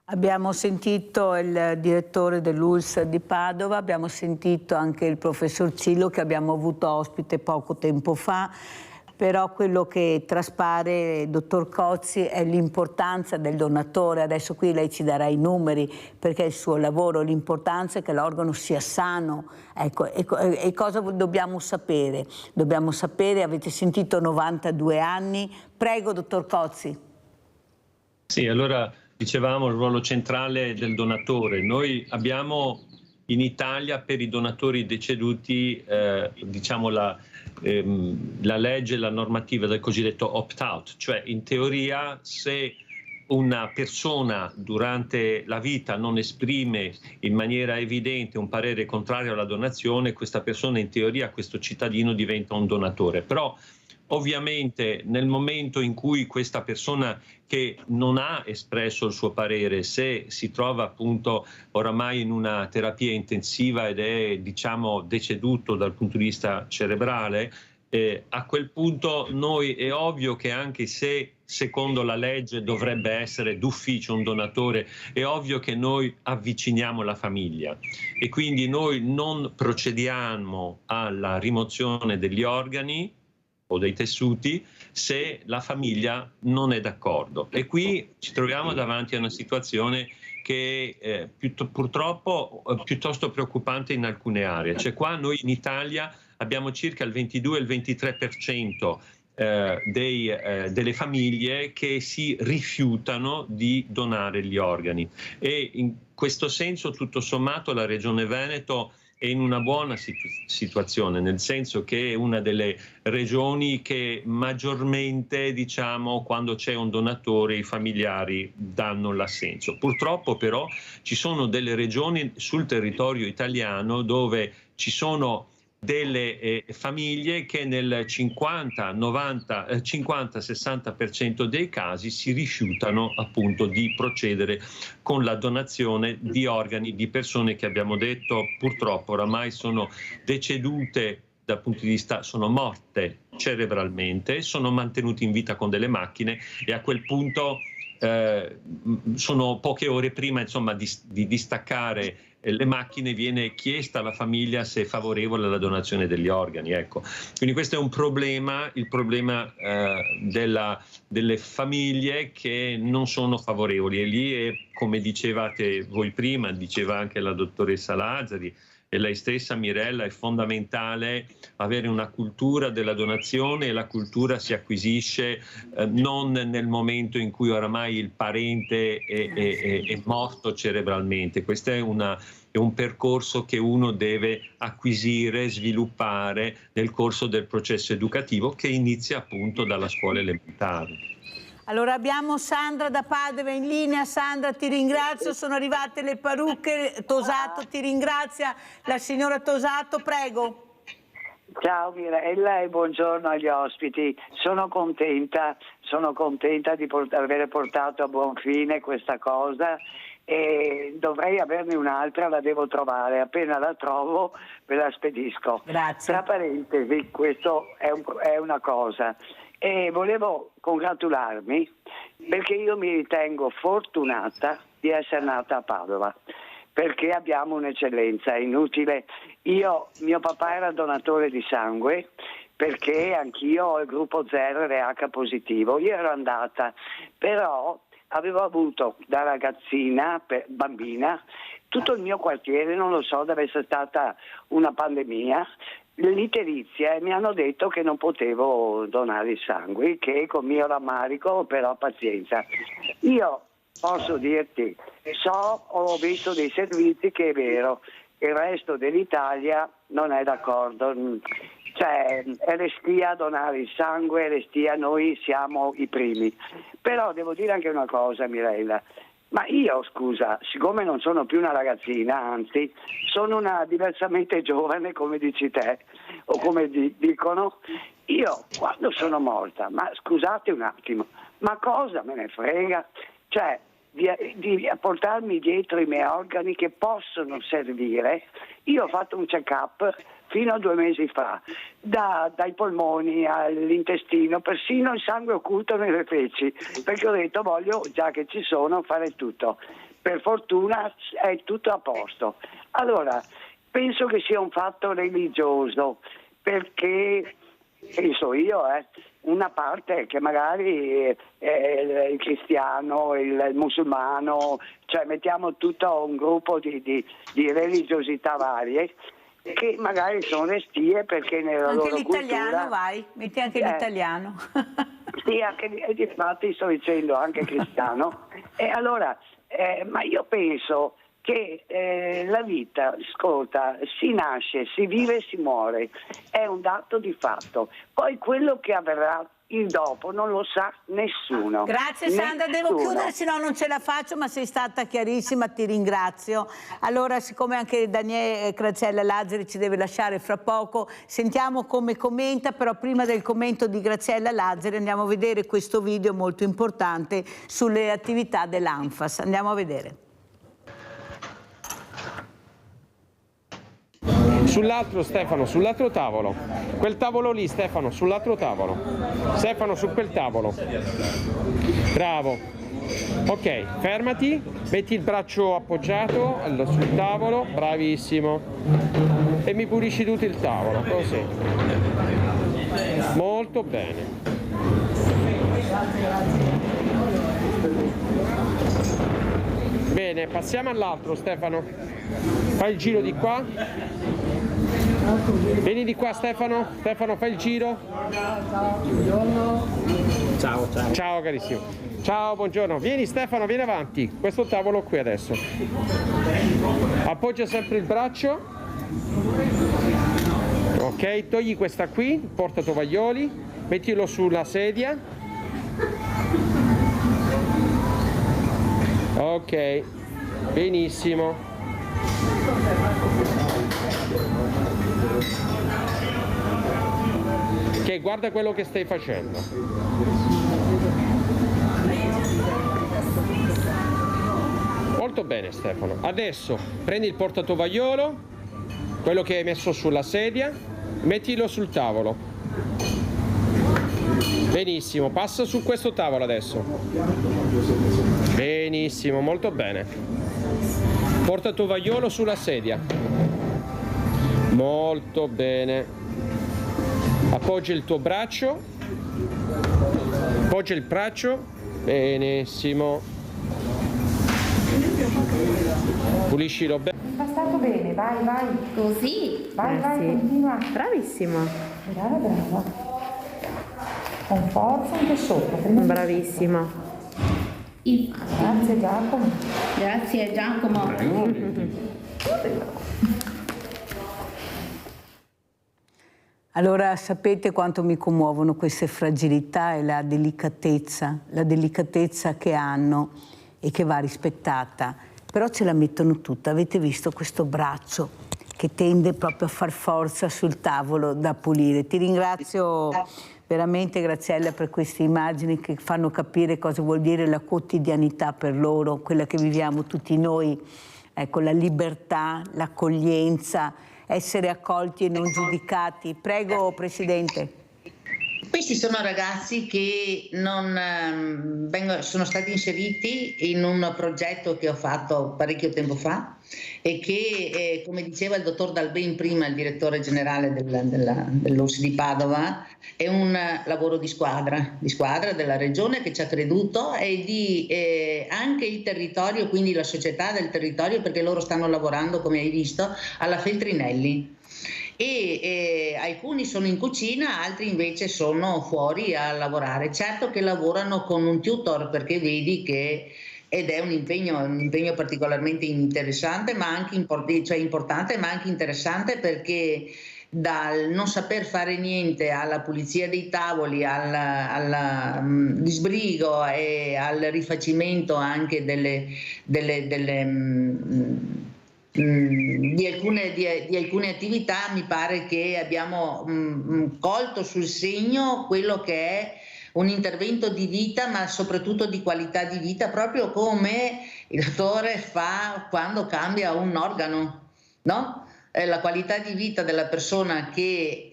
Abbiamo sentito il direttore dell'ULSS di Padova, abbiamo sentito anche il professor Cillo che abbiamo avuto ospite poco tempo fa, però quello che traspare, dottor Cozzi, è l'importanza del donatore. Adesso qui lei ci darà i numeri perché è il suo lavoro, l'importanza è che l'organo sia sano. Ecco, e cosa dobbiamo sapere? Dobbiamo sapere, avete sentito 92 anni, prego dottor Cozzi. Sì, allora dicevamo il ruolo centrale del donatore. Noi abbiamo in Italia per i donatori deceduti diciamo la legge, la normativa del cosiddetto opt-out, cioè in teoria se una persona durante la vita non esprime in maniera evidente un parere contrario alla donazione, questa persona in teoria, questo cittadino diventa un donatore. Però ovviamente nel momento in cui questa persona che non ha espresso il suo parere, se si trova appunto oramai in una terapia intensiva ed è diciamo deceduto dal punto di vista cerebrale, a quel punto noi è ovvio che anche se secondo la legge dovrebbe essere d'ufficio un donatore, è ovvio che noi avviciniamo la famiglia e quindi noi non procediamo alla rimozione degli organi o dei tessuti se la famiglia non è d'accordo. E qui ci troviamo davanti a una situazione che è purtroppo piuttosto preoccupante in alcune aree. Cioè qua noi in Italia abbiamo circa il 22 e il 23% delle famiglie che si rifiutano di donare gli organi e in questo senso tutto sommato la Regione Veneto è in una buona situazione, nel senso che è una delle regioni che maggiormente, diciamo, quando c'è un donatore i familiari danno l'assenso. Purtroppo però ci sono delle regioni sul territorio italiano dove ci sono delle famiglie che nel 50-60% dei casi si rifiutano appunto di procedere con la donazione di organi di persone che abbiamo detto purtroppo oramai sono decedute dal punto di vista, sono morte cerebralmente, sono mantenute in vita con delle macchine e a quel punto sono poche ore prima insomma di distaccare le macchine viene chiesta alla famiglia se è favorevole alla donazione degli organi. Ecco. Quindi questo è un problema, il problema delle famiglie che non sono favorevoli e lì è, come dicevate voi prima, diceva anche la dottoressa Lazzari e lei stessa Mirella, è fondamentale avere una cultura della donazione e la cultura si acquisisce non nel momento in cui oramai il parente è morto cerebralmente. Questo è un percorso che uno deve acquisire, sviluppare nel corso del processo educativo che inizia appunto dalla scuola elementare. Allora abbiamo Sandra da Padova in linea. Sandra, ti ringrazio, sono arrivate le parrucche. Tosato ti ringrazia, la signora Tosato, prego. Ciao Mirella e buongiorno agli ospiti. Sono contenta di aver portato a buon fine questa cosa e dovrei averne un'altra, la devo trovare, appena la trovo ve la spedisco. Grazie. Tra parentesi, questo è una cosa. E volevo congratularmi perché io mi ritengo fortunata di essere nata a Padova, perché abbiamo un'eccellenza, è inutile. Mio papà era donatore di sangue perché anch'io ho il gruppo 0 RH positivo. Io ero andata, però avevo avuto da ragazzina, bambina, tutto il mio quartiere, non lo so, deve essere stata una pandemia, l'iterizia, e mi hanno detto che non potevo donare il sangue, che con mio rammarico, però pazienza. Io posso dirti, ho visto dei servizi che è vero, il resto dell'Italia non è d'accordo, cioè è restia a donare il sangue, restia, noi siamo i primi. Però devo dire anche una cosa, Mirella, ma io, scusa, siccome non sono più una ragazzina, anzi, sono una diversamente giovane, come dici te, o come dicono, io quando sono morta, ma scusate un attimo, ma cosa me ne frega? Cioè, di portarmi dietro i miei organi che possono servire. Io ho fatto un check-up fino a 2 mesi fa, dai polmoni all'intestino, persino il sangue occulto nelle feci, perché ho detto voglio, già che ci sono, fare tutto. Per fortuna è tutto a posto. Allora, penso che sia un fatto religioso, perché penso io, una parte che magari è il cristiano, il musulmano, cioè mettiamo tutto un gruppo di religiosità varie, che magari sono restie perché nella anche loro cultura... Anche l'italiano, vai, metti anche l'italiano. Sì, infatti sto dicendo anche cristiano. E allora, ma io penso che la vita, ascolta, si nasce, si vive e si muore, è un dato di fatto. Poi quello che avverrà il dopo non lo sa nessuno. Grazie Sandra, devo chiudere, se no non ce la faccio, ma sei stata chiarissima, ti ringrazio. Allora, siccome anche Daniele Graziella Lazzari ci deve lasciare fra poco, sentiamo come commenta, però prima del commento di Graziella Lazzari andiamo a vedere questo video molto importante sulle attività dell'ANFAS. Andiamo a vedere. Sull'altro Stefano, sull'altro tavolo. Quel tavolo lì Stefano, sull'altro tavolo. Stefano, su quel tavolo. Bravo. Ok, fermati, metti il braccio appoggiato sul tavolo, bravissimo. E mi pulisci tutto il tavolo, così. Molto bene. Bene, passiamo all'altro Stefano. Fai il giro di qua. Vieni di qua Stefano. Stefano, fai il giro. Ciao, ciao. Ciao carissimo. Ciao, buongiorno. Vieni Stefano, vieni avanti. Questo tavolo qui adesso. Appoggia sempre il braccio. Ok, togli questa qui, portatovaglioli. Mettilo sulla sedia. Ok, benissimo. Ok, guarda quello che stai facendo. Molto bene Stefano. Adesso prendi il portatovagliolo, quello che hai messo sulla sedia, mettilo sul tavolo. Benissimo, passa su questo tavolo adesso. Benissimo, molto bene. Portatovagliolo sulla sedia. Molto bene. Appoggia il tuo braccio. Appoggia il braccio. Benissimo. Puliscilo bene. Passato bene, vai, vai. Così. Vai, vai, continua. Bravissimo. Brava, brava. Con forza anche sopra. Bravissimo. Grazie Giacomo. Grazie Giacomo. Allora sapete quanto mi commuovono queste fragilità e la delicatezza che hanno e che va rispettata, però ce la mettono tutta. Avete visto questo braccio che tende proprio a far forza sul tavolo da pulire. Ti ringrazio veramente, Graziella, per queste immagini che fanno capire cosa vuol dire la quotidianità per loro, quella che viviamo tutti noi, ecco, la libertà, l'accoglienza, essere accolti e non giudicati. Prego, Presidente. Questi sono ragazzi che sono stati inseriti in un progetto che ho fatto parecchio tempo fa e che, come diceva il dottor Dalben prima, il direttore generale dell'URSS di Padova, è un lavoro di squadra della Regione che ci ha creduto e di anche il territorio, quindi la società del territorio, perché loro stanno lavorando, come hai visto, alla Feltrinelli. E alcuni sono in cucina, altri invece sono fuori a lavorare. Certo che lavorano con un tutor, perché vedi che ed è un impegno particolarmente interessante, ma anche importante, ma anche interessante, perché dal non saper fare niente alla pulizia dei tavoli, al disbrigo e al rifacimento anche di alcune attività, mi pare che abbiamo colto sul segno quello che è un intervento di vita, ma soprattutto di qualità di vita, proprio come il dottore fa quando cambia un organo, no? La qualità di vita della persona che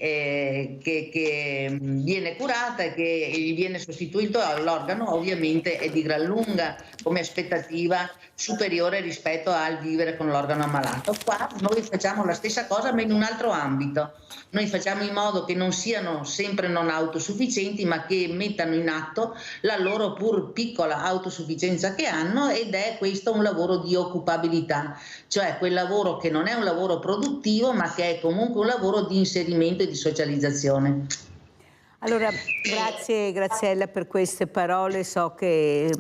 viene curata e che gli viene sostituito all'organo ovviamente è di gran lunga come aspettativa superiore rispetto al vivere con l'organo ammalato. Qua noi facciamo la stessa cosa ma in un altro ambito. Noi facciamo in modo che non siano sempre non autosufficienti, ma che mettano in atto la loro pur piccola autosufficienza che hanno, ed è questo un lavoro di occupabilità, cioè quel lavoro che non è un lavoro produttivo ma che è comunque un lavoro di inserimento e di socializzazione. Allora, grazie Graziella per queste parole, so che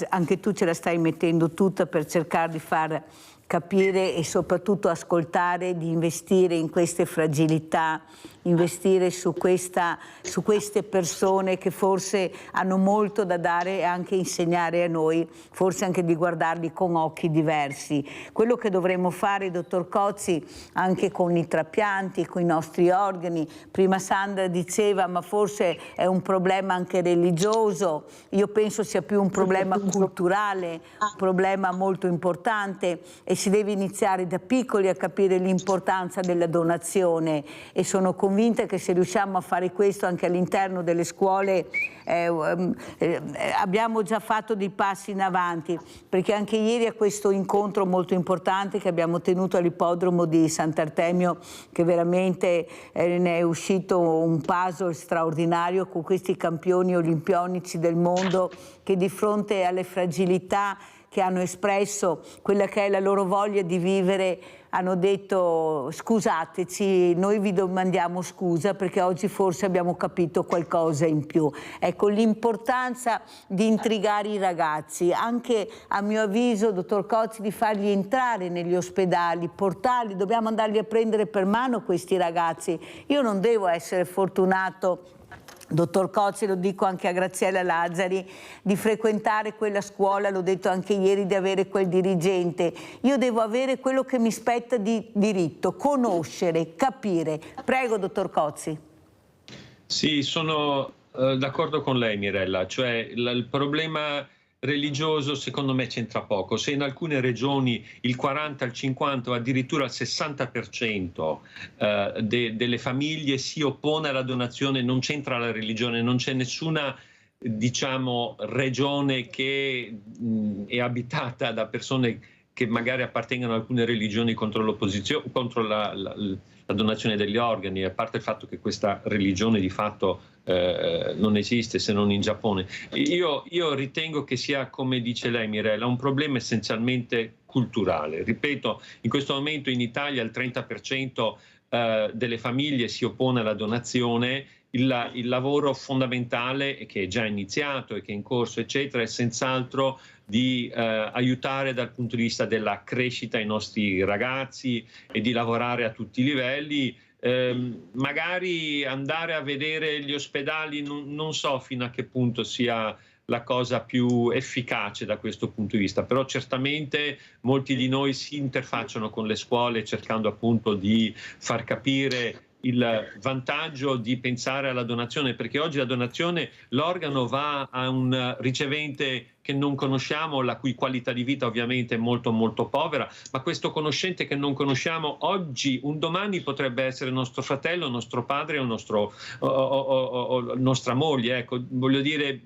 anche tu ce la stai mettendo tutta per cercare di far capire e soprattutto ascoltare, di investire in queste fragilità, investire su queste persone che forse hanno molto da dare e anche insegnare a noi, forse anche di guardarli con occhi diversi. Quello che dovremmo fare, dottor Cozzi, anche con i trapianti, con i nostri organi, prima Sandra diceva ma forse è un problema anche religioso, io penso sia più un problema culturale, un problema molto importante, e si deve iniziare da piccoli a capire l'importanza della donazione, e sono convinta che se riusciamo a fare questo anche all'interno delle scuole abbiamo già fatto dei passi in avanti, perché anche ieri a questo incontro molto importante che abbiamo tenuto all'ippodromo di Sant'Artemio, che veramente ne è uscito un puzzle straordinario con questi campioni olimpionici del mondo che di fronte alle fragilità che hanno espresso quella che è la loro voglia di vivere, hanno detto scusateci, noi vi domandiamo scusa perché oggi forse abbiamo capito qualcosa in più. Ecco, l'importanza di intrigare i ragazzi, anche a mio avviso, dottor Cozzi, di farli entrare negli ospedali, portarli, dobbiamo andarli a prendere per mano questi ragazzi. Io non devo essere fortunato, dottor Cozzi, lo dico anche a Graziella Lazzari, di frequentare quella scuola, l'ho detto anche ieri, di avere quel dirigente. Io devo avere quello che mi spetta di diritto, conoscere, capire. Prego, dottor Cozzi. Sì, sono d'accordo con lei, Mirella, cioè il problema religioso secondo me c'entra poco. Se in alcune regioni il 40, il 50 o addirittura il 60% delle famiglie si oppone alla donazione, non c'entra la religione, non c'è nessuna, diciamo, regione che è abitata da persone che magari appartengono a alcune religioni contro l'opposizione, contro la donazione degli organi, a parte il fatto che questa religione di fatto non esiste se non in Giappone. Io ritengo che sia, come dice lei, Mirella, un problema essenzialmente culturale. Ripeto, in questo momento in Italia il 30% delle famiglie si oppone alla donazione. Il lavoro fondamentale, che è già iniziato e che è in corso, eccetera, è senz'altro di aiutare dal punto di vista della crescita i nostri ragazzi e di lavorare a tutti i livelli, magari andare a vedere gli ospedali non so fino a che punto sia la cosa più efficace da questo punto di vista, però certamente molti di noi si interfacciano con le scuole cercando appunto di far capire il vantaggio di pensare alla donazione, perché oggi la donazione, l'organo va a un ricevente che non conosciamo, la cui qualità di vita ovviamente è molto molto povera, ma questo conoscente che non conosciamo oggi, un domani potrebbe essere nostro fratello, nostro padre o nostra moglie. Ecco, voglio dire,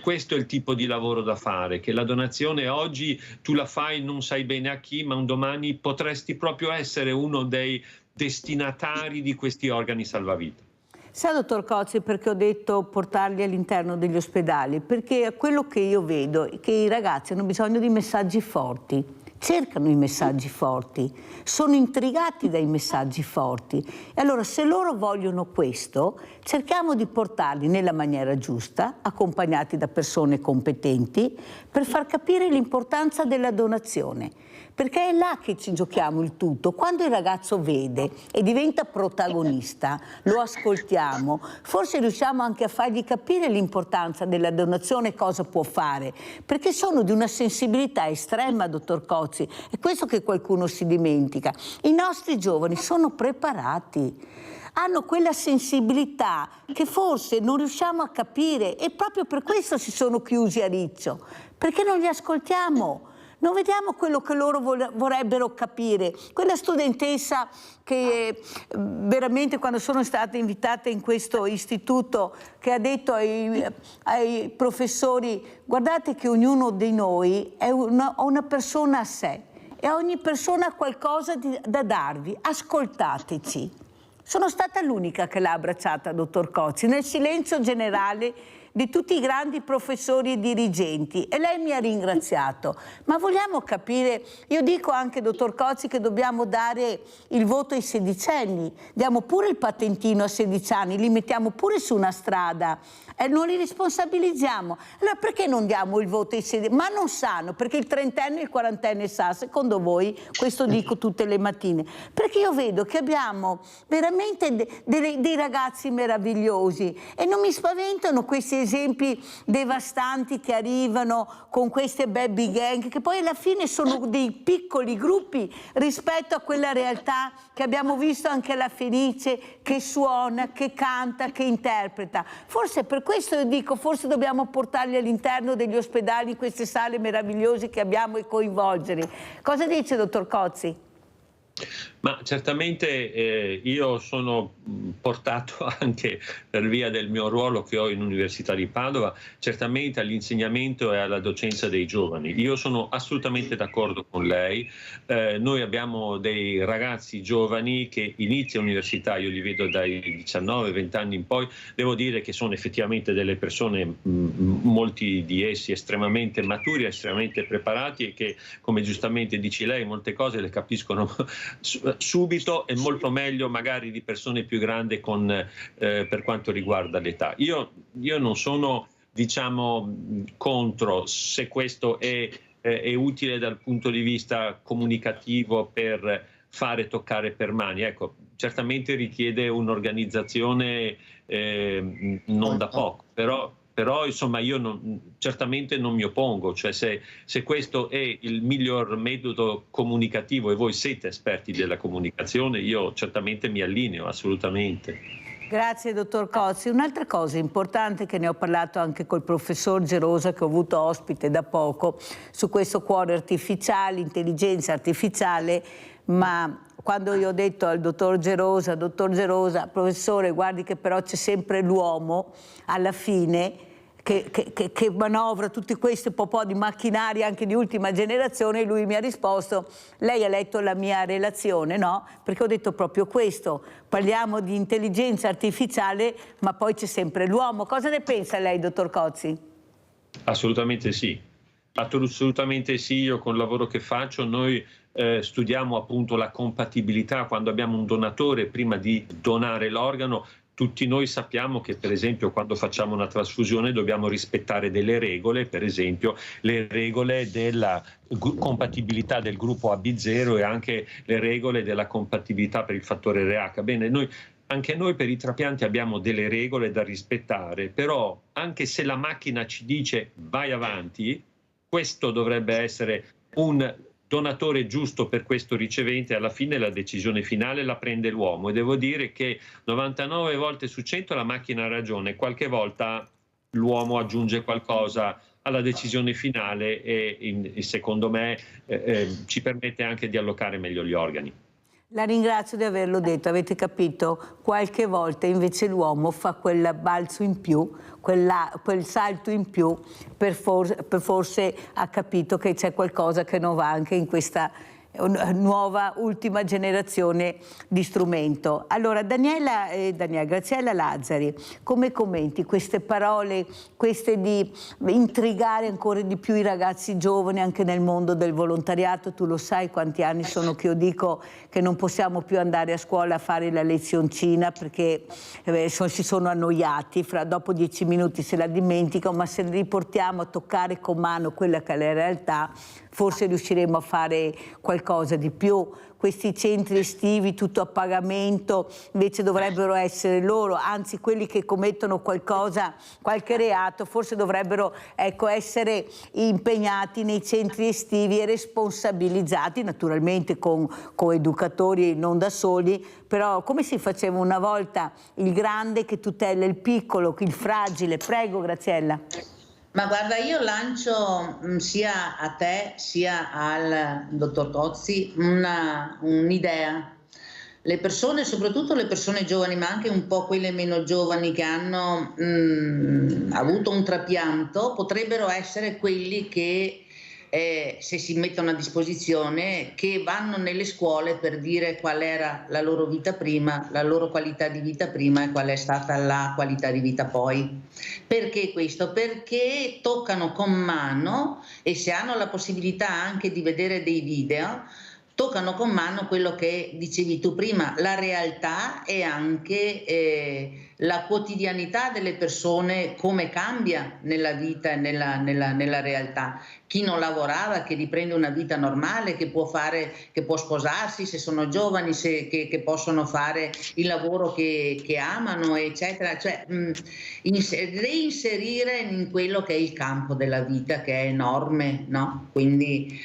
questo è il tipo di lavoro da fare, che la donazione oggi tu la fai, non sai bene a chi, ma un domani potresti proprio essere uno dei destinatari di questi organi salvavita. Sa, dottor Cozzi, perché ho detto portarli all'interno degli ospedali? Perché quello che io vedo è che i ragazzi hanno bisogno di messaggi forti, cercano i messaggi forti, sono intrigati dai messaggi forti. E allora, se loro vogliono questo, cerchiamo di portarli nella maniera giusta, accompagnati da persone competenti, per far capire l'importanza della donazione. Perché è là che ci giochiamo il tutto. Quando il ragazzo vede e diventa protagonista, lo ascoltiamo, forse riusciamo anche a fargli capire l'importanza della donazione e cosa può fare. Perché sono di una sensibilità estrema, dottor Cozzi, è questo che qualcuno si dimentica. I nostri giovani sono preparati, hanno quella sensibilità che forse non riusciamo a capire e proprio per questo si sono chiusi a riccio, perché non li ascoltiamo. Non vediamo quello che loro vorrebbero capire. Quella studentessa che veramente, quando sono stata invitata in questo istituto, che ha detto ai professori: guardate che ognuno di noi è una persona a sé e ogni persona ha qualcosa da darvi, ascoltateci. Sono stata l'unica che l'ha abbracciata, dottor Cozzi, nel silenzio generale di tutti i grandi professori e dirigenti, e lei mi ha ringraziato. Ma vogliamo capire, io dico anche, dottor Cozzi, che dobbiamo dare il voto ai sedicenni, diamo pure il patentino a 16 anni, li mettiamo pure su una strada e non li responsabilizziamo. Allora perché non diamo il voto ai sedicenni? Ma non sanno, perché il trentenne e il quarantenne sa, secondo voi? Questo dico tutte le mattine. Perché io vedo che abbiamo veramente dei ragazzi meravigliosi e non mi spaventano questi esempi devastanti che arrivano con queste baby gang, che poi alla fine sono dei piccoli gruppi rispetto a quella realtà che abbiamo visto anche alla Fenice, che suona, che canta, che interpreta. Forse per questo io dico, forse dobbiamo portarli all'interno degli ospedali, in queste sale meravigliose che abbiamo, e coinvolgerli. Cosa dice, dottor Cozzi? Ma certamente io sono portato anche per via del mio ruolo che ho in Università di Padova, certamente all'insegnamento e alla docenza dei giovani. Io sono assolutamente d'accordo con lei. Noi abbiamo dei ragazzi giovani che iniziano l'università, io li vedo dai 19-20 anni in poi, devo dire che sono effettivamente delle persone, molti di essi estremamente maturi, estremamente preparati e che, come giustamente dice lei, molte cose le capiscono subito e molto meglio magari di persone più grandi per quanto riguarda l'età. Io non sono, diciamo, contro, se questo è utile dal punto di vista comunicativo per fare toccare per mani. Ecco, certamente richiede un'organizzazione non da poco, però insomma io certamente non mi oppongo, cioè se questo è il miglior metodo comunicativo e voi siete esperti della comunicazione, io certamente mi allineo, assolutamente. Grazie, dottor Cozzi. Un'altra cosa importante, che ne ho parlato anche col professor Gerosa, che ho avuto ospite da poco, su questo cuore artificiale, intelligenza artificiale, ma quando io ho detto al dottor Gerosa, professore, guardi che però c'è sempre l'uomo alla fine che manovra tutti questi po' di macchinari anche di ultima generazione, e lui mi ha risposto: lei ha letto la mia relazione, no? Perché ho detto proprio questo, parliamo di intelligenza artificiale ma poi c'è sempre l'uomo. Cosa ne pensa lei, dottor Cozzi? Assolutamente sì, io con il lavoro che faccio, noi studiamo appunto la compatibilità. Quando abbiamo un donatore, prima di donare l'organo, tutti noi sappiamo che per esempio quando facciamo una trasfusione dobbiamo rispettare delle regole, per esempio le regole della compatibilità del gruppo AB0 e anche le regole della compatibilità per il fattore RH. Bene, anche noi per i trapianti abbiamo delle regole da rispettare, però anche se la macchina ci dice vai avanti, questo dovrebbe essere un donatore giusto per questo ricevente. Alla fine la decisione finale la prende l'uomo, e devo dire che 99 volte su 100 la macchina ha ragione, qualche volta l'uomo aggiunge qualcosa alla decisione finale e secondo me ci permette anche di allocare meglio gli organi. La ringrazio di averlo detto, avete capito? Qualche volta invece l'uomo fa quel balzo in più, quel salto in più, forse ha capito che c'è qualcosa che non va anche in questa nuova ultima generazione di strumento. Allora Graziella Lazzari, come commenti queste parole, queste di intrigare ancora di più i ragazzi giovani anche nel mondo del volontariato? Tu lo sai quanti anni sono che io dico che non possiamo più andare a scuola a fare la lezioncina perché si sono annoiati, dopo 10 minuti se la dimenticano, ma se li riportiamo a toccare con mano quella che è la realtà, forse riusciremo a fare qualcosa di più. Questi centri estivi tutto a pagamento invece dovrebbero essere loro, anzi quelli che commettono qualche reato, forse dovrebbero essere impegnati nei centri estivi e responsabilizzati, naturalmente con educatori non da soli, però come si faceva una volta, il grande che tutela il piccolo, il fragile. Prego Graziella. Ma guarda, io lancio sia a te sia al dottor Cozzi un'idea. Le persone, soprattutto le persone giovani, ma anche un po' quelle meno giovani che hanno avuto un trapianto, potrebbero essere quelli che se si mettono a disposizione, che vanno nelle scuole per dire qual era la loro vita prima, la loro qualità di vita prima e qual è stata la qualità di vita poi. Perché questo? Perché toccano con mano, e se hanno la possibilità anche di vedere dei video, toccano con mano quello che dicevi tu prima, la realtà e anche la quotidianità delle persone, come cambia nella vita e nella realtà. Chi non lavorava, che riprende una vita normale, che può sposarsi se sono giovani, che possono fare il lavoro che amano, eccetera. Cioè reinserire in quello che è il campo della vita, che è enorme, no? Quindi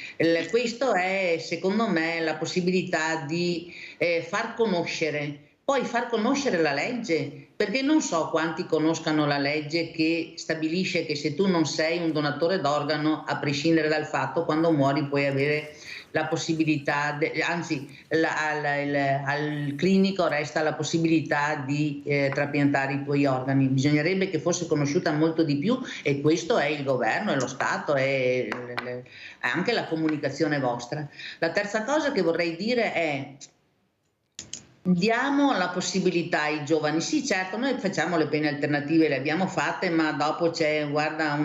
questo è, secondo me, la possibilità di far conoscere. Poi far conoscere la legge, perché non so quanti conoscano la legge che stabilisce che se tu non sei un donatore d'organo, a prescindere dal fatto, quando muori puoi avere la possibilità, anzi al clinico resta la possibilità di trapiantare i tuoi organi. Bisognerebbe che fosse conosciuta molto di più, e questo è il governo, è lo Stato, è anche la comunicazione vostra. La terza cosa che vorrei dire è: diamo la possibilità ai giovani. Sì, certo, noi facciamo le pene alternative, le abbiamo fatte, ma dopo c'è, guarda,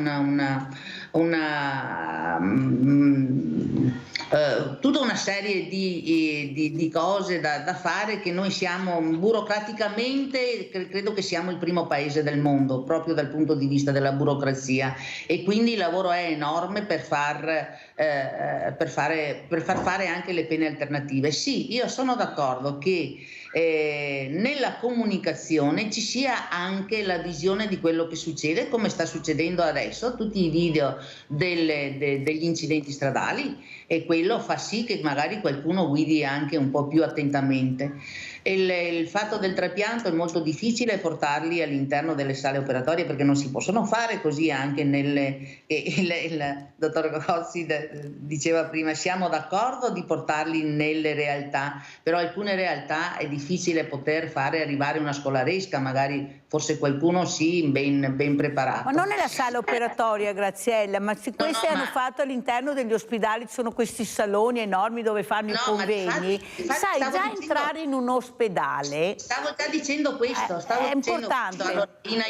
tutta una serie di cose da fare, che noi siamo burocraticamente, credo che siamo il primo paese del mondo proprio dal punto di vista della burocrazia, e quindi il lavoro è enorme per far fare anche le pene alternative. Sì, io sono d'accordo che nella comunicazione ci sia anche la visione di quello che succede, come sta succedendo adesso, tutti i video degli incidenti stradali, e quello fa sì che magari qualcuno guidi anche un po' più attentamente. Il fatto del trapianto è molto difficile portarli all'interno delle sale operatorie, perché non si possono fare così, anche il dottor Cozzi diceva prima, siamo d'accordo di portarli nelle realtà, però alcune realtà è difficile poter fare arrivare una scolaresca, magari forse qualcuno sì, ben preparato. Ma non è la sala operatoria, Graziella, ma questi hanno fatto all'interno degli ospedali, ci sono questi saloni enormi dove fanno i convegni. Infatti sai, già entrare in un ospedale... Stavo già dicendo questo, è importante. Allora, in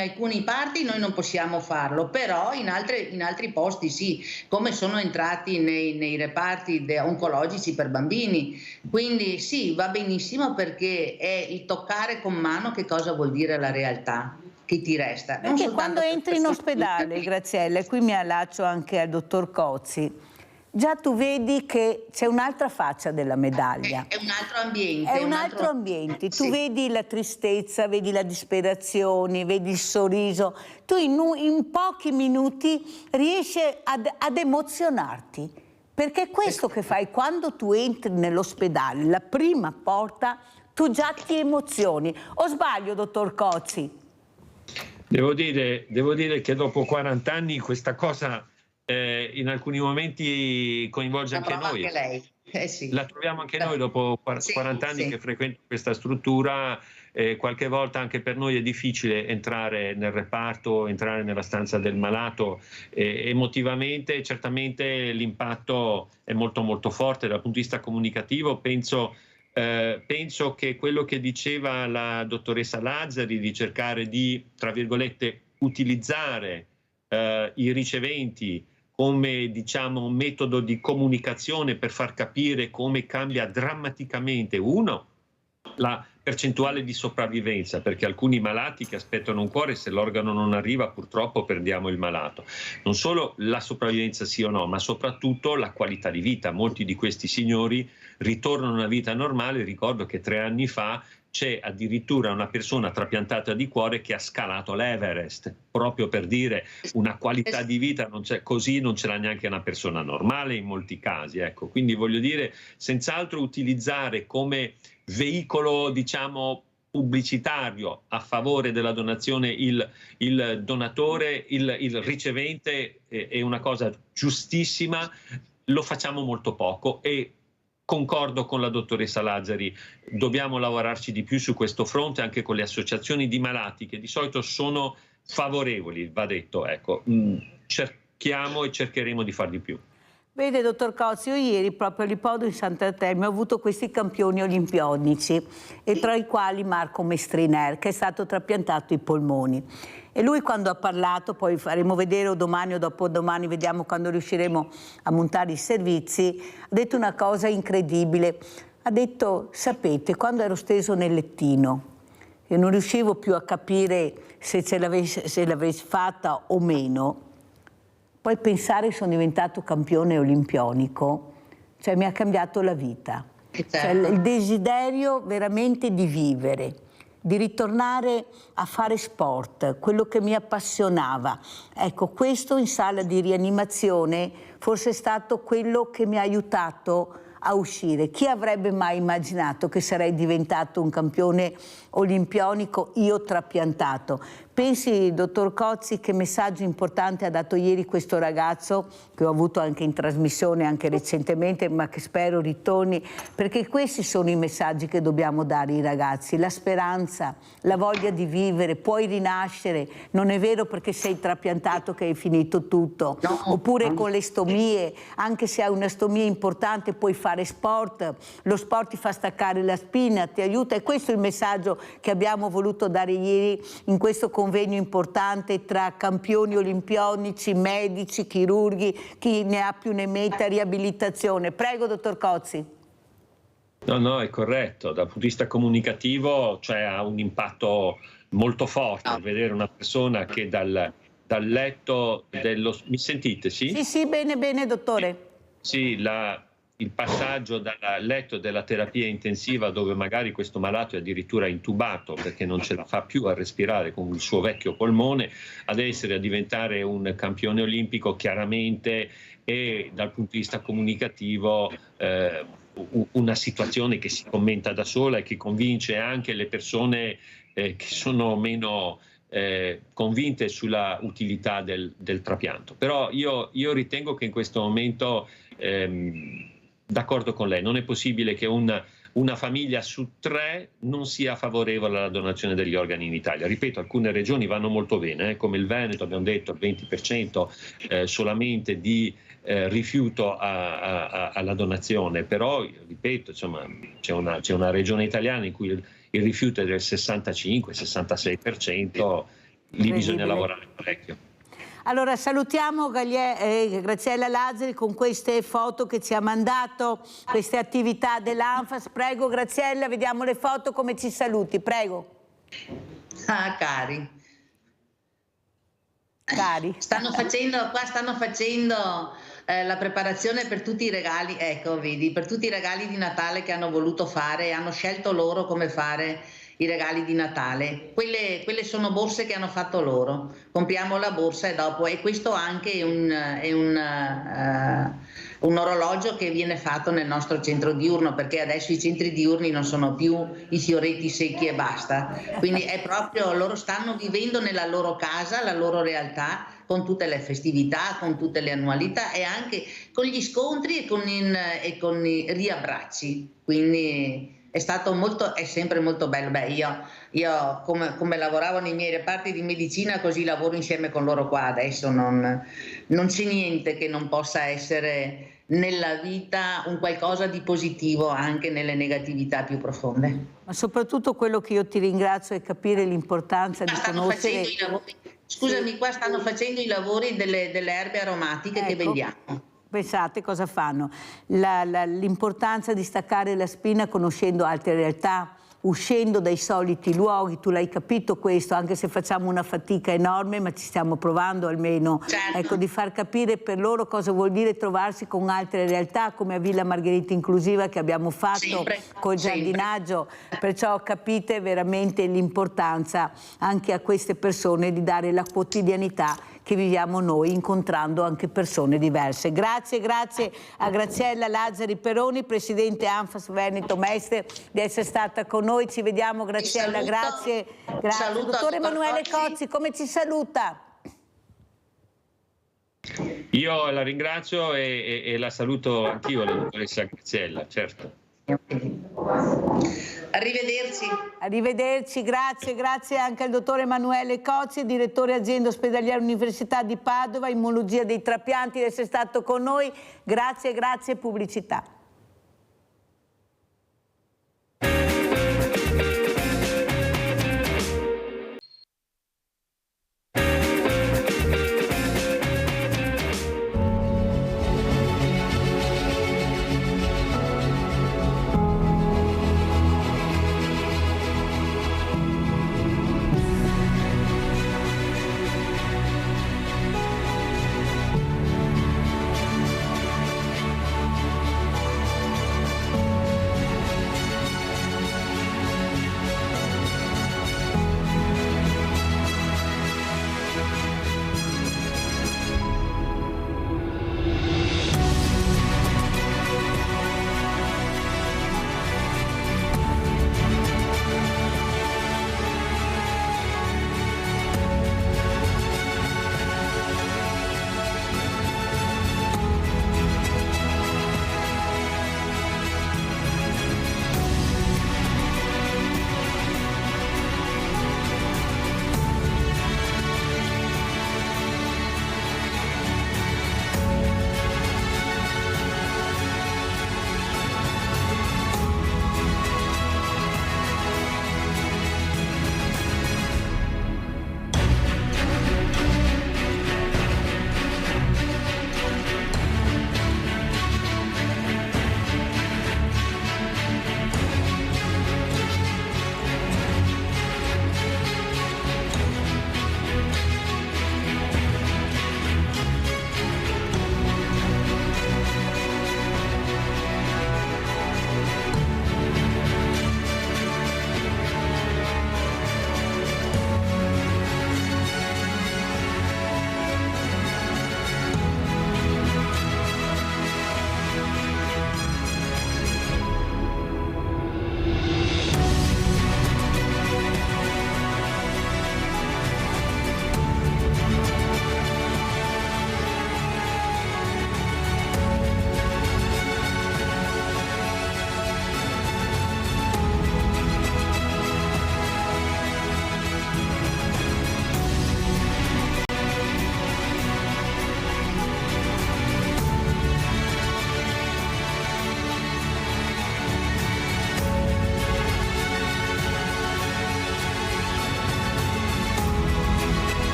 alcuni parti noi non possiamo farlo, però in altri posti sì, come sono entrati nei reparti oncologici per bambini, quindi sì, va benissimo, perché è il toccare con mano che cosa vuol dire la realtà che ti resta. Perché quando entri in ospedale, Graziella, e qui mi allaccio anche al dottor Cozzi, già tu vedi che c'è un'altra faccia della medaglia. È un altro ambiente. È un altro ambiente. Tu vedi la tristezza, vedi la disperazione, vedi il sorriso. Tu in pochi minuti riesci ad emozionarti. Perché è questo che fai quando tu entri nell'ospedale, la prima porta, tu già ti emozioni. O sbaglio, dottor Cozzi? Devo dire che dopo 40 anni questa cosa in alcuni momenti coinvolge anche noi. Anche lei. Sì. La troviamo anche noi dopo 40 anni che frequento questa struttura. Qualche volta anche per noi è difficile entrare nel reparto, entrare nella stanza del malato. Emotivamente certamente l'impatto è molto molto forte dal punto di vista comunicativo. Penso che quello che diceva la dottoressa Lazzari, di cercare di, tra virgolette, utilizzare i riceventi come, diciamo, un metodo di comunicazione per far capire come cambia drammaticamente la percentuale di sopravvivenza, perché alcuni malati che aspettano un cuore, se l'organo non arriva purtroppo perdiamo il malato. Non solo la sopravvivenza sì o no, ma soprattutto la qualità di vita. Molti di questi signori ritornano a una vita normale. Ricordo che 3 anni fa c'è addirittura una persona trapiantata di cuore che ha scalato l'Everest, proprio per dire una qualità di vita così non ce l'ha neanche una persona normale in molti casi. Ecco. Quindi voglio dire, senz'altro utilizzare come veicolo, diciamo, pubblicitario a favore della donazione il donatore, il ricevente è una cosa giustissima. Lo facciamo molto poco e concordo con la dottoressa Lazzari, dobbiamo lavorarci di più su questo fronte, anche con le associazioni di malati che di solito sono favorevoli, va detto, ecco, cerchiamo e cercheremo di far di più. Vede, dottor Cozzi, io ieri proprio all'Ipodo in Santa Termine ho avuto questi campioni olimpionici, e tra i quali Marco Mestriner, che è stato trapiantato i polmoni. E lui, quando ha parlato, poi faremo vedere o domani o dopodomani, vediamo quando riusciremo a montare i servizi, ha detto una cosa incredibile. Ha detto: sapete, quando ero steso nel lettino e non riuscivo più a capire se l'avessi fatta o meno, poi pensare sono diventato campione olimpionico, cioè mi ha cambiato la vita. Cioè, il desiderio veramente di vivere, di ritornare a fare sport, quello che mi appassionava. Ecco, questo in sala di rianimazione forse è stato quello che mi ha aiutato a uscire. Chi avrebbe mai immaginato che sarei diventato un campione olimpionico, io trapiantato? Pensi, dottor Cozzi, che messaggio importante ha dato ieri questo ragazzo, che ho avuto anche in trasmissione anche recentemente, ma che spero ritorni, perché questi sono i messaggi che dobbiamo dare ai ragazzi: la speranza, la voglia di vivere, puoi rinascere, non è vero perché sei trapiantato che hai finito tutto, oppure con le stomie, anche se hai una stomia importante puoi fare sport, lo sport ti fa staccare la spina, ti aiuta, e questo è il messaggio che abbiamo voluto dare ieri in questo convegno importante tra campioni olimpionici, medici, chirurghi, chi ne ha più ne metta, riabilitazione. Prego, dottor Cozzi. No, è corretto. Dal punto di vista comunicativo, cioè, ha un impatto molto forte vedere una persona che dal letto dello... Mi sentite, sì? Sì, bene, dottore. Sì, il passaggio dal letto della terapia intensiva, dove magari questo malato è addirittura intubato perché non ce la fa più a respirare con il suo vecchio polmone, a diventare un campione olimpico, chiaramente è dal punto di vista comunicativo una situazione che si commenta da sola e che convince anche le persone che sono meno convinte sulla utilità del trapianto. Però io ritengo che in questo momento, d'accordo con lei, non è possibile che una famiglia su 3 non sia favorevole alla donazione degli organi in Italia. Ripeto, alcune regioni vanno molto bene, come il Veneto, abbiamo detto, il 20% solamente di rifiuto alla donazione, però ripeto, insomma, c'è una regione italiana in cui il rifiuto è del 65-66%, lì bisogna lavorare parecchio. Allora salutiamo Graziella Lazzari con queste foto che ci ha mandato, queste attività dell'ANFAS. Prego Graziella, vediamo le foto, come ci saluti, prego. Cari. Stanno facendo la preparazione per tutti i regali, ecco vedi, per tutti i regali di Natale che hanno voluto fare, hanno scelto loro come fare i regali di Natale. Quelle sono borse che hanno fatto loro, compriamo la borsa e dopo, e questo anche è un orologio che viene fatto nel nostro centro diurno, perché adesso i centri diurni non sono più i fioretti secchi e basta, quindi è proprio, loro stanno vivendo nella loro casa, la loro realtà, con tutte le festività, con tutte le annualità e anche con gli scontri e con i riabbracci, quindi è sempre molto bello. Beh, io come lavoravo nei miei reparti di medicina, così lavoro insieme con loro qua adesso, non c'è niente che non possa essere nella vita un qualcosa di positivo anche nelle negatività più profonde. Ma soprattutto quello che io ti ringrazio è capire l'importanza di conoscere... Scusami, qua stanno facendo i lavori delle erbe aromatiche che vendiamo. Pensate cosa fanno, l'importanza di staccare la spina conoscendo altre realtà, uscendo dai soliti luoghi, tu l'hai capito questo, anche se facciamo una fatica enorme, ma ci stiamo provando almeno, ecco, di far capire per loro cosa vuol dire trovarsi con altre realtà, come a Villa Margherita Inclusiva che abbiamo fatto col giardinaggio, perciò capite veramente l'importanza anche a queste persone di dare la quotidianità che viviamo noi, incontrando anche persone diverse. Grazie a Graziella Lazzari Peroni, Presidente ANFAS Veneto Mestre, di essere stata con noi. Ci vediamo, Graziella, grazie. Dottore Emanuele Cozzi, come ci saluta? Io la ringrazio e la saluto anch'io, la dottoressa Graziella, certo. Arrivederci, grazie anche al dottore Emanuele Cozzi, direttore azienda ospedaliera Università di Padova, imunologia dei trapianti, di essere stato con noi. Grazie, pubblicità.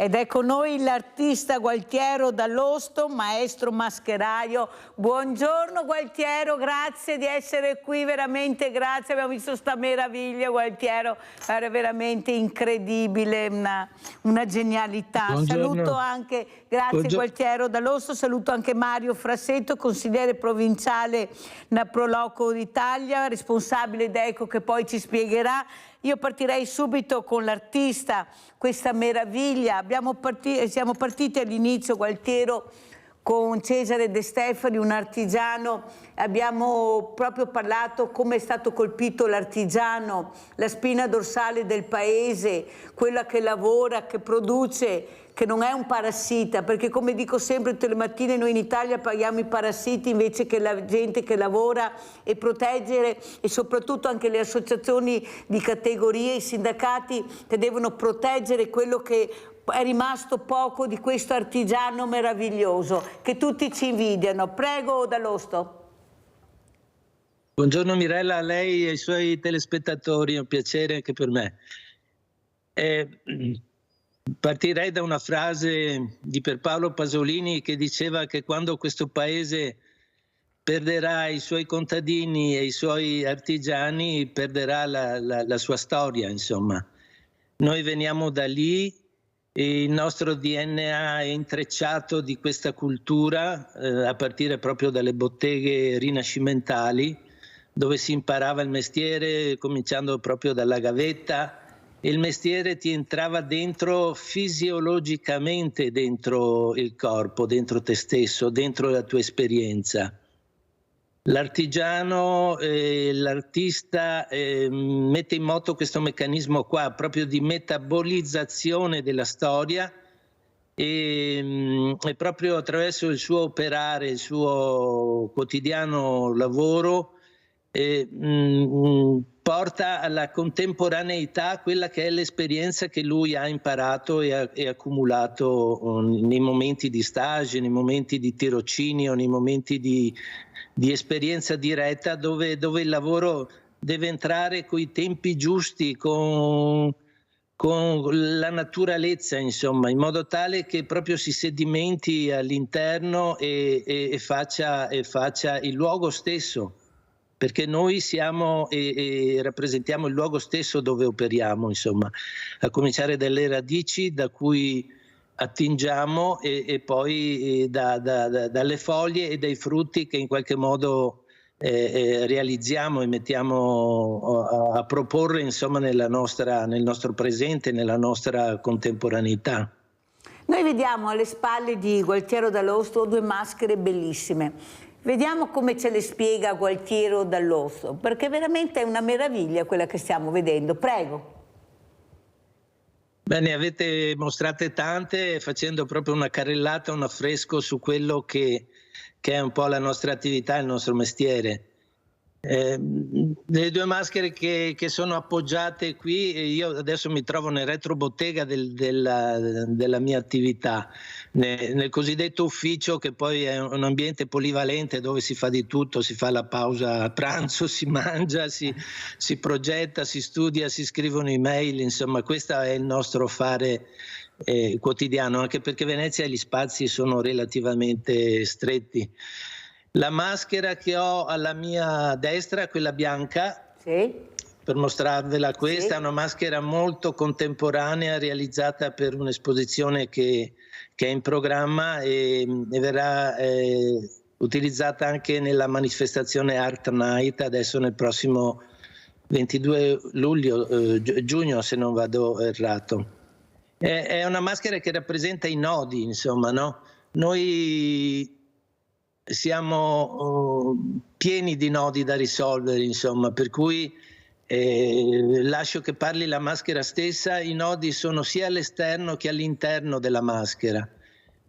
Ed è con noi l'artista Gualtiero Dall'Osto, maestro mascheraio. Buongiorno Gualtiero, grazie di essere qui, veramente grazie. Abbiamo visto sta meraviglia, Gualtiero, era veramente incredibile, una genialità. Buongiorno. Saluto anche, grazie Gualtiero Dall'Osto, saluto anche Mario Frassetto, consigliere provinciale Naproloco d'Italia, responsabile d'Eco, che poi ci spiegherà. Io partirei subito con l'artista, questa meraviglia. Siamo partiti all'inizio, Gualtiero, con Cesare De Stefani, un artigiano. Abbiamo proprio parlato come è stato colpito l'artigiano, la spina dorsale del paese, quella che lavora, che produce, che non è un parassita, perché come dico sempre tutte le mattine, noi in Italia paghiamo i parassiti invece che la gente che lavora, e proteggere, e soprattutto anche le associazioni di categorie, i sindacati che devono proteggere quello che è rimasto poco di questo artigiano meraviglioso, che tutti ci invidiano. Prego Dall'Osto. Buongiorno Mirella, a lei e ai suoi telespettatori, è un piacere anche per me. Partirei da una frase di Pierpaolo Pasolini che diceva che quando questo paese perderà i suoi contadini e i suoi artigiani, perderà la sua storia, insomma. Noi veniamo da lì, e il nostro DNA è intrecciato di questa cultura, a partire proprio dalle botteghe rinascimentali, dove si imparava il mestiere, cominciando proprio dalla gavetta, e il mestiere ti entrava dentro fisiologicamente, dentro il corpo, dentro te stesso, dentro la tua esperienza. L'artigiano, l'artista mette in moto questo meccanismo qua, proprio di metabolizzazione della storia, e proprio attraverso il suo operare, il suo quotidiano lavoro, porta alla contemporaneità quella che è l'esperienza che lui ha imparato e accumulato nei momenti di stage, nei momenti di tirocinio, nei momenti di esperienza diretta, dove il lavoro deve entrare coi tempi giusti, con la naturalezza, insomma, in modo tale che proprio si sedimenti all'interno e faccia il luogo stesso, perché noi siamo e rappresentiamo il luogo stesso dove operiamo, insomma, a cominciare dalle radici da cui attingiamo e poi dalle foglie e dai frutti che in qualche modo realizziamo e mettiamo a proporre, insomma, nel nostro presente, nella nostra contemporaneità. Noi vediamo alle spalle di Gualtiero Dall'Osto due maschere bellissime. Vediamo come ce le spiega Gualtiero Dall'Osto, perché veramente è una meraviglia quella che stiamo vedendo. Prego. Beh, ne avete mostrate tante, facendo proprio una carrellata, un affresco su quello che è un po' la nostra attività, il nostro mestiere. Le due maschere che sono appoggiate qui, io adesso mi trovo nel retrobottega della mia attività, nel cosiddetto ufficio, che poi è un ambiente polivalente dove si fa di tutto, si fa la pausa a pranzo, si mangia, si progetta, si studia, si scrivono email, insomma questo è il nostro fare quotidiano, anche perché Venezia gli spazi sono relativamente stretti. La maschera che ho alla mia destra, quella bianca, sì, per mostrarvela, questa è una maschera molto contemporanea, realizzata per un'esposizione che è in programma e verrà utilizzata anche nella manifestazione Art Night, adesso nel prossimo 22 giugno, se non vado errato. È una maschera che rappresenta i nodi, insomma, no? Noi siamo pieni di nodi da risolvere, insomma, per cui lascio che parli la maschera stessa. I nodi sono sia all'esterno che all'interno della maschera,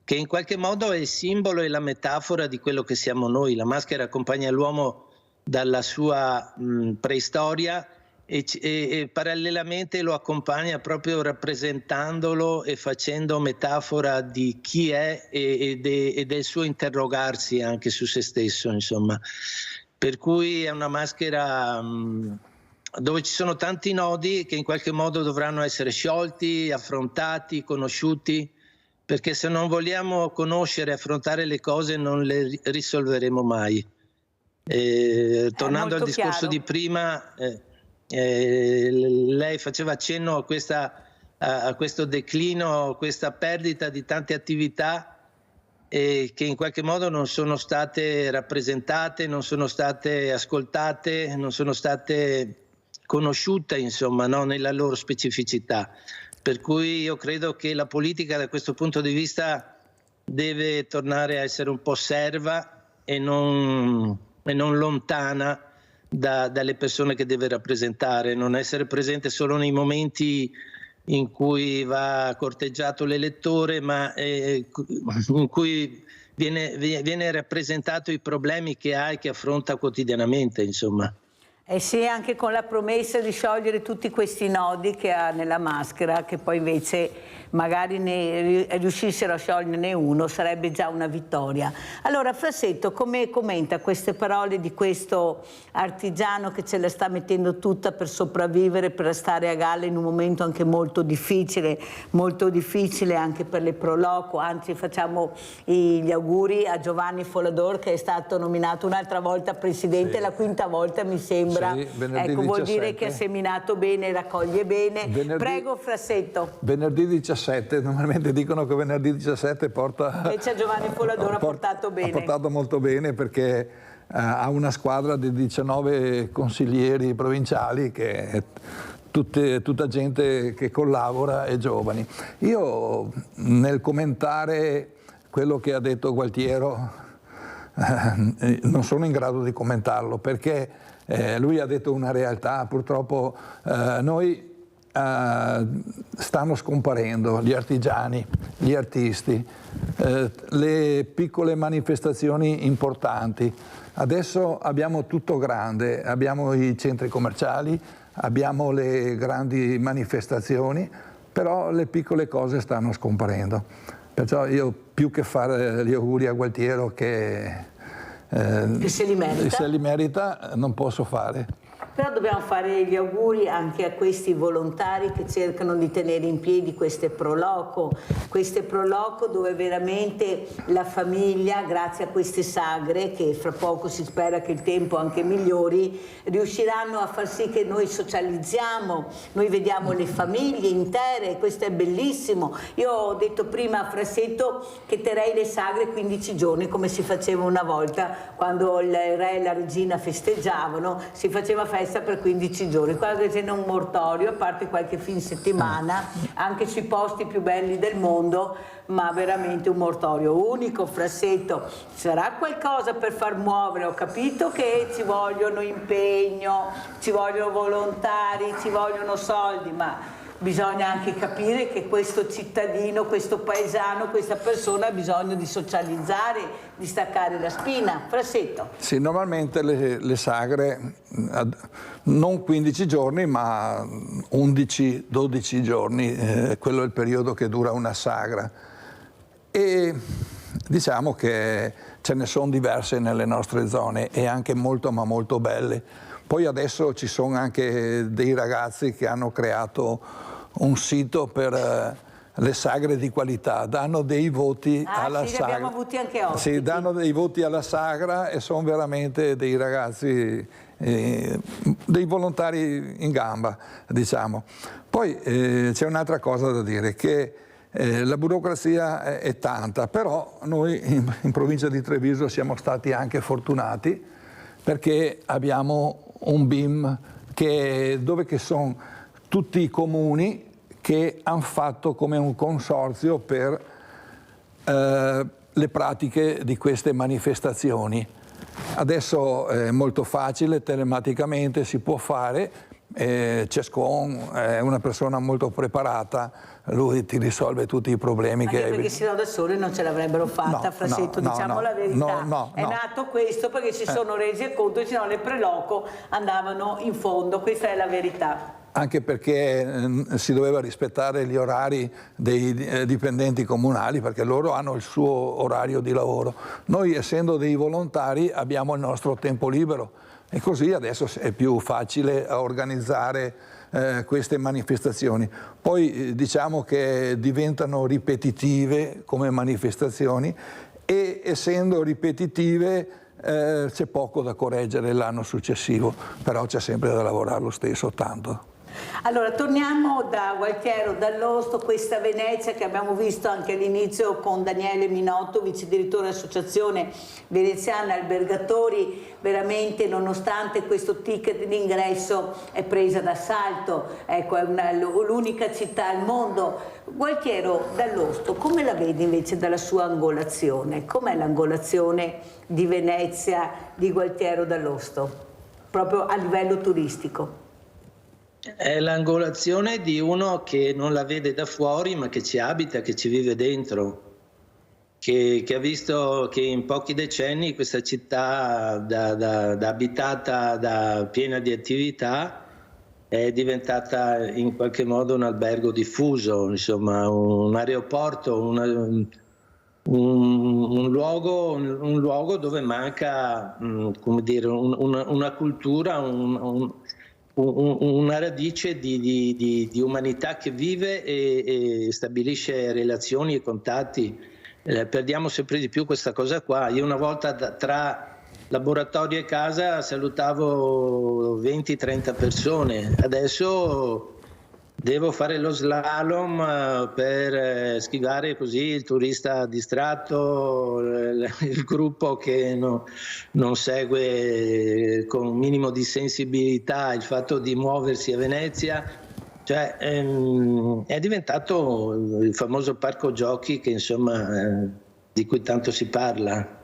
che in qualche modo è il simbolo e la metafora di quello che siamo noi. La maschera accompagna l'uomo dalla sua preistoria e parallelamente lo accompagna proprio rappresentandolo e facendo metafora di chi è e del suo interrogarsi anche su se stesso, insomma. Per cui è una maschera dove ci sono tanti nodi che in qualche modo dovranno essere sciolti, affrontati, conosciuti, perché se non vogliamo conoscere e affrontare le cose non le risolveremo mai. Tornando al discorso di prima, lei faceva accenno a questo declino, a questa perdita di tante attività che in qualche modo non sono state rappresentate, non sono state ascoltate, non sono state conosciute, insomma, no? Nella loro specificità. Per cui io credo che la politica da questo punto di vista deve tornare a essere un po' serva e non lontana dalle persone che deve rappresentare, non essere presente solo nei momenti in cui va corteggiato l'elettore, ma in cui viene rappresentato i problemi che ha e che affronta quotidianamente, insomma. Eh sì, anche con la promessa di sciogliere tutti questi nodi che ha nella maschera, che poi invece magari ne riuscissero a scioglierne uno, sarebbe già una vittoria. Allora, Frassetto, come commenta queste parole di questo artigiano che ce la sta mettendo tutta per sopravvivere, per stare a galla in un momento anche molto difficile anche per le pro loco? Anzi, facciamo gli auguri a Giovanni Folador, che è stato nominato un'altra volta presidente, sì, la quinta volta mi sembra. Sì, ecco, vuol dire che ha seminato bene e raccoglie bene. Prego, Frassetto. Venerdì 17, normalmente dicono che venerdì 17 porta... Invece Giovanni Folador ha portato bene. Ha portato molto bene perché ha una squadra di 19 consiglieri provinciali che è tutta gente che collabora e giovani. Io nel commentare quello che ha detto Gualtiero non sono in grado di commentarlo perché lui ha detto una realtà, purtroppo stanno scomparendo gli artigiani, gli artisti, le piccole manifestazioni importanti. Adesso abbiamo tutto grande, abbiamo i centri commerciali, abbiamo le grandi manifestazioni, però le piccole cose stanno scomparendo. Perciò io, più che fare gli auguri a Gualtiero che se li merita, non posso fare. Però dobbiamo fare gli auguri anche a questi volontari che cercano di tenere in piedi queste pro loco dove veramente la famiglia, grazie a queste sagre, che fra poco si spera che il tempo anche migliori, riusciranno a far sì che noi socializziamo, noi vediamo le famiglie intere, questo è bellissimo. Io ho detto prima a Frassetto che terrei le sagre 15 giorni come si faceva una volta quando il re e la regina festeggiavano, si faceva festa per 15 giorni, qua c'è un mortorio, a parte qualche fin settimana, anche sui posti più belli del mondo, ma veramente un mortorio unico. Frassetto, sarà qualcosa per far muovere, ho capito che ci vogliono impegno, ci vogliono volontari, ci vogliono soldi, ma bisogna anche capire che questo cittadino, questo paesano, questa persona ha bisogno di socializzare, di staccare la spina. Frassetto. Sì, normalmente le sagre, non 15 giorni, ma 11-12 giorni, quello è il periodo che dura una sagra. E diciamo che ce ne sono diverse nelle nostre zone e anche molto, ma molto belle. Poi adesso ci sono anche dei ragazzi che hanno creato un sito per le sagre di qualità, danno dei voti alla sì, sagra. Abbiamo avuti anche oggi. Sì, danno dei voti alla sagra e sono veramente dei ragazzi, dei volontari in gamba, diciamo. Poi c'è un'altra cosa da dire, che la burocrazia è tanta, però noi in provincia di Treviso siamo stati anche fortunati perché abbiamo un BIM dove sono tutti i comuni che hanno fatto come un consorzio per le pratiche di queste manifestazioni. Adesso è molto facile, telematicamente si può fare, Cescon è una persona molto preparata, lui ti risolve tutti i problemi. Anche perché sennò da soli non ce l'avrebbero fatta, Frassetto, diciamo la verità. È nato questo perché si sono resi conto che sennò le preloco andavano in fondo, questa è la verità. Anche perché si doveva rispettare gli orari dei dipendenti comunali, perché loro hanno il suo orario di lavoro. Noi, essendo dei volontari, abbiamo il nostro tempo libero, E così adesso è più facile organizzare queste manifestazioni. Poi diciamo che diventano ripetitive come manifestazioni e essendo ripetitive c'è poco da correggere l'anno successivo, però c'è sempre da lavorare lo stesso tanto. Allora, torniamo da Gualtiero Dall'Osto, questa Venezia che abbiamo visto anche all'inizio con Daniele Minotto, vice direttore dell'Associazione Veneziana Albergatori. Veramente, nonostante questo ticket d'ingresso, è presa d'assalto, ecco, è l'unica città al mondo. Gualtiero Dall'Osto, come la vedi invece dalla sua angolazione? Com'è l'angolazione di Venezia, di Gualtiero Dall'Osto, proprio a livello turistico? È l'angolazione di uno che non la vede da fuori, ma che ci abita, che ci vive dentro, che ha visto che in pochi decenni questa città da abitata, piena di attività, è diventata in qualche modo un albergo diffuso, insomma, un aeroporto, un luogo dove manca, come dire, una cultura, una radice di umanità che vive e stabilisce relazioni e contatti. Perdiamo sempre di più questa cosa qua. Io una volta tra laboratorio e casa salutavo 20-30 persone, adesso devo fare lo slalom per schivare così il turista distratto, il gruppo che non segue con un minimo di sensibilità il fatto di muoversi a Venezia. Cioè, è diventato il famoso parco giochi che, insomma, di cui tanto si parla.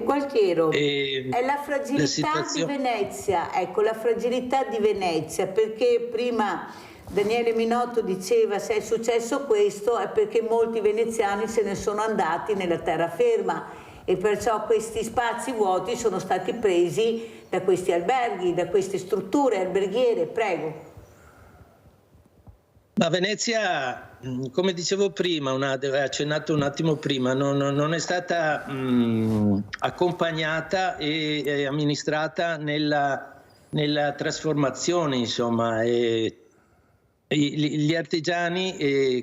Gualtiero, è la fragilità di Venezia, ecco, la fragilità di Venezia, perché prima Daniele Minotto diceva se è successo questo è perché molti veneziani se ne sono andati nella terraferma e perciò questi spazi vuoti sono stati presi da questi alberghi, da queste strutture alberghiere. Prego. Ma Venezia, come dicevo prima, accennato un attimo prima, non è stata accompagnata e amministrata nella trasformazione, insomma. Gli artigiani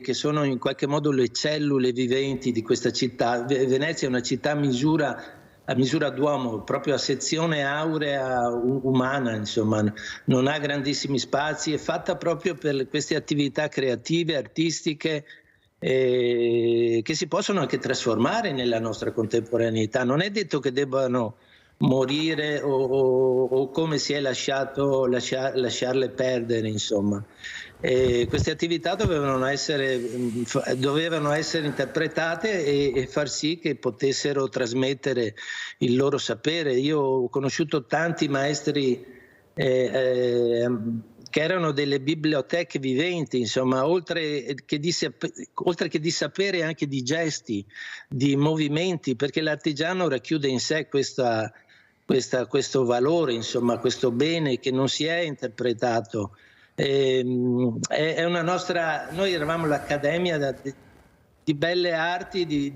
che sono in qualche modo le cellule viventi di questa città. Venezia è una città a misura d'uomo, proprio a sezione aurea umana, insomma, non ha grandissimi spazi, è fatta proprio per queste attività creative, artistiche, che si possono anche trasformare nella nostra contemporaneità. Non è detto che debbano morire o come si è lasciarle perdere, insomma. Queste attività dovevano essere interpretate e far sì che potessero trasmettere il loro sapere. Io ho conosciuto tanti maestri che erano delle biblioteche viventi, insomma, oltre che di sapere anche di gesti, di movimenti, perché l'artigiano racchiude in sé questo valore, insomma, questo bene che non si è interpretato. È una nostra, noi eravamo l'Accademia di Belle Arti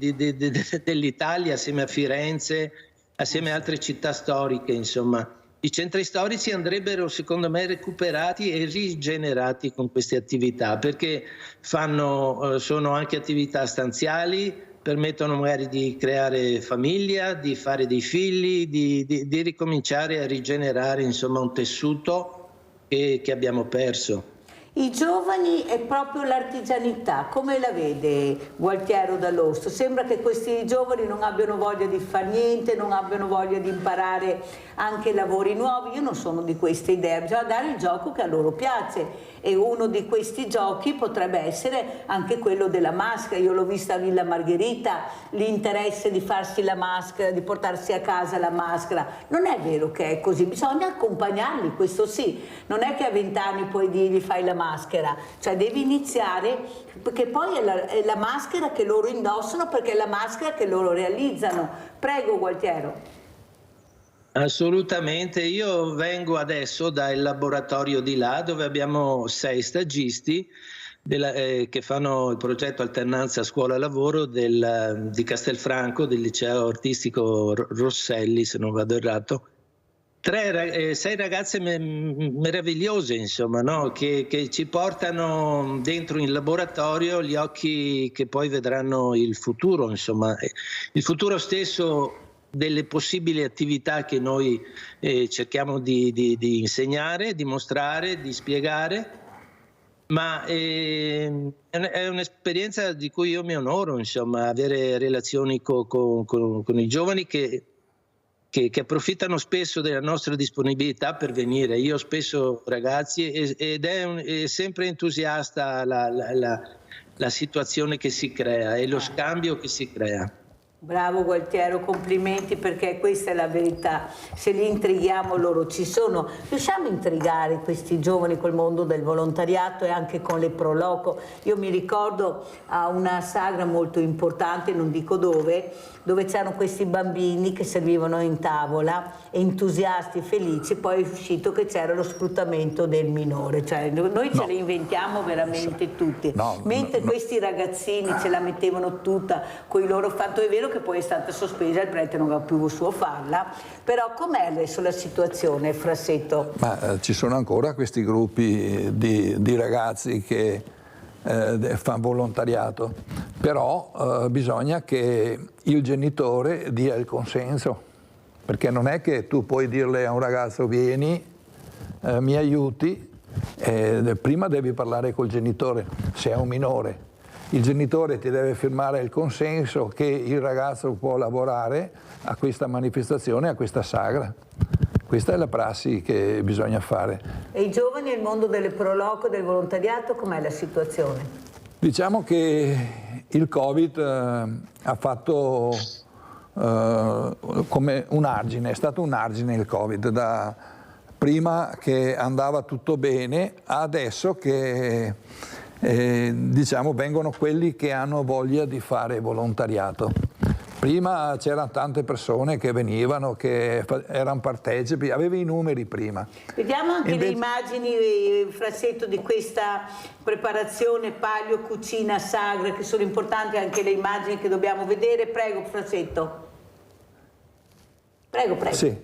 dell'Italia, assieme a Firenze, assieme a altre città storiche, insomma. I centri storici andrebbero, secondo me, recuperati e rigenerati con queste attività, perché sono anche attività stanziali, permettono magari di creare famiglia, di fare dei figli, di ricominciare a rigenerare, insomma, un tessuto che abbiamo perso. I giovani e proprio l'artigianità, come la vede Gualtiero Dall'Osto? Sembra che questi giovani non abbiano voglia di fare niente, non abbiano voglia di imparare anche lavori nuovi. Io non sono di questa idea, bisogna dare il gioco che a loro piace e uno di questi giochi potrebbe essere anche quello della maschera. Io l'ho vista a Villa Margherita, l'interesse di farsi la maschera, di portarsi a casa la maschera. Non è vero che è così, bisogna accompagnarli, questo sì. Non è che a 20 anni puoi dirgli fai la maschera, cioè devi iniziare, perché poi è la maschera che loro indossano, perché è la maschera che loro realizzano. Prego Gualtiero. Assolutamente, io vengo adesso dal laboratorio di là dove abbiamo 6 stagisti che fanno il progetto alternanza scuola-lavoro di Castelfranco, del liceo artistico Rosselli, se non vado errato. 6 ragazze meravigliose, insomma, no? che ci portano dentro in laboratorio gli occhi che poi vedranno il futuro, insomma, il futuro stesso delle possibili attività che noi cerchiamo di insegnare, di mostrare, di spiegare, ma è un'esperienza di cui io mi onoro, insomma, avere relazioni con i giovani che approfittano spesso della nostra disponibilità per venire. Io spesso ragazzi ed è sempre entusiasta la situazione che si crea e lo scambio che si crea. Bravo Gualtiero, complimenti, perché questa è la verità. Se li intrighiamo loro ci sono. Riusciamo a intrigare questi giovani col mondo del volontariato e anche con le Proloco. Io mi ricordo a una sagra molto importante, non dico dove c'erano questi bambini che servivano in tavola, entusiasti, felici, poi è uscito che c'era lo sfruttamento del minore. Cioè noi ce le inventiamo veramente tutti, mentre questi ragazzini ce la mettevano tutta con i loro. Tanto è vero che poi è stata sospesa, il prete non ha più suo farla, però com'è adesso la situazione, Frassetto? Ma ci sono ancora questi gruppi di ragazzi che fanno volontariato, però bisogna che il genitore dia il consenso, perché non è che tu puoi dirle a un ragazzo vieni, mi aiuti, prima devi parlare col genitore, se è un minore. Il genitore ti deve firmare il consenso che il ragazzo può lavorare a questa manifestazione, a questa sagra. Questa è la prassi che bisogna fare. E i giovani nel mondo delle Proloco, del volontariato, com'è la situazione? Diciamo che il Covid ha fatto come un argine, è stato un argine il Covid, da prima che andava tutto bene, adesso che diciamo vengono quelli che hanno voglia di fare volontariato. Prima c'erano tante persone che venivano, che erano partecipi, avevi i numeri prima. Vediamo anche le immagini, Frassetto, di questa preparazione palio, cucina, sagra, che sono importanti anche le immagini che dobbiamo vedere. Prego, Frassetto. Prego, prego. Sì,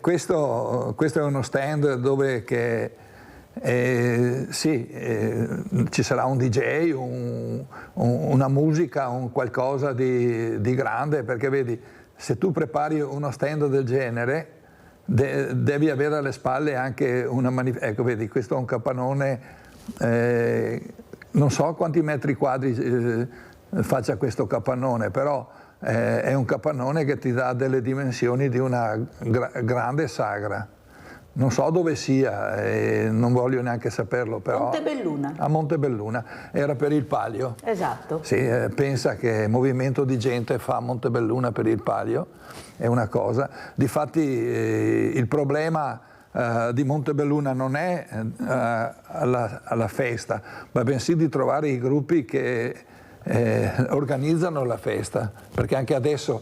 questo è uno stand dove ci sarà un DJ, una musica, un qualcosa di grande, perché vedi, se tu prepari uno stand del genere devi avere alle spalle anche una manifestazione. Ecco, vedi, questo è un capannone, non so quanti metri quadri faccia questo capannone, però è un capannone che ti dà delle dimensioni di una grande sagra. Non so dove sia, non voglio neanche saperlo, però... Montebelluna. A Montebelluna, era per il Palio. Esatto. Sì, pensa che movimento di gente fa Montebelluna per il Palio, è una cosa. Difatti il problema di Montebelluna non è alla festa, ma bensì di trovare i gruppi che organizzano la festa, perché anche adesso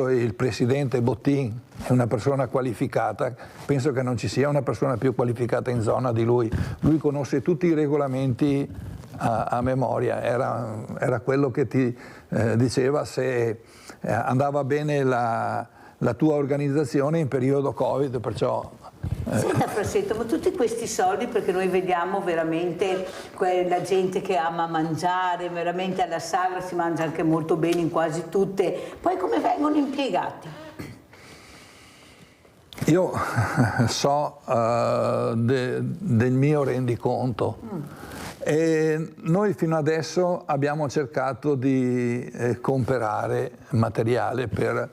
il presidente Bottin è una persona qualificata, penso che non ci sia una persona più qualificata in zona di lui. Lui conosce tutti i regolamenti a memoria, era quello che ti diceva se andava bene la tua organizzazione in periodo Covid, perciò... Senta Frassetto, ma tutti questi soldi, perché noi vediamo veramente la gente che ama mangiare, veramente alla sagra si mangia anche molto bene in quasi tutte, poi come vengono impiegati? Io so del mio rendiconto e noi fino adesso abbiamo cercato di comprare materiale per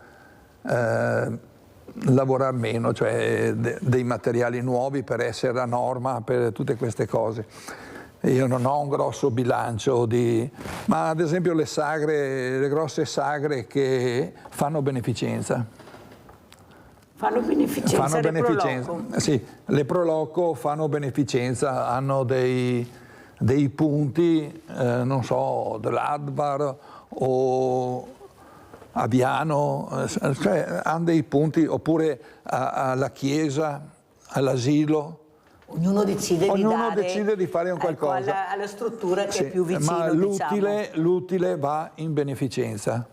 lavorare meno, cioè dei materiali nuovi per essere a norma, per tutte queste cose. Io non ho un grosso bilancio ma ad esempio le grosse sagre che fanno beneficenza. Fanno beneficenza le Proloco? Sì, le Proloco fanno beneficenza, hanno dei punti, non so, dell'Advar o Aviano, cioè hanno dei punti, oppure alla chiesa, all'asilo. Ognuno decide di fare un qualcosa. Alla struttura che è più vicino. Ma l'utile va in beneficenza.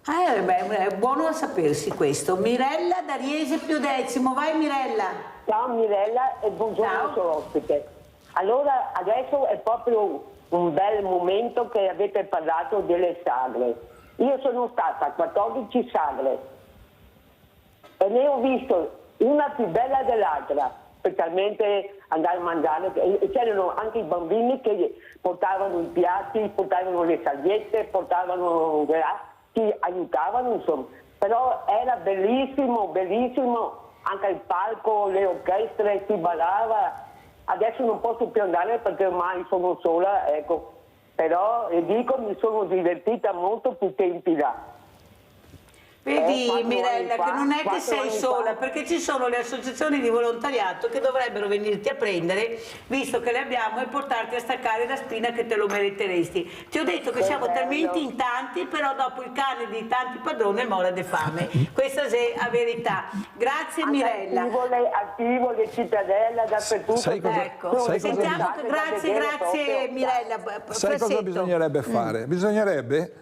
È buono a sapersi questo. Mirella da Riese più Decimo, vai Mirella. Ciao Mirella e buongiorno al suo ospite. Allora adesso è proprio un bel momento che avete parlato delle sagre. Io sono stata a 14 sagre e ne ho visto una più bella dell'altra, specialmente andare a mangiare. E c'erano anche i bambini che portavano i piatti, portavano le salviette, portavano, ti aiutavano insomma. Però era bellissimo, bellissimo, anche il palco, le orchestre, si ballava. Adesso non posso più andare perché ormai sono sola, ecco. Però dico, mi sono divertita molto più tempi là. Vedi Mirella che non è che sei sola, perché ci sono le associazioni di volontariato che dovrebbero venirti a prendere, visto che le abbiamo, e portarti a staccare la spina che te lo meriteresti. Ti ho detto che siamo talmente in tanti, però dopo il cane di tanti padroni muore di fame. Questa è la verità. Grazie Mirella. Attivo le cittadelle dappertutto. Sentiamo che grazie Mirella. Sai cosa bisognerebbe fare? Bisognerebbe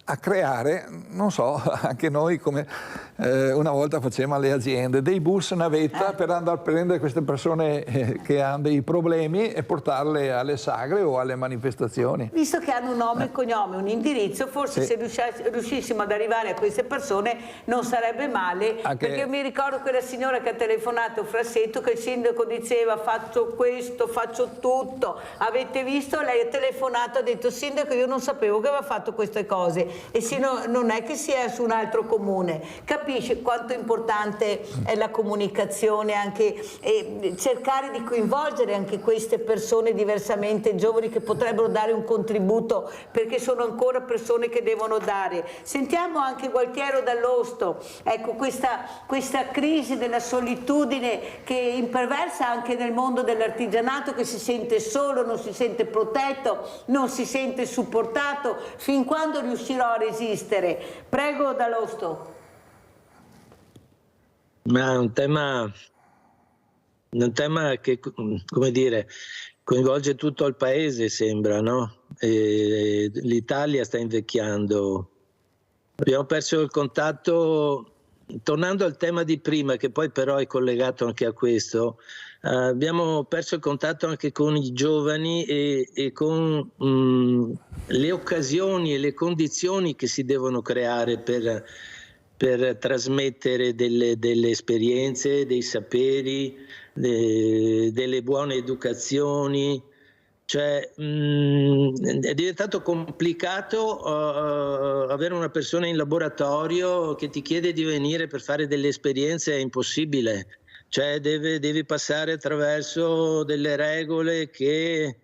a creare, non so, anche noi come una volta facevamo alle aziende, dei bus navetta per andare a prendere queste persone che hanno dei problemi e portarle alle sagre o alle manifestazioni. Visto che hanno un nome e cognome, un indirizzo, forse se riuscissimo ad arrivare a queste persone non sarebbe male, perché io mi ricordo quella signora che ha telefonato a Frassetto che il sindaco diceva faccio questo, faccio tutto, avete visto? Lei ha telefonato, ha detto sindaco io non sapevo che aveva fatto queste cose, e se no, non è che sia su un altro comune. Capisce quanto importante è la comunicazione, anche cercare di coinvolgere anche queste persone diversamente giovani che potrebbero dare un contributo, perché sono ancora persone che devono dare. Sentiamo anche Gualtiero dall'Osto, ecco questa crisi della solitudine che imperversa anche nel mondo dell'artigianato, che si sente solo, non si sente protetto, non si sente supportato. Fin quando riuscirò a resistere? Prego dall'Osto. Ma è un tema che, come dire, coinvolge tutto il paese, sembra, no? L'Italia sta invecchiando. Abbiamo perso il contatto, tornando al tema di prima, che poi però è collegato anche a questo, abbiamo perso il contatto anche con i giovani e con le occasioni e le condizioni che si devono creare per trasmettere delle esperienze, dei saperi, delle buone educazioni. Cioè, è diventato complicato avere una persona in laboratorio che ti chiede di venire per fare delle esperienze, è impossibile. Cioè, devi passare attraverso delle regole che...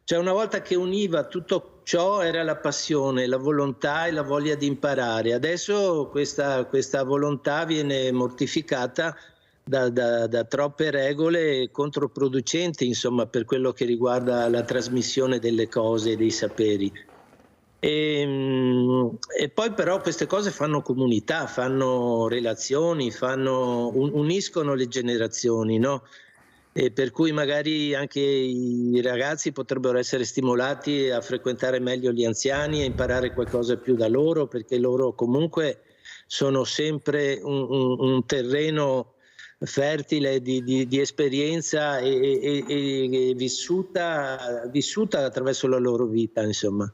Cioè, una volta che univa tutto ciò era la passione, la volontà e la voglia di imparare. Adesso questa volontà viene mortificata da troppe regole controproducenti, insomma, per quello che riguarda la trasmissione delle cose e dei saperi. E poi però queste cose fanno comunità, fanno relazioni, uniscono le generazioni, no? E per cui magari anche i ragazzi potrebbero essere stimolati a frequentare meglio gli anziani, a imparare qualcosa più da loro, perché loro comunque sono sempre un terreno fertile di esperienza e vissuta attraverso la loro vita, insomma.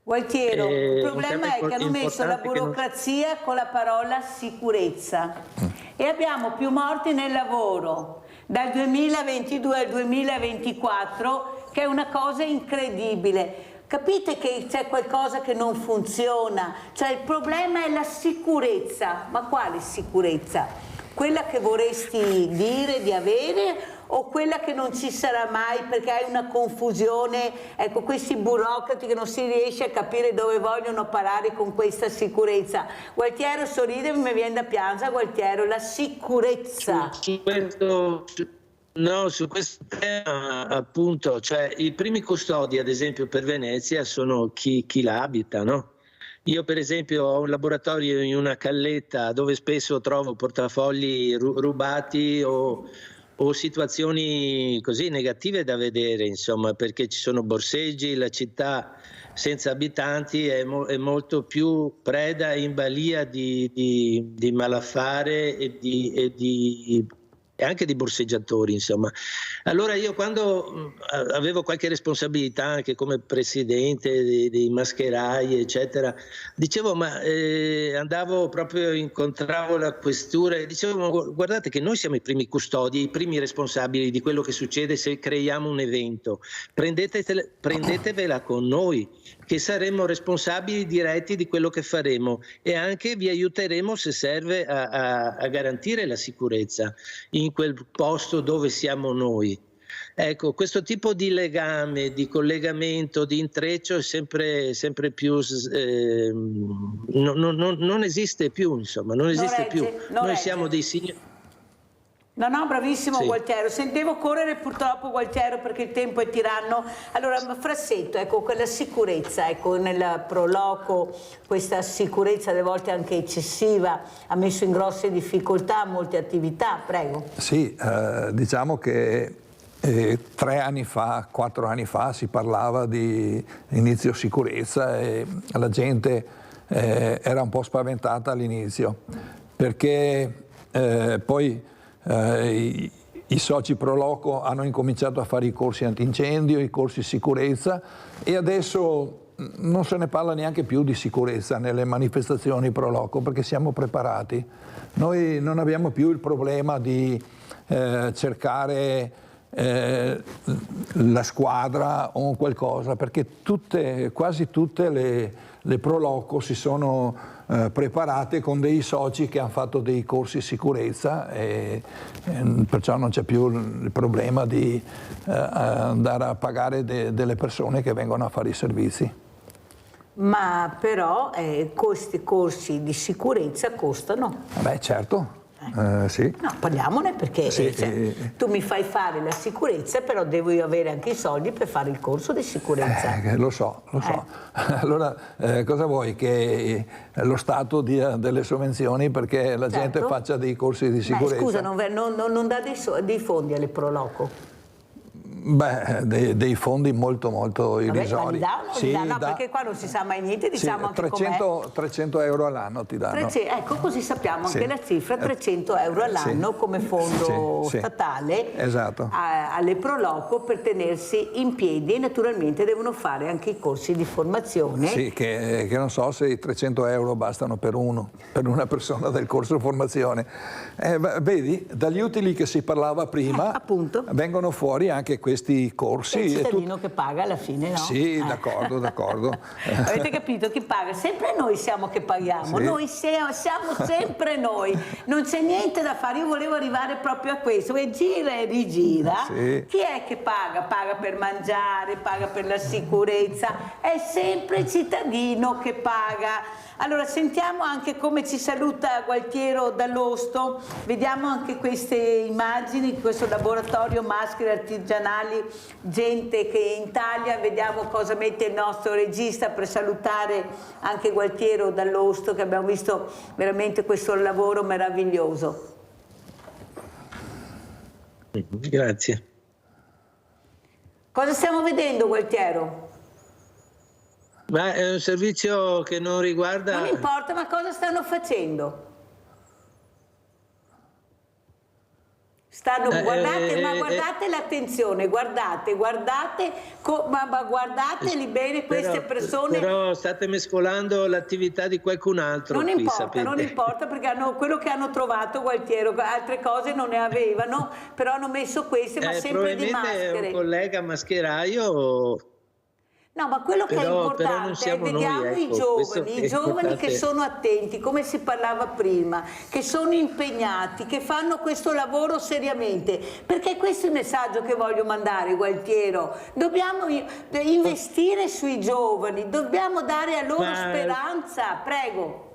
Gualtiero, il problema è che hanno messo la burocrazia con la parola sicurezza e abbiamo più morti nel lavoro dal 2022 al 2024, che è una cosa incredibile. Capite che c'è qualcosa che non funziona? Cioè il problema è la sicurezza. Ma quale sicurezza? Quella che vorresti dire di avere o quella che non ci sarà mai perché hai una confusione, ecco, questi burocrati che non si riesce a capire dove vogliono parare con questa sicurezza? Gualtiero sorride, mi viene da piangere. Gualtiero, la sicurezza. Su questo tema, appunto, cioè i primi custodi, ad esempio per Venezia, sono chi la abita, no? Io per esempio ho un laboratorio in una calletta dove spesso trovo portafogli rubati o o situazioni così negative da vedere, insomma, perché ci sono borseggi, la città senza abitanti è molto più preda e in balia di malaffare e anche di borseggiatori, insomma. Allora io, quando avevo qualche responsabilità anche come presidente dei mascherai eccetera, dicevo, andavo proprio, incontravo la questura e dicevo, ma guardate che noi siamo i primi custodi, i primi responsabili di quello che succede se creiamo un evento, prendetevela con noi, che saremo responsabili diretti di quello che faremo e anche vi aiuteremo, se serve, a garantire la sicurezza in quel posto dove siamo noi. Ecco, questo tipo di legame, di collegamento, di intreccio è sempre più non esiste più, insomma, non esiste più. Noi siamo dei signori. No, bravissimo, Sì. Gualtiero. Sentivo correre purtroppo, Gualtiero, perché il tempo è tiranno. Allora, Frassetto, ecco, quella sicurezza, ecco, nel Proloco, questa sicurezza alle volte anche eccessiva ha messo in grosse difficoltà molte attività, prego. Sì, diciamo che 3 anni fa, 4 anni fa si parlava di inizio sicurezza e la gente era un po' spaventata all'inizio, perché poi i soci Proloco hanno incominciato a fare i corsi antincendio, i corsi sicurezza, e adesso non se ne parla neanche più di sicurezza nelle manifestazioni Proloco, perché siamo preparati. Noi non abbiamo più il problema di cercare la squadra o qualcosa, perché quasi tutte le Proloco si sono preparate con dei soci che hanno fatto dei corsi sicurezza, e perciò non c'è più il problema di andare a pagare delle persone che vengono a fare i servizi. Ma però questi corsi di sicurezza costano. Beh, certo. Sì. No, parliamone, perché Sì, tu mi fai fare la sicurezza, però devo io avere anche i soldi per fare il corso di sicurezza. Lo so. Allora, cosa vuoi? Che lo Stato dia delle sovvenzioni perché la gente faccia dei corsi di sicurezza? Scusa, non dà dei fondi alle Proloco? Beh, dei fondi molto irrisori. Sì, no, perché qua non si sa mai niente, diciamo anche 300 euro all'anno ti danno. Ecco, così sappiamo anche la cifra, 300 euro all'anno come fondo statale, esatto, alle Proloco, per tenersi in piedi, e naturalmente devono fare anche i corsi di formazione. Sì, che non so se i 300 euro bastano per una persona del corso formazione. Vedi, dagli utili che si parlava prima, appunto, vengono fuori anche questi corsi. È il cittadino che paga alla fine, no? Sì, d'accordo. Avete capito? Chi paga? Sempre noi siamo che paghiamo, noi siamo sempre noi, non c'è niente da fare. Io volevo arrivare proprio a questo, e gira e rigira. Chi è che paga? Paga per mangiare, paga per la sicurezza, è sempre il cittadino che paga. Allora, sentiamo anche come ci saluta Gualtiero dall'Osto, vediamo anche queste immagini, questo laboratorio maschere artigianali, gente che in Italia, vediamo cosa mette il nostro regista per salutare anche Gualtiero dall'Osto, che abbiamo visto veramente questo lavoro meraviglioso. Grazie. Cosa stiamo vedendo, Gualtiero? Ma è un servizio che non riguarda... Non importa, ma cosa stanno facendo? Guardate, ma guardate l'attenzione, guardate, ma guardateli bene queste persone. Però state mescolando l'attività di qualcun altro. Non qui, importa, non importa, perché quello che hanno trovato, Gualtiero, altre cose non ne avevano, però hanno messo queste, ma sempre di maschere. Probabilmente è un collega mascheraio. No, ma quello che è importante è vediamo i giovani che sono attenti, come si parlava prima, che sono impegnati, che fanno questo lavoro seriamente, perché questo è il messaggio che voglio mandare, Gualtiero. Dobbiamo investire sui giovani, dobbiamo dare a loro speranza, prego.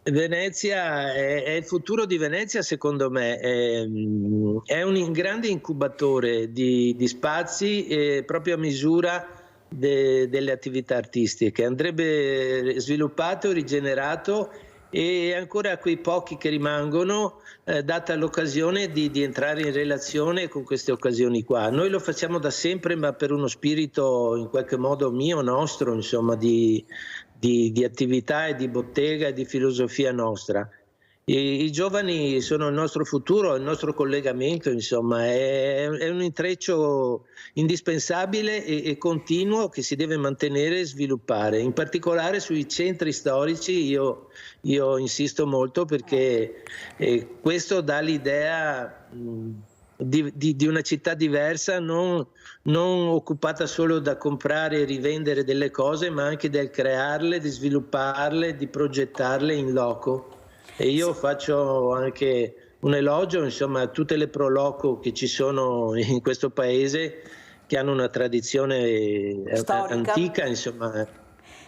Venezia è il futuro di Venezia, secondo me, è un grande incubatore di spazi proprio a misura delle attività artistiche, andrebbe sviluppato e rigenerato e ancora a quei pochi che rimangono, data l'occasione di entrare in relazione con queste occasioni qua. Noi lo facciamo da sempre, ma per uno spirito in qualche modo mio, nostro, insomma, di attività e di bottega e di filosofia nostra. I giovani sono il nostro futuro, il nostro collegamento, insomma, è un intreccio indispensabile e continuo che si deve mantenere e sviluppare. In particolare sui centri storici io insisto molto, perché questo dà l'idea di una città diversa, non occupata solo da comprare e rivendere delle cose, ma anche del crearle, di svilupparle, di progettarle in loco. E io faccio anche un elogio, insomma, a tutte le pro loco che ci sono in questo paese, che hanno una tradizione antica, insomma.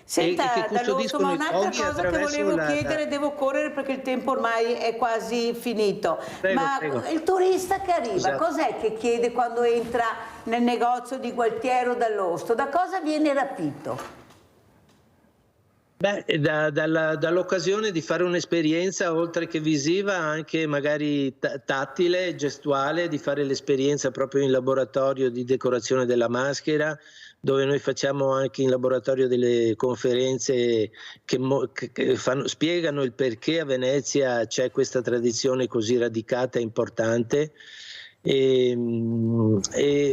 Senta, che custodiscono ma un'altra cosa che volevo chiedere, devo correre perché il tempo ormai è quasi finito. Prego, ma prego. Il turista che arriva, Esatto. Cos'è che chiede quando entra nel negozio di Gualtiero Dall'Osto? Da cosa viene rapito? Beh, dall'occasione di fare un'esperienza oltre che visiva, anche magari tattile, gestuale, di fare l'esperienza proprio in laboratorio di decorazione della maschera, dove noi facciamo anche in laboratorio delle conferenze che spiegano il perché a Venezia c'è questa tradizione così radicata e importante. E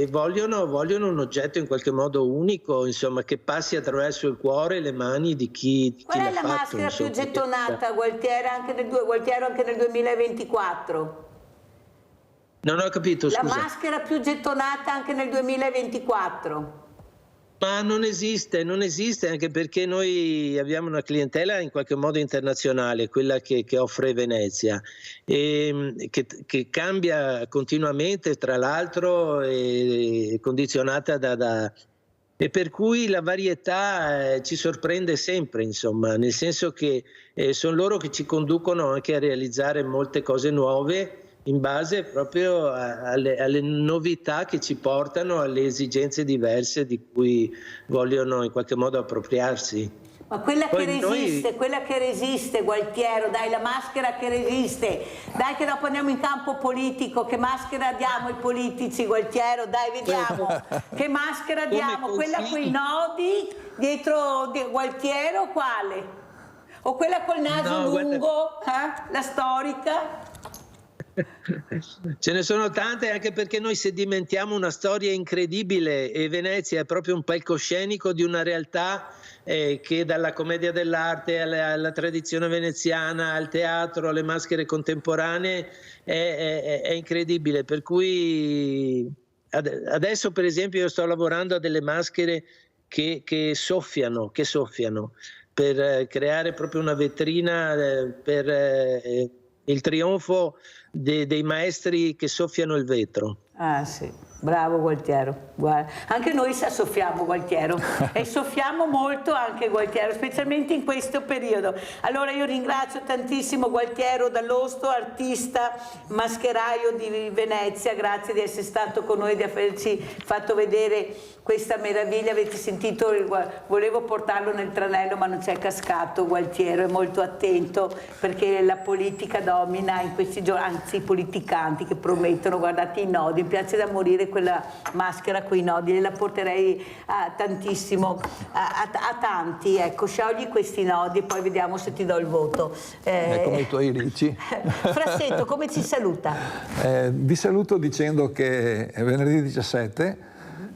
vogliono un oggetto in qualche modo unico, insomma, che passi attraverso il cuore e le mani di chi l'ha fatto. Qual è la maschera più gettonata, Gualtiero, anche nel 2024? Non ho capito, scusa. La maschera più gettonata anche nel 2024? Ma non esiste, anche perché noi abbiamo una clientela in qualche modo internazionale, quella che offre Venezia, e che cambia continuamente, tra l'altro, è condizionata e per cui la varietà ci sorprende sempre, insomma, nel senso che sono loro che ci conducono anche a realizzare molte cose nuove, in base proprio alle novità che ci portano, alle esigenze diverse di cui vogliono in qualche modo appropriarsi. Ma quella Poi che resiste, Gualtiero, dai, la maschera che resiste, dai che dopo andiamo in campo politico, che maschera diamo ai politici, Gualtiero, dai vediamo, che maschera diamo, quella con i nodi dietro Gualtiero, quale? O quella col naso lungo, la storica? Ce ne sono tante, anche perché noi sedimentiamo una storia incredibile e Venezia è proprio un palcoscenico di una realtà che dalla commedia dell'arte alla tradizione veneziana, al teatro, alle maschere contemporanee è incredibile, per cui adesso per esempio io sto lavorando a delle maschere che soffiano per creare proprio una vetrina per il trionfo dei maestri che soffiano il vetro. Ah sì, bravo Gualtiero. Guarda. Anche noi soffiamo, Gualtiero, e soffiamo molto anche, Gualtiero, specialmente in questo periodo. Allora io ringrazio tantissimo Gualtiero Dall'Osto, artista mascheraio di Venezia, grazie di essere stato con noi, di averci fatto vedere questa meraviglia. Avete sentito, volevo portarlo nel tranello ma non c'è cascato. Gualtiero è molto attento perché la politica domina in questi giorni, anzi i politicanti che promettono, guardate i nodi, mi piace da morire quella maschera con i nodi, la porterei tantissimo a tanti, ecco, sciogli questi nodi e poi vediamo se ti do il voto. Come i tuoi ricci. Frassetto, come ci saluta? Vi saluto dicendo che venerdì 17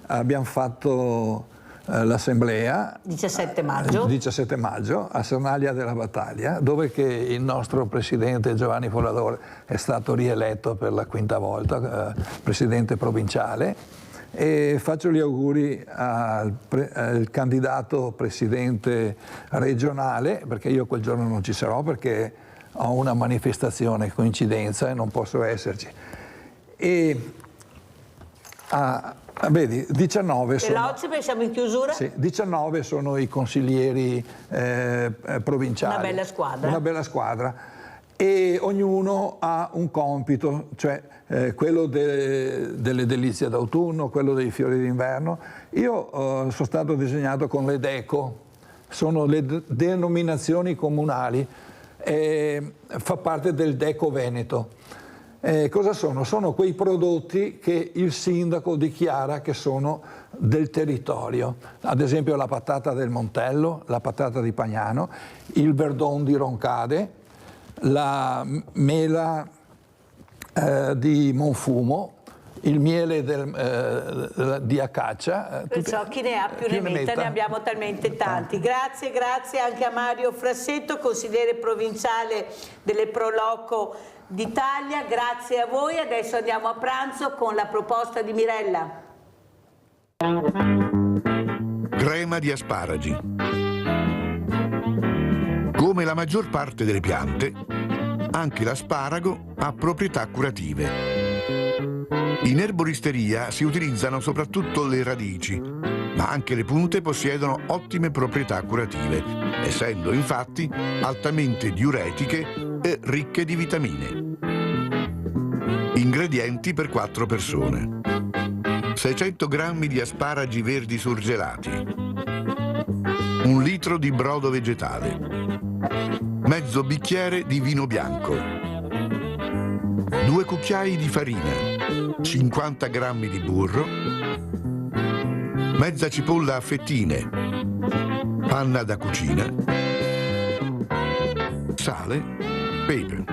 abbiamo fatto l'assemblea 17 maggio a Sernaglia della Battaglia, dove che il nostro presidente Giovanni Folladore è stato rieletto per la quinta volta presidente provinciale, e faccio gli auguri al candidato presidente regionale, perché io quel giorno non ci sarò perché ho una manifestazione, coincidenza, e non posso esserci. E vedi, 19 sono... Veloce, perché siamo in chiusura? Sì, 19 sono i consiglieri provinciali. Una bella squadra. E ognuno ha un compito, cioè quello delle delizie d'autunno, quello dei fiori d'inverno. Io sono stato designato con le DECO, sono le denominazioni comunali. fa parte del Deco Veneto. Cosa sono? Sono quei prodotti che il sindaco dichiara che sono del territorio, ad esempio la patata del Montello, la patata di Pagnano, il verdon di Roncade, la mela di Monfumo, il miele di Acacia. Perciò chi ne ha più ne metta, ne abbiamo talmente tanti. Grazie anche a Mario Frassetto, consigliere provinciale delle Pro Loco d'Italia. Grazie a voi. Adesso andiamo a pranzo con la proposta di Mirella. Crema di asparagi. Come la maggior parte delle piante, anche l'asparago ha proprietà curative. In erboristeria si utilizzano soprattutto le radici, ma anche le punte possiedono ottime proprietà curative, essendo infatti altamente diuretiche e ricche di vitamine. Ingredienti per 4 persone: 600 g di asparagi verdi surgelati, 1 litro di brodo vegetale, mezzo bicchiere di vino bianco, 2 cucchiai di farina, 50 g di burro, mezza cipolla a fettine, panna da cucina, sale, pepe.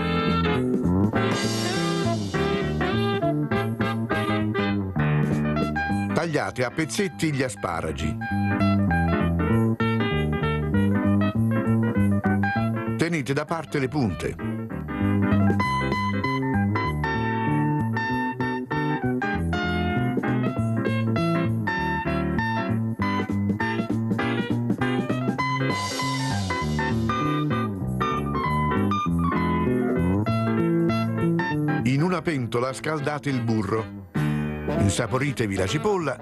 Tagliate a pezzetti gli asparagi. Tenete da parte le punte. In una pentola scaldate il burro. Insaporitevi la cipolla,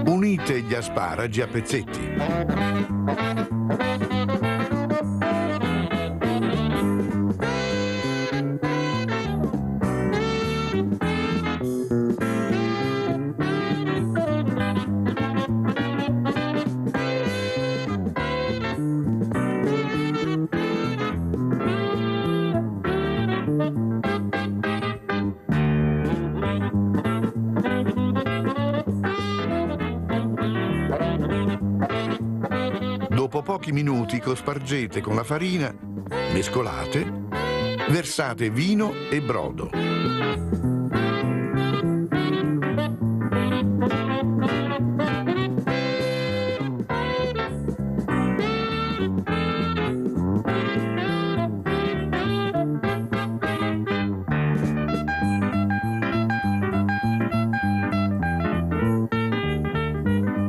unite gli asparagi a pezzetti. Dopo pochi minuti cospargete con la farina, mescolate, versate vino e brodo.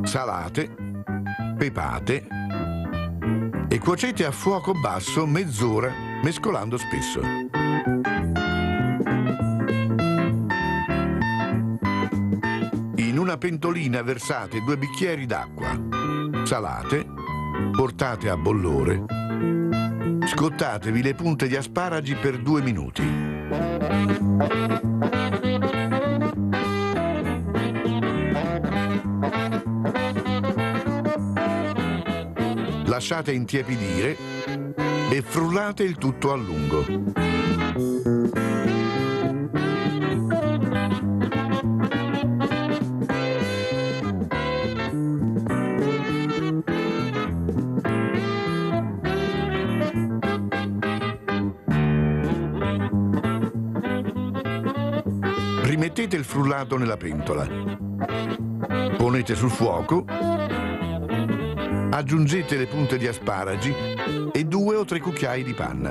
Salate, pepate e cuocete a fuoco basso mezz'ora, mescolando spesso. In una pentolina versate 2 bicchieri d'acqua, salate, portate a bollore, scottatevi le punte di asparagi per 2 minuti. Lasciate intiepidire e frullate il tutto a lungo. Rimettete il frullato nella pentola. Ponete sul fuoco. Aggiungete le punte di asparagi e 2 o 3 cucchiai di panna.